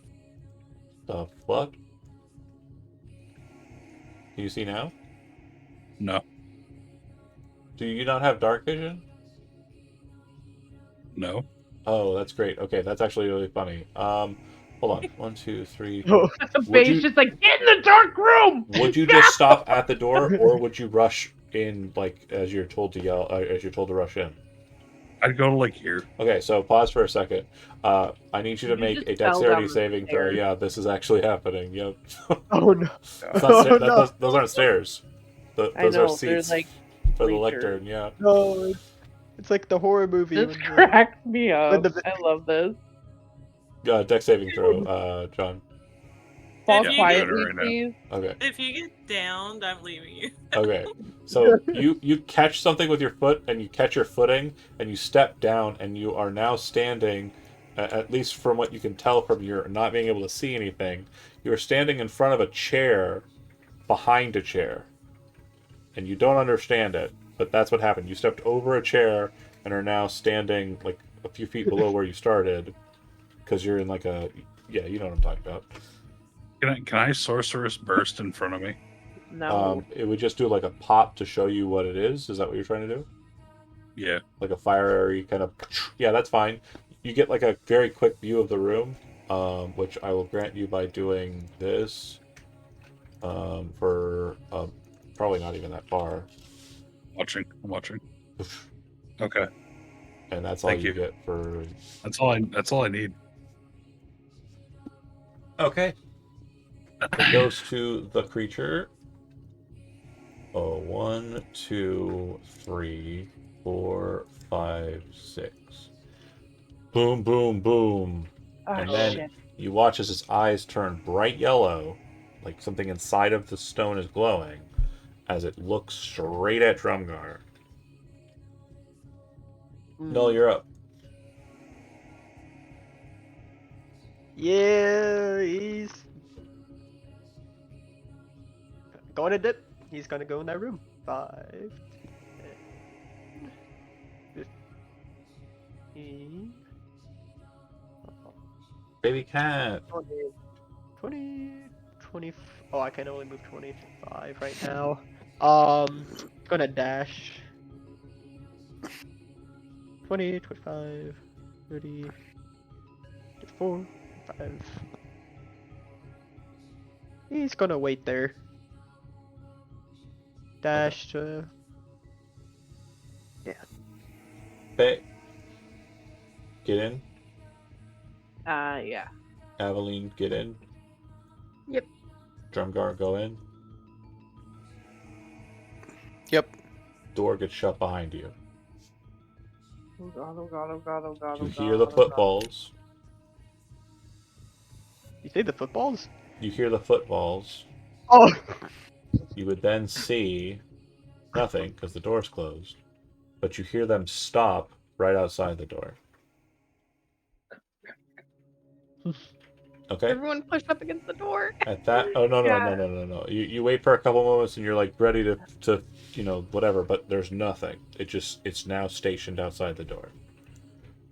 The fuck? Can you see now? No. Do you not have dark vision? No. Oh, that's great. Okay, that's actually really funny. Hold on. 1, 2, 3. Oh, The Would base you- just like, get in the dark room! Would you just stop at the door, or would you rush in like as you're told to yell, as you're told to rush in? I'd go to like here. Okay, so pause for a second. I need you to You make just a fell dexterity down the saving throw. stairs. Yeah, this is actually happening. Yep. oh no. It's not Oh, sta- those aren't stairs. I Those know, are they're seats like for the bleachers. lectern. Yeah. No, it's like the horror movie. This when the- cracks me up. the- I love this. Dex saving throw, John. fall If you quietly, right now. please. Okay. If you get downed, I'm leaving you. Okay. So you catch something with your foot, and you catch your footing, and you step down, and you are now standing. At least from what you can tell from your not being able to see anything, you are standing in front of a chair, behind a chair, and you don't understand it. But that's what happened. You stepped over a chair and are now standing like a few feet below where you started, because you're in like a you know what I'm talking about. Can I sorceress burst in front of me? No. It would just do like a pop to show you what it is. Is that what you're trying to do? Yeah. Like a fiery kind of. Yeah, that's fine. You get like a very quick view of the room, which I will grant you by doing this. For probably not even that far. I'm watching. Okay. And that's all Thank you you. get for. That's all I need. Okay. It goes to the creature. Oh, 1, 2, 3, 4, 5, 6. Boom, boom, boom. Oh, And then shit. you watch as his eyes turn bright yellow, like something inside of the stone is glowing, as it looks straight at Drumgar. Null, you're up. Yeah, he's going to dip. He's gonna go in that room. 5, 10, 15, Baby cat. 20, 20. Oh, I can only move 25 right now. Gonna dash. 20, 25, 30, 34, 5. He's gonna wait there. Dash to. Hey. Get in. Yeah. Aveline, get in. Yep. Drumgar, go in. Yep. Door gets shut behind you. Oh god, oh god, oh god, oh god, You oh hear god, the oh god. footfalls. You say the footballs? You hear the footfalls. Oh! You would then see nothing because the door's closed. But you hear them stop right outside the door. Okay? Everyone push up against the door. At that, oh no. You wait for a couple moments and you're like ready to whatever, but there's nothing. It's now stationed outside the door.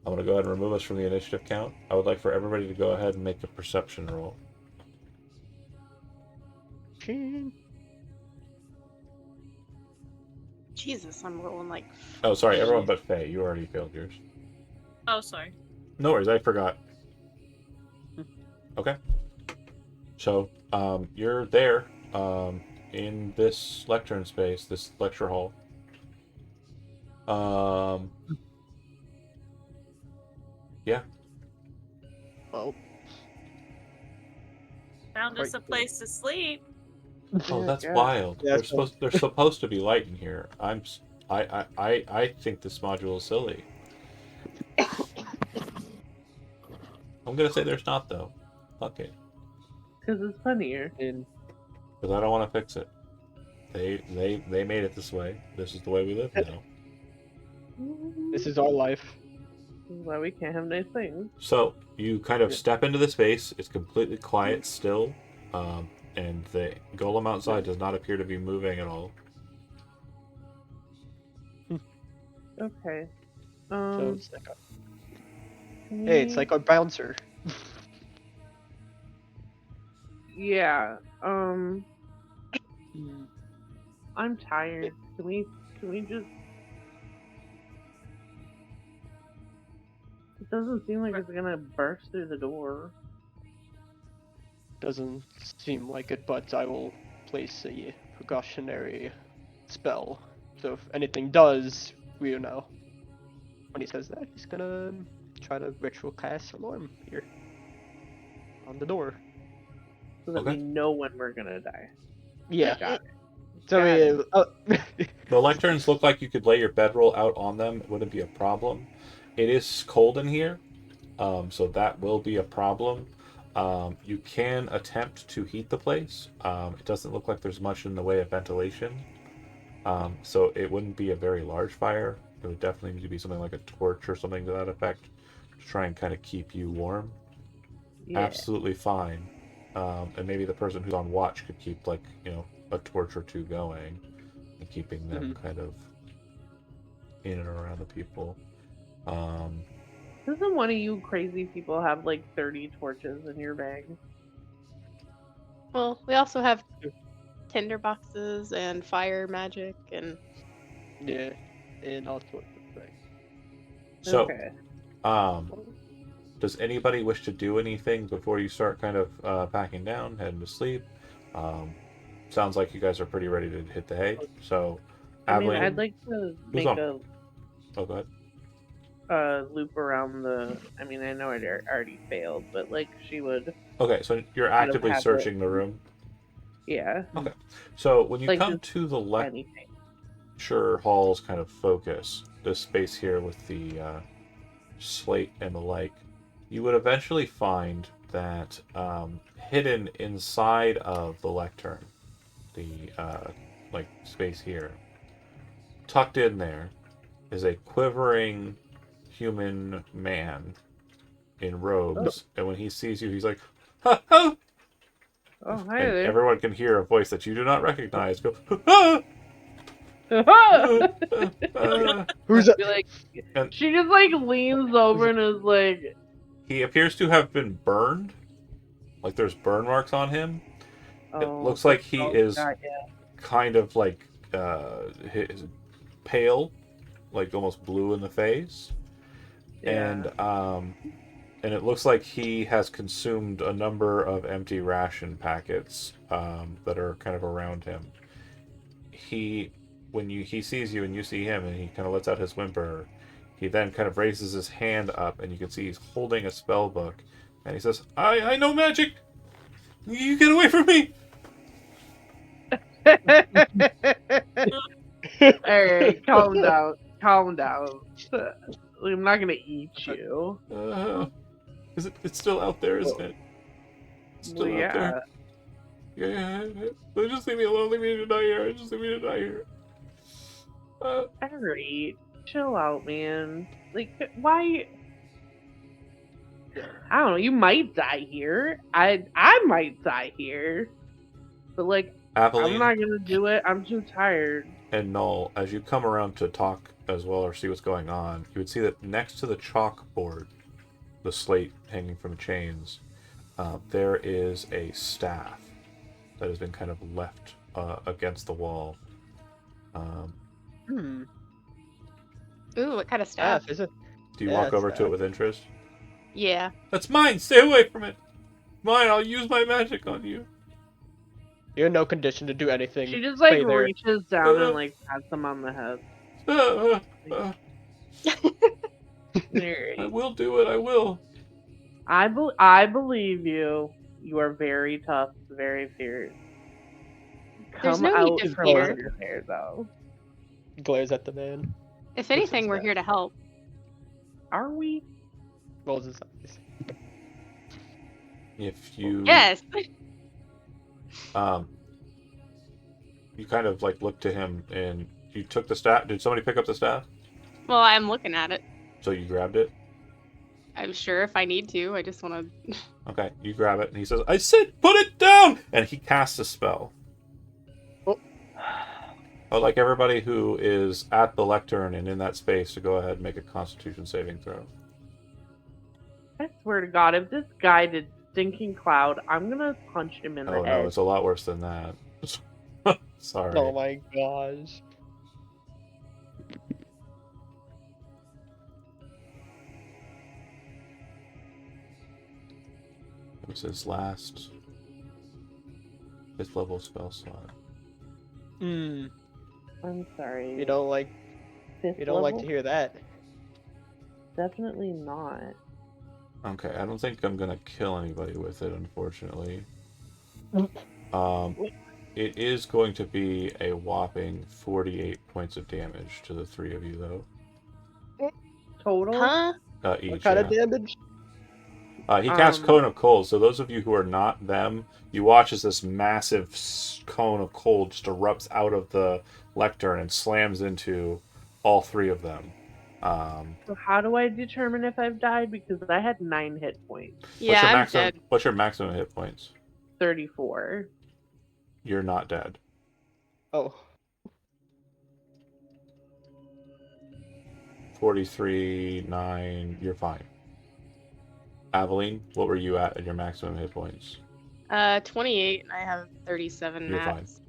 I'm gonna go ahead and remove us from the initiative count. I would like for everybody to go ahead and make a perception roll. Jesus, I'm rolling like. Oh, sorry, everyone but Faye. You already failed yours. Oh, sorry. No worries, I forgot. Okay. So, you're there, in this lectern space, this lecture hall. Yeah. Well, Found us a place to sleep. Oh, that's Yeah. wild. Yeah, There's supposed to be light in here. I think this module is silly. I'm gonna say there's not though. Fuck it. Because it's funnier. in Because I don't want to fix it. They made it this way. This is the way we live now. this is our life. This is why we can't have nice things. So you kind of step into the space. It's completely quiet still, and the golem outside does not appear to be moving at all. Okay. So it's like can hey, it's we- like a bouncer. Yeah. I'm tired. Can we just? It doesn't seem like it's gonna burst through the door. Doesn't seem like it, but I will place a precautionary spell. So if anything does, we'll know. When he says that, he's gonna try to ritual cast alarm here on the door. So that Okay. we know when we're gonna die. Yeah. Got it. So The lecterns look like you could lay your bedroll out on them. It wouldn't be a problem. It is cold in here, so that will be a problem. You can attempt to heat the place. It doesn't look like there's much in the way of ventilation. So it wouldn't be a very large fire. It would definitely need to be something like a torch or something to that effect to try and kind of keep you warm. Yeah. Absolutely fine. And maybe the person who's on watch could keep, like, a torch or two going and keeping them kind of in and around the people. Doesn't one of you crazy people have like 30 torches in your bag? Well, we also have tinder boxes and fire magic and Yeah, and all sorts of things. So, Okay. does anybody wish to do anything before you start kind of packing down, heading to sleep? Sounds like you guys are pretty ready to hit the hay. So, I mean, Aveline, I'd like to make on? a oh, go ahead. loop around the. I mean, I know it already failed, but like she would. Okay, so you're Kind of actively have searching the room. Yeah. Okay, so when you Like come just to the Anything. lecture hall's kind of focus, this space here with the slate and the like, you would eventually find that hidden inside of the lectern, the like space here, tucked in there, is a quivering human man in robes, and when he sees you, he's like, "Ha ha!" Oh, hi And there. everyone can hear a voice that you do not recognize go, "Ha ha!" Who's that? Be like, And- she just like leans over and is like, He appears to have been burned. Like there's burn marks on him. oh, It looks like he is God, yeah. kind of like pale, like almost blue in the face. Yeah. And it looks like he has consumed a number of empty ration packets that are kind of around him. When he sees you and you see him, and he kind of lets out his whimper, he then kind of raises his hand up, and you can see he's holding a spell book, and he says, I know magic! You get away from me! Alright, calm down. Calm down. I'm not gonna eat you. It's still out there, isn't it? It's still Well, out there. Yeah. Just leave me alone. Leave me to die here. Just leave me to die here. Alright. Chill out, man. Like, why? I don't know. You might die here. I might die here. But, like, Aveline I'm not gonna do it. I'm too tired. and Null, as you come around to talk as well or see what's going on, you would see that next to the chalkboard, the slate hanging from chains, there is a staff that has been kind of left against the wall. ooh, what kind of stuff? Is it? Do you Yeah, walk it's over to staff. it with interest? Yeah. That's mine! Stay away from it! Mine! I'll use my magic on you! You're in no condition to do anything. She just, like, Stay there. reaches down and, like, pats him on the head. I Alright. will do it, I will. I believe you. You are very tough, very fierce. There's Come no out need to from fear. under there, though. Glares at the man. If anything, we're that? here to help. Are we? Rolls his eyes. If you Yes. you kind of like look to him and you took the staff. Did somebody pick up the staff? Well, I'm looking at it. So you grabbed it? I'm sure if I need to. I just want to. Okay, you grab it and he says, I said put it down! And he casts a spell. I'd like everybody who is at the lectern and in that space to go ahead and make a constitution saving throw. I swear to God, if this guy did Stinking Cloud, I'm gonna punch him in the Oh head. no, it's a lot worse than that. Sorry. Oh my gosh. It was his last 5th level spell slot. Hmm. I'm sorry. You don't like. Fifth You don't like to level? hear that. Definitely not. Okay, I don't think I'm gonna kill anybody with it, unfortunately. It is going to be a whopping 48 points of damage to the 3 of you, though. Total? Huh? Each. What kind yeah. of damage? He casts Cone of Cold, so those of you who are not them, you watch as this massive cone of cold just erupts out of the lectern and slams into all 3 of them. So how do I determine if I've died? Because I had 9 hit points. Yeah, I'm dead. What's your maximum hit points? 34. You're not dead. Oh. 43, 9, you're fine. Aveline, what were you at your maximum hit points? 28, and I have 37 You're fine. max.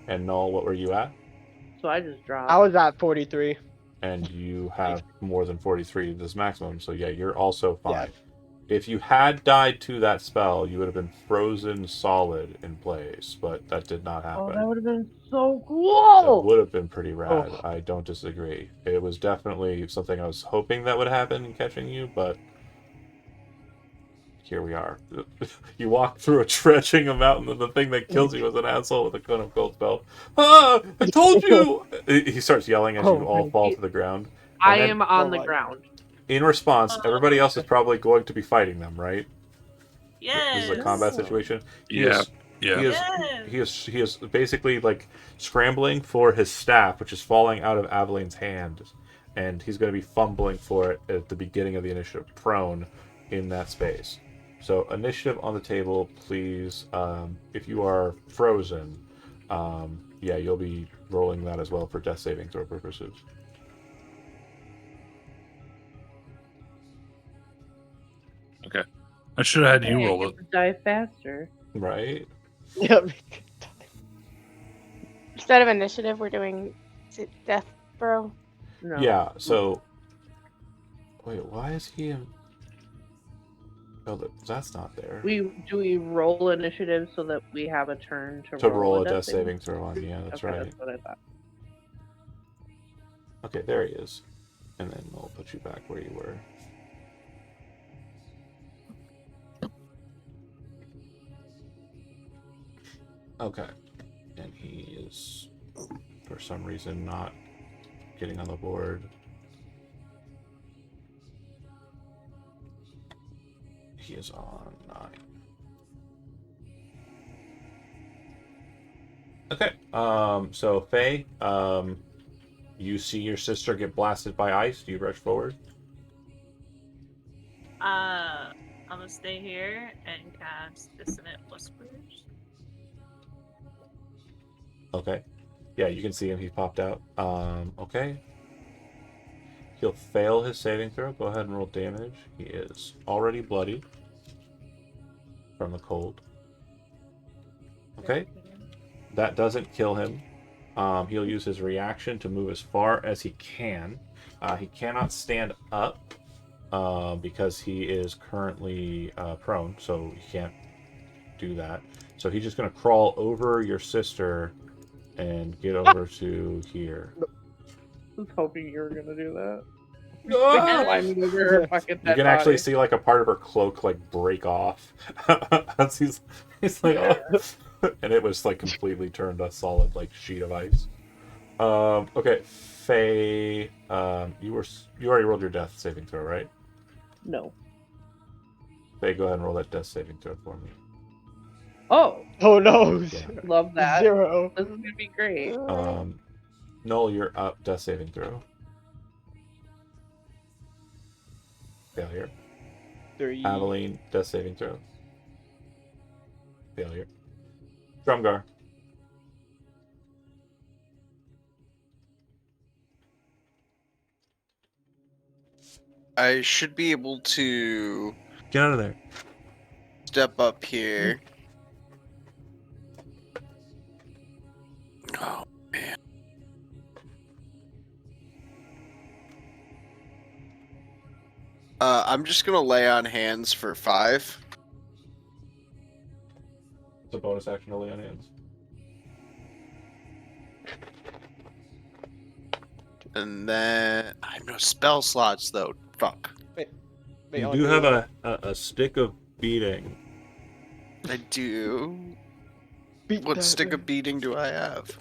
And Null, what were you at? So I just dropped. I was at 43. And you have more than 43 this maximum, so yeah, you're also fine. Yeah. If you had died to that spell, you would have been frozen solid in place, but that did not happen. Oh, that would have been so That cool! would have been pretty rad. Oh. I don't disagree. It was definitely something I was hoping that would happen in catching you, but here we are. You walk through a dredging a mountain, and the thing that kills you is an asshole with a Cone of Cold spell. Ah! I told you! He starts yelling as you all fall to the ground. I then- am on the my- ground. In response, everybody else is probably going to be fighting them, right? Yes. This is a combat situation. Yeah. He is, Yes. he is basically like scrambling for his staff, which is falling out of Aveline's hand, and he's going to be fumbling for it at the beginning of the initiative, prone in that space. So initiative on the table, please. If you are frozen, yeah, you'll be rolling that as well for death saving throw purposes. Okay. I should have had you Hey, I roll get it. to die faster. Right? Yep. Instead of initiative, we're doing death, bro. No. Yeah, so... Wait, why is he in... Oh, that's not there. Do we roll initiative so that we have a turn to To roll a death death saving throw on, yeah, that's Okay, right. That's what I thought. Okay, there he is. And then I'll put you back where you were. Okay. And he is, for some reason, not getting on the board. He is on 9. Okay. So Faye, you see your sister get blasted by ice. Do you rush forward? I'm gonna stay here and cast Dissonant Whispers. Okay. Yeah, you can see him. He popped out. Okay. He'll fail his saving throw. Go ahead and roll damage. He is already bloody from the cold. Okay. That doesn't kill him. He'll use his reaction to move as far as he can. He cannot stand up because he is currently prone, so he can't do that. So he's just going to crawl over your sister and get over to here. I was hoping you were gonna do that. Ah! Climbing over her fucking You can actually see like a part of her cloak like break off as he's like, oh. And it was like completely turned a solid like sheet of ice. Okay, Faye, you already rolled your death saving throw, right? No. Faye, go ahead and roll that death saving throw for me. Oh, Oh no. Yeah. love that. 0. This is gonna be great. Noel, you're up. Death saving throw. Failure. 3. Aveline, death saving throw. Failure. Drumgar. I should be able to Get out of there. step up here. Oh man. I'm just gonna lay on hands for 5. It's a bonus action to lay on hands. And then I have no spell slots though. Fuck. You do have a stick of beating. I do. Beat What that stick man. of beating do I have?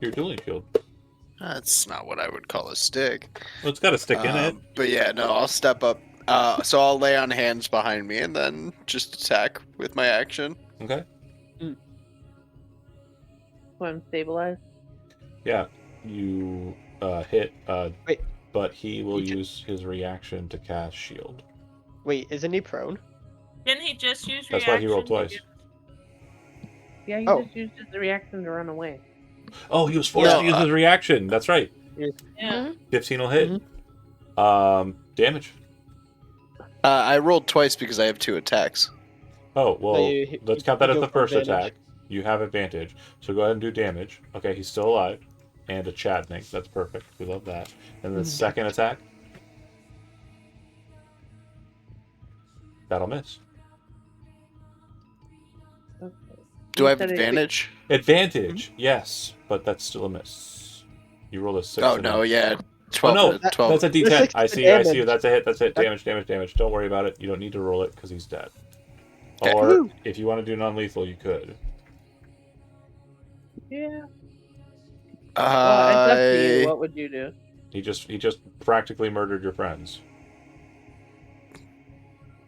Your dueling shield. That's not what I would call a stick. Well, it's got a stick in it. But yeah, no, I'll step up So I'll lay on hands behind me and then just attack with my action. Okay. So I'm stabilized. Yeah, you hit, Wait. but he will You use his reaction to cast shield. Wait, isn't he prone? Didn't he just use That's why he rolled reaction twice. Yeah, he Oh. just used his reaction to run away. Oh, he was forced No, to use his reaction. That's right. Yeah. 15 will hit. Damage. I rolled twice because I have 2 attacks. Oh, well, you- let's count that you as go the for first advantage. attack. You have advantage. So go ahead and do damage. Okay, he's still alive. And a Chadnik. That's perfect. We love that. And the second attack. That'll miss. Okay. Do You I have said it- advantage? Advantage, yes, but that's still a miss. You roll a 6. Oh, and no, a- yeah. Oh 12. no, 12. that's a There's D10. 6 I see you. damage. That's a hit. That's it. Damage. Don't worry about it. You don't need to roll it because he's dead. Okay. Or Woo. if you want to do non-lethal, you could. Yeah. Well, it's up to you. I... What would you do? He just practically murdered your friends.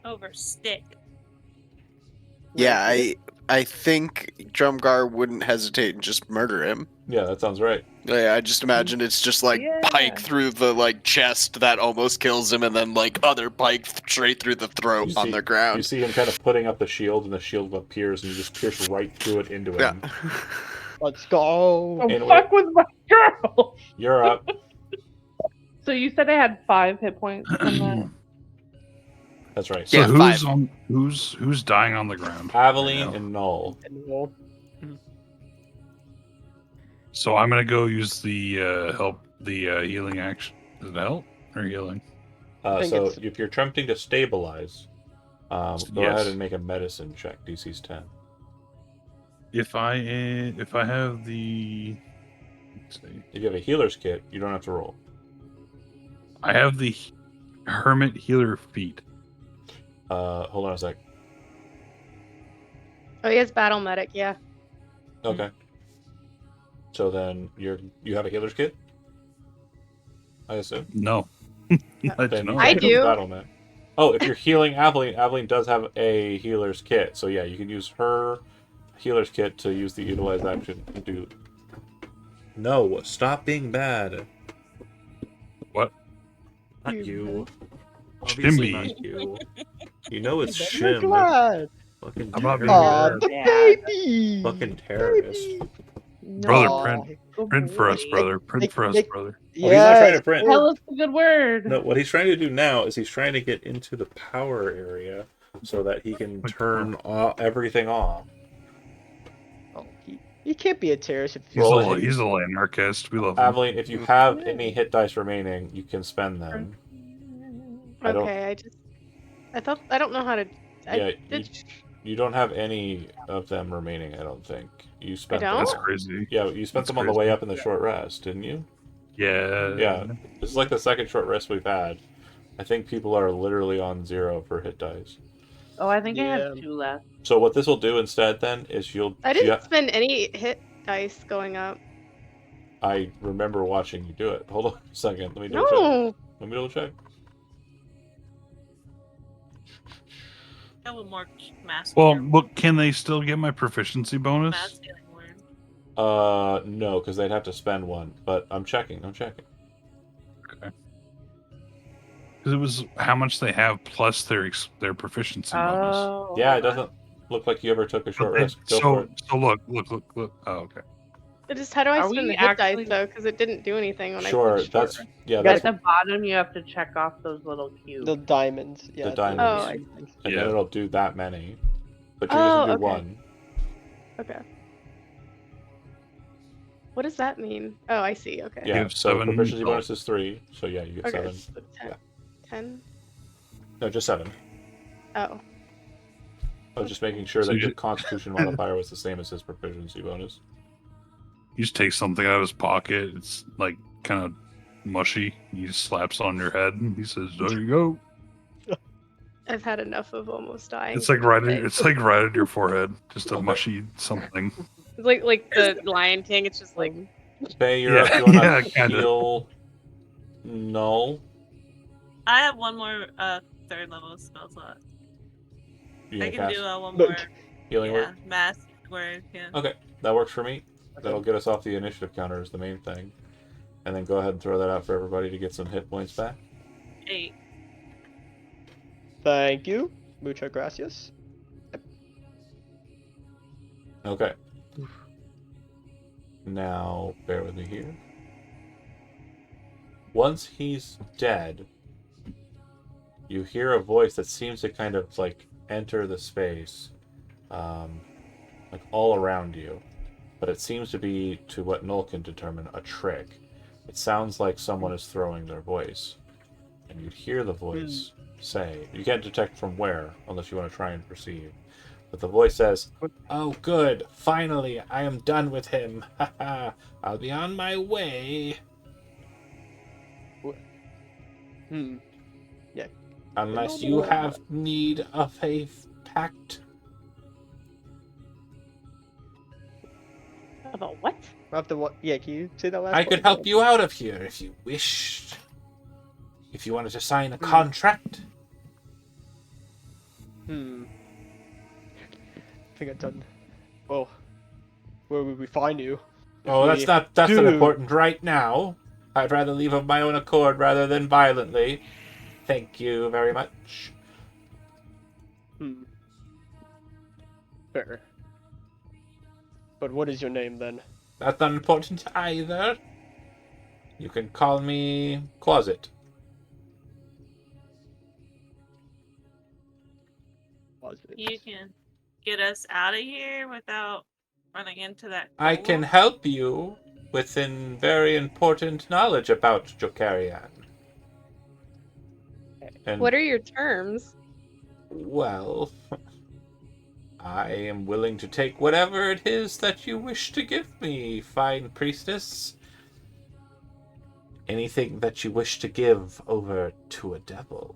Over stick. Yeah, I think Drumgar wouldn't hesitate and just murder him. Yeah, that sounds right. Yeah, I just imagine it's just like Yeah. pike through the like chest that almost kills him, and then like other pike straight through the throat You on see- the You ground. see him kind of putting up the shield, and the shield appears, and you just pierce right through it into Yeah. him. Let's go. Oh, Anyway. fuck with my girl! You're up. So you said I had 5 hit points from that? That's right. So Yeah, who's 5. on who's dying on the ground? Aveline right now? and Null. And roll. So I'm gonna go use the healing action. Does it help or healing? think So it's- if you're attempting to stabilize, go Yes. ahead and make a medicine check. DC's 10. If I have the, let's see, If you have a healer's kit, you don't have to roll. I have the hermit healer feat. Hold on a sec. Oh, he has battle medic. Yeah. Okay. So then you have a healer's kit? I assume. No, I Then don't. I you do. Battle Met. Oh, if you're healing Aveline, Aveline does have a healer's kit. So yeah, you can use her healer's kit to use the utilize action to do. No, stop being bad. What? Not you. Shimby. Obviously not you. You know it's I'm Shim. glad. Fucking I'm not being Aw, bad. the Yeah. baby. fucking terrorist. Brother, Aw. print. Go Print for us, boy. brother. Print Nick- for us, Nick- brother. Oh, he's not trying to print. Tell us a good word. No, what he's trying to do now is he's trying to get into the power area so that he can turn everything off. Oh, he can't be a terrorist if He's Roll a it. he's a anarchist. We love him. Aveline, if you have any hit dice remaining, you can spend them. I don't- Okay. I don't know how to. Yeah, did. You don't have any of them remaining, I don't think. You spent don't? That's them. crazy. Yeah, you spent That's them on the crazy. way up in the short rest, didn't you? Yeah. Yeah. This is like the second short rest we've had. I think people are literally on 0 for hit dice. Oh, I think I Yeah. have 2 left. So what this will do instead then is I didn't yeah, spend any hit dice going up. I remember watching you do it. Hold on a second. Let me double check. No. Let me double check. That would more mask. Well, look, can they still get my proficiency bonus? mask healing word. No, because they'd have to spend one. But I'm checking. Because it was how much they have plus their proficiency bonus. Oh. Yeah, it doesn't look like you ever took a short But they- rest. Go for it. so look. Oh, okay. It just how do I Are spend we the hit actually- dice though? Because it didn't do anything when Sure, I put that's short. yeah, At that's the bottom, you have to check off those little cubes. The diamonds. Yeah. diamonds. Oh, I and Yeah. then it'll do that many. But you Oh, just do okay. one. Okay. What does that mean? Oh, I see. Okay. Yeah, have so 7 proficiency total. bonus is 3, so yeah, you get Okay. 7. So 10. Yeah. 10? No, just 7. Oh. I was just making sure So that you your ju- constitution modifier was the same as his proficiency bonus. You just take something out of his pocket. It's like kind of mushy. He just slaps on your head and he says, "There you go." I've had enough of almost dying. It's like right. Okay. It's like right at your forehead. Just a mushy something. It's like the Lion King. It's just like Bay, you're Yeah, up. You want to yeah, kinda. heal Null? I have one more third level spell slot. You I gonna can cast do one But- more. healing Yeah, word? mass word. Yeah. Okay, that works for me. That'll get us off the initiative counter is the main thing. And then go ahead and throw that out for everybody to get some hit points back. 8. Thank you. Muchas gracias. Okay. Now, bear with me here. Once he's dead, you hear a voice that seems to kind of like enter the space, like all around you. But it seems to be, to what Null can determine, a trick. It sounds like someone is throwing their voice. And you'd hear the voice say, you can't detect from where, unless you want to try and perceive. But the voice says, "Oh good, finally, I am done with him. Haha, I'll be on my way. Hmm. Unless you have need of a pact." About what? After what? Yeah, can you say that last I part could again? help you out of here if you wished. If you wanted to sign a contract. I think I've done. Well, where would we find you? If Oh, we that's not do- important right now. I'd rather leave of my own accord rather than violently. Thank you very much. Fair. But what is your name then? That's not important either. You can call me Closet. Was it? You can get us out of here without running into that. I golem? can help you within very important knowledge about Jokarian. And, What are your terms? well, I am willing to take whatever it is that you wish to give me, fine priestess. Anything that you wish to give over to a devil.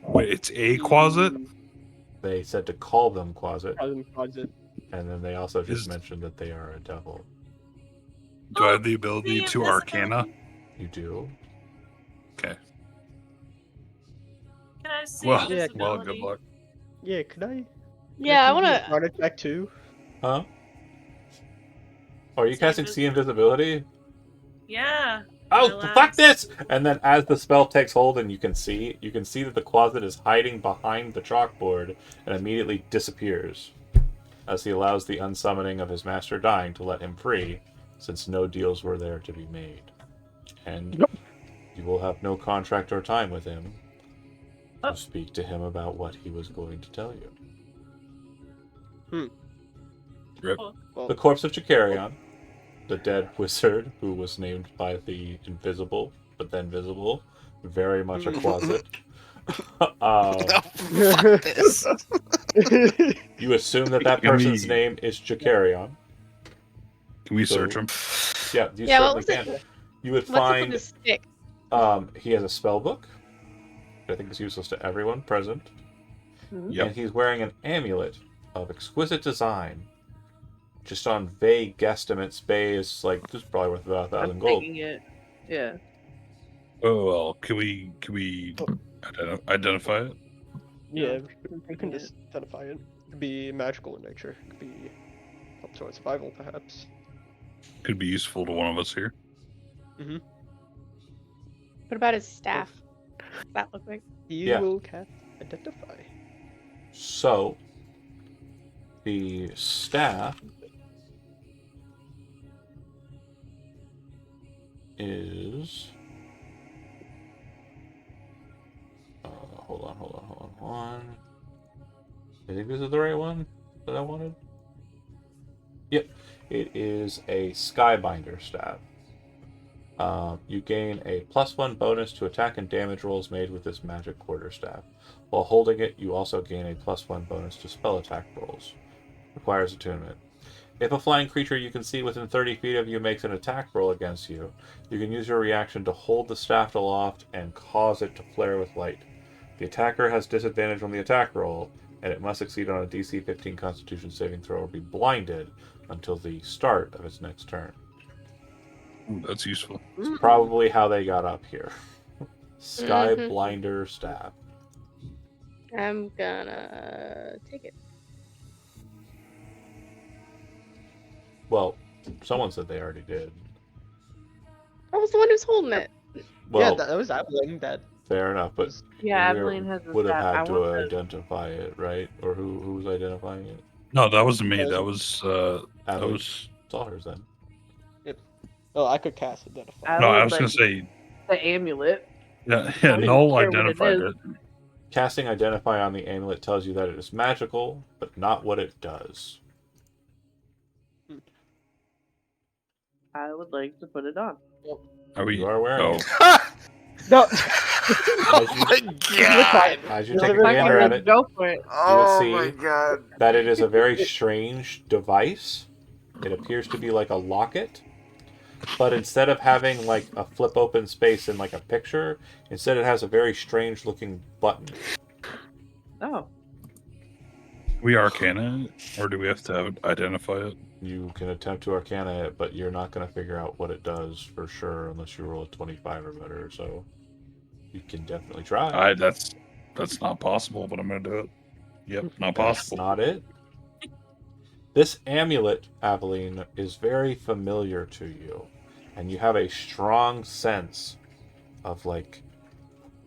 Wait, it's a closet? They said to call them Closet, Closet. and then they also just Is- mentioned that they are a devil. Do I have the ability The to Arcana? invisibility. You do? Okay. Can I see Well, Yeah, well, invisibility? good luck. Yeah, could I? Yeah, I wanna. Run it back too. Huh? Oh, are you See casting See Invisibility? Yeah. Oh, Relax. fuck this! And then as the spell takes hold and you can see that the closet is hiding behind the chalkboard and immediately disappears as he allows the unsummoning of his master dying to let him free, since no deals were there to be made. And you will have no contract or time with him to speak to him about what he was going to tell you. Rip. Well, The corpse of Chikarion, the dead wizard who was named by the invisible, but then visible, very much a closet. Fuck this. You assume that Can person's we- name is Chikarion. Can we So- search him? Yeah, you Yeah, what certainly was can. it? You would What's up with find the stick? he has a spell book, which I think is useless to everyone present. Yep. And he's wearing an amulet of exquisite design. Just on vague guesstimates, Bay is like, this is probably worth about 1,000 I'm gold. taking it. Yeah. Oh well, can we identify it? yeah, I'm we taking can it. just identify it. It could be magical in nature. It could be up to our survival, perhaps. Could be useful to one of us here. What about his staff? What's that look like? You Yeah. will cast identify. So, the staff is. Hold on. I think this is the right one that I wanted. Yep, it is a Skybinder staff. You gain a +1 bonus to attack and damage rolls made with this magic quarterstaff. While holding it, you also gain a +1 bonus to spell attack rolls. Requires attunement. If a flying creature you can see within 30 feet of you makes an attack roll against you, you can use your reaction to hold the staff aloft and cause it to flare with light. The attacker has disadvantage on the attack roll, and it must succeed on a DC 15 Constitution saving throw or be blinded until the start of its next turn. Ooh, that's useful. It's probably how they got up here. Sky Mhm. Blinder staff. I'm gonna take it. Well, someone said they already did. I was the one who's holding it. Well, yeah, that was Evelyn that fair enough, but was. Yeah, we Evelyn has the would have staff. I had to want the identify it, right? Or who was identifying it? No, that wasn't me. That That was Adley. was. It's all hers then. Oh, I could cast Identify. No, would I was gonna like say. the amulet. Yeah, I yeah. didn't Null care what it identified is. it. Casting Identify on the amulet tells you that it is magical, but not what it does. I would like to put it on. Are we? You are wearing Oh, it. No. As you, my god! as you No, take a they're like, gander at it, Go for it. Oh see my god! that it is a very strange device. It appears to be like a locket, but instead of having like a flip open space in like a picture, instead it has a very strange looking button. Oh. we Arcana, or do we have to identify it? You can attempt to arcana it, but you're not going to figure out what it does for sure unless you roll a 25 or better. So you can definitely try. That's not possible, but I'm gonna do it. Yep, not That's possible. not it. This amulet, Aveline, is very familiar to you, and you have a strong sense of like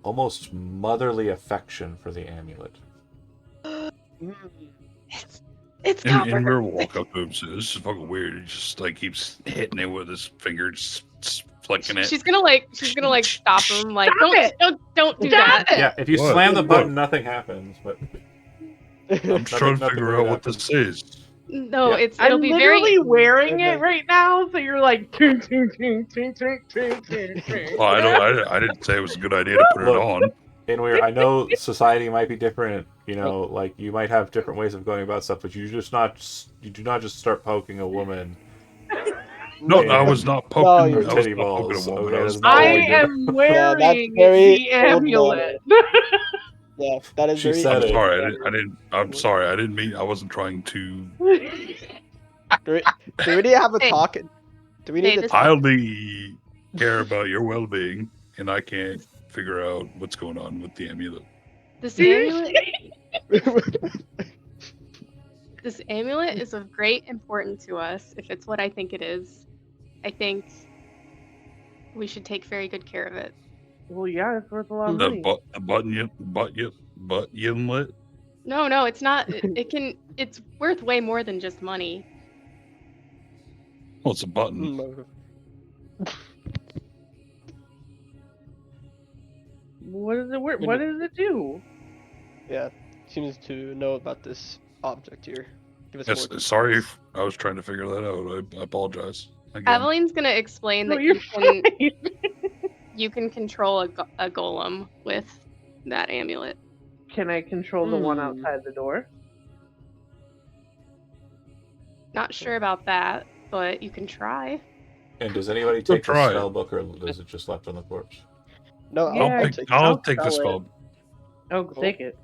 almost motherly affection for the amulet. It's And copper. we're walk up to him. So this is fucking weird. He just like keeps hitting it with his finger, just flicking it. She's gonna like stop him. Like Stop it! don't do Stop that. Yeah, if you What? slam the What? button, nothing happens. But I'm just trying to nothing figure really out what this is. No, Yeah. it'll I'm be literally very. wearing it right now, so you're like. Ting, ting, ting, ting, ting, ting, ting. Well, I didn't say it was a good idea to put it Look. on. And I know society might be different. You know, like you might have different ways of going about stuff, but you do not just start poking a woman. No, Yeah. I was not No, poking. you're I was titty not poking balls. a woman. Okay, I was that's not I what we do. am wearing very the old amulet. Yeah, that is She very. said I'm it. sorry. I didn't. I'm sorry. I didn't mean. I wasn't trying to. Do we need to have a Hey. talk? Do we need Hey, to this- talk? I only care about your well-being, and I can't figure out what's going on with the amulet. This amulet is of great importance to us. If it's what I think it is, I think we should take very good care of it. Well, yeah, it's worth a lot of The money. butt inlet. No, it's not. It's worth way more than just money. Well, it's a button. What does it work? What does it do? Yeah, seems to know about this object here. Give us Yes, more. sorry, if I was trying to figure that out. I apologize. Again. Aveline's gonna explain No, that you're you can control a golem with that amulet. Can I control the one Hmm. outside the door? Not sure about that, but you can try. And does anybody take the try it. spell book, or is it just left on the corpse? No, Yeah, I'll take the sell spell. Oh, Cool. take it.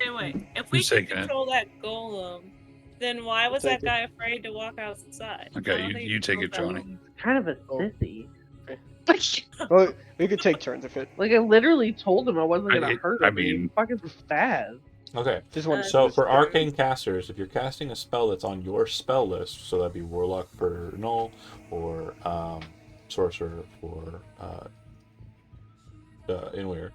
Anyway, if we Who's can taking it? control that golem, then why was take that guy afraid to walk outside? I Okay, don't think you take he it, controls Johnny. Kind of a Oh. sissy. well, we could take turns if it. Like I literally told him I wasn't gonna I- hurt I him. and he mean- fucking spaz. Okay. Just want to. So for arcane casters, if you're casting a spell that's on your spell list, so that'd be Warlock for Null, or Sorcerer for Inweir,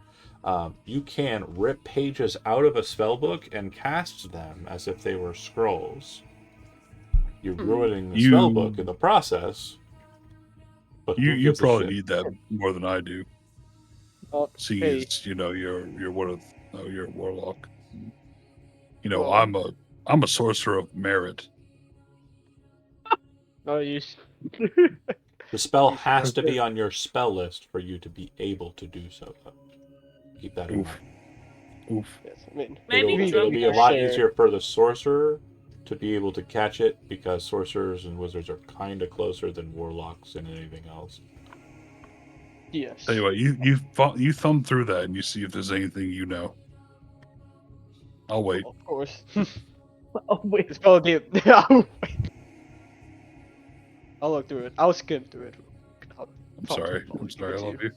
you can rip pages out of a spell book and cast them as if they were scrolls. You're ruining the spell book in the process. But who You gives a probably shit? need that more than I do. Oh, See, hey. it's, you're one of you're a warlock. You know, Well- I'm a sorcerer of merit. No, you. The spell has to be on your spell list for you to be able to do so. Though. Keep that in Oof. mind. Oof. Yes, I mean. Maybe It'll be a Drogo lot share- easier for the sorcerer to be able to catch it because sorcerers and wizards are kind of closer than warlocks and anything else. Yes. Tell you what, you thumb through that and you see if there's anything you know. I'll wait. Of course. Oh wait. It's probably. I'll look through it. I'll skim through it. I'm sorry. I love you.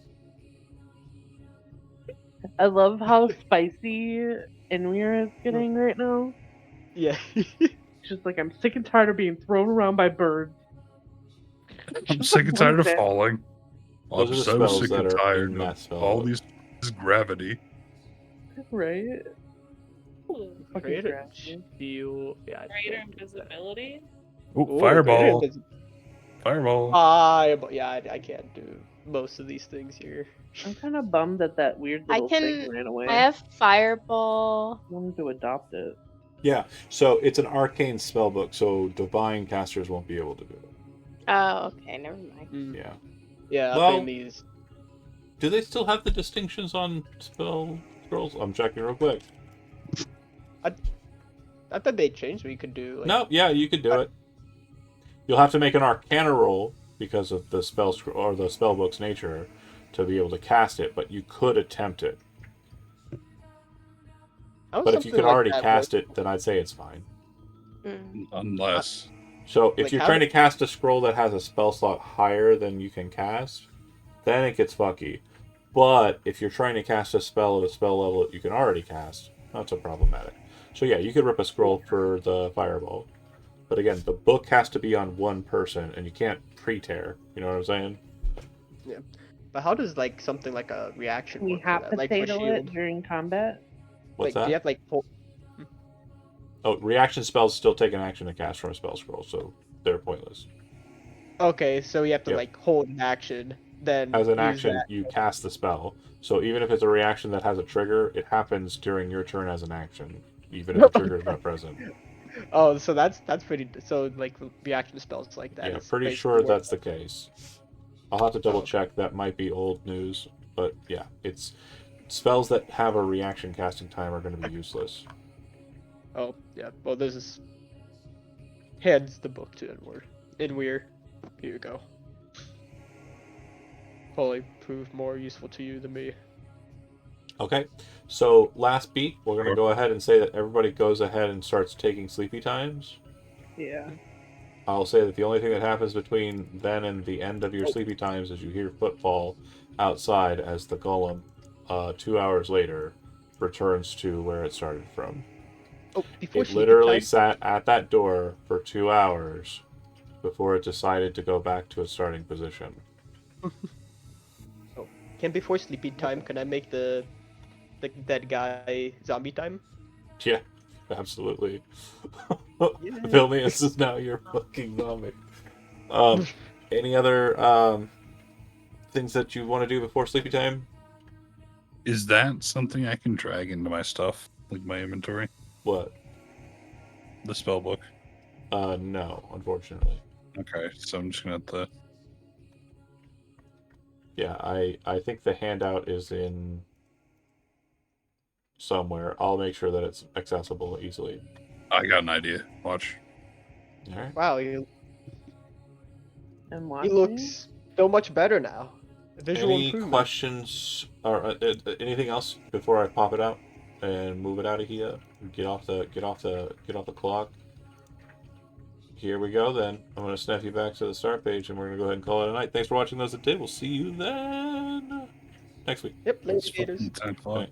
I love how spicy Inweir is getting right now. Yeah. It's just like I'm sick and tired of being thrown around by birds. I'm Just sick and tired of like that. falling. Those I'm are the so spells sick that and are tired in of that spell all book. this gravity. Right? Ooh, Fucking Greater gravity. shield. Yeah. I greater don't think that- invisibility. Ooh, Ooh, greater fireball. invis- Fireball. Yeah, I can't do most of these things here. I'm kind of bummed that that weird I little thing can. ran away. I have fireball. I wanted to adopt it. Yeah, so it's an arcane spell book, so divine casters won't be able to do it. Oh, okay, never mind. Mm, Yeah. yeah, Well- playing these. Do they still have the distinctions on spell scrolls? I'm checking real quick. I thought they changed what you could do. Like, No, yeah, you could do it. You'll have to make an Arcana roll because of the spell or the spell book's nature to be able to cast it, but you could attempt it. how But if you something could like already that cast work? it, then I'd say it's fine. Mm. Unless So if Like, you're how trying do- to cast a scroll that has a spell slot higher than you can cast, then it gets fucky. But if you're trying to cast a spell at a spell level that you can already cast, not so problematic. So yeah, you could rip a scroll for the fireball. But again, the book has to be on one person, and you can't pre-tear. You know what I'm saying? But how does like something like a reaction Can we work for have that? Like for potato it shield? during combat? What's Like, do you that? have like Oh, reaction spells still take an action to cast from a spell scroll, so they're pointless. Okay, so you have to Yep. like hold an action, then As an use action, that. you cast the spell. So even if it's a reaction that has a trigger, it happens during your turn as an action, even if the trigger is not present. Oh, so that's pretty. So like reaction spells like that. Yeah, is pretty basically sure what- that's the case. I'll have to double Oh. check. That might be old news, but yeah, it's spells that have a reaction casting time are going to be useless. Oh yeah. Well, this is hands the book to Edward. Inweir. Here you go. Probably proved more useful to you than me. Okay, so last beat, we're going to go ahead and say that everybody goes ahead and starts taking sleepy times. Yeah. I'll say that the only thing that happens between then and the end of your sleepy times is you hear footfall outside as the golem, 2 hours later, returns to where it started from. Oh, before It sleeping literally time? sat at that door for 2 hours before it decided to go back to its starting position. Can before sleeping time? Can I make the dead guy zombie time? Yeah, absolutely. Yeah. Vilnius is now your fucking zombie. Any other things that you want to do before sleepy time? is that something I can drag into my stuff, like my inventory, What? the spell book? No, unfortunately. Okay, so I'm just gonna have to. Yeah, I think the handout is in somewhere. I'll make sure that it's accessible easily. I got an idea. Watch. All right. Wow, And he watching. looks so much better now. Visual Any improvement. questions or anything else before I pop it out and move it out of here? Get off the clock. Here we go then. I'm gonna snap you back to the start page and we're gonna go ahead and call it a night. Thanks for watching those that did. We'll see you then next week. Yep, It's Latigators. fucking 10 o'clock. Right.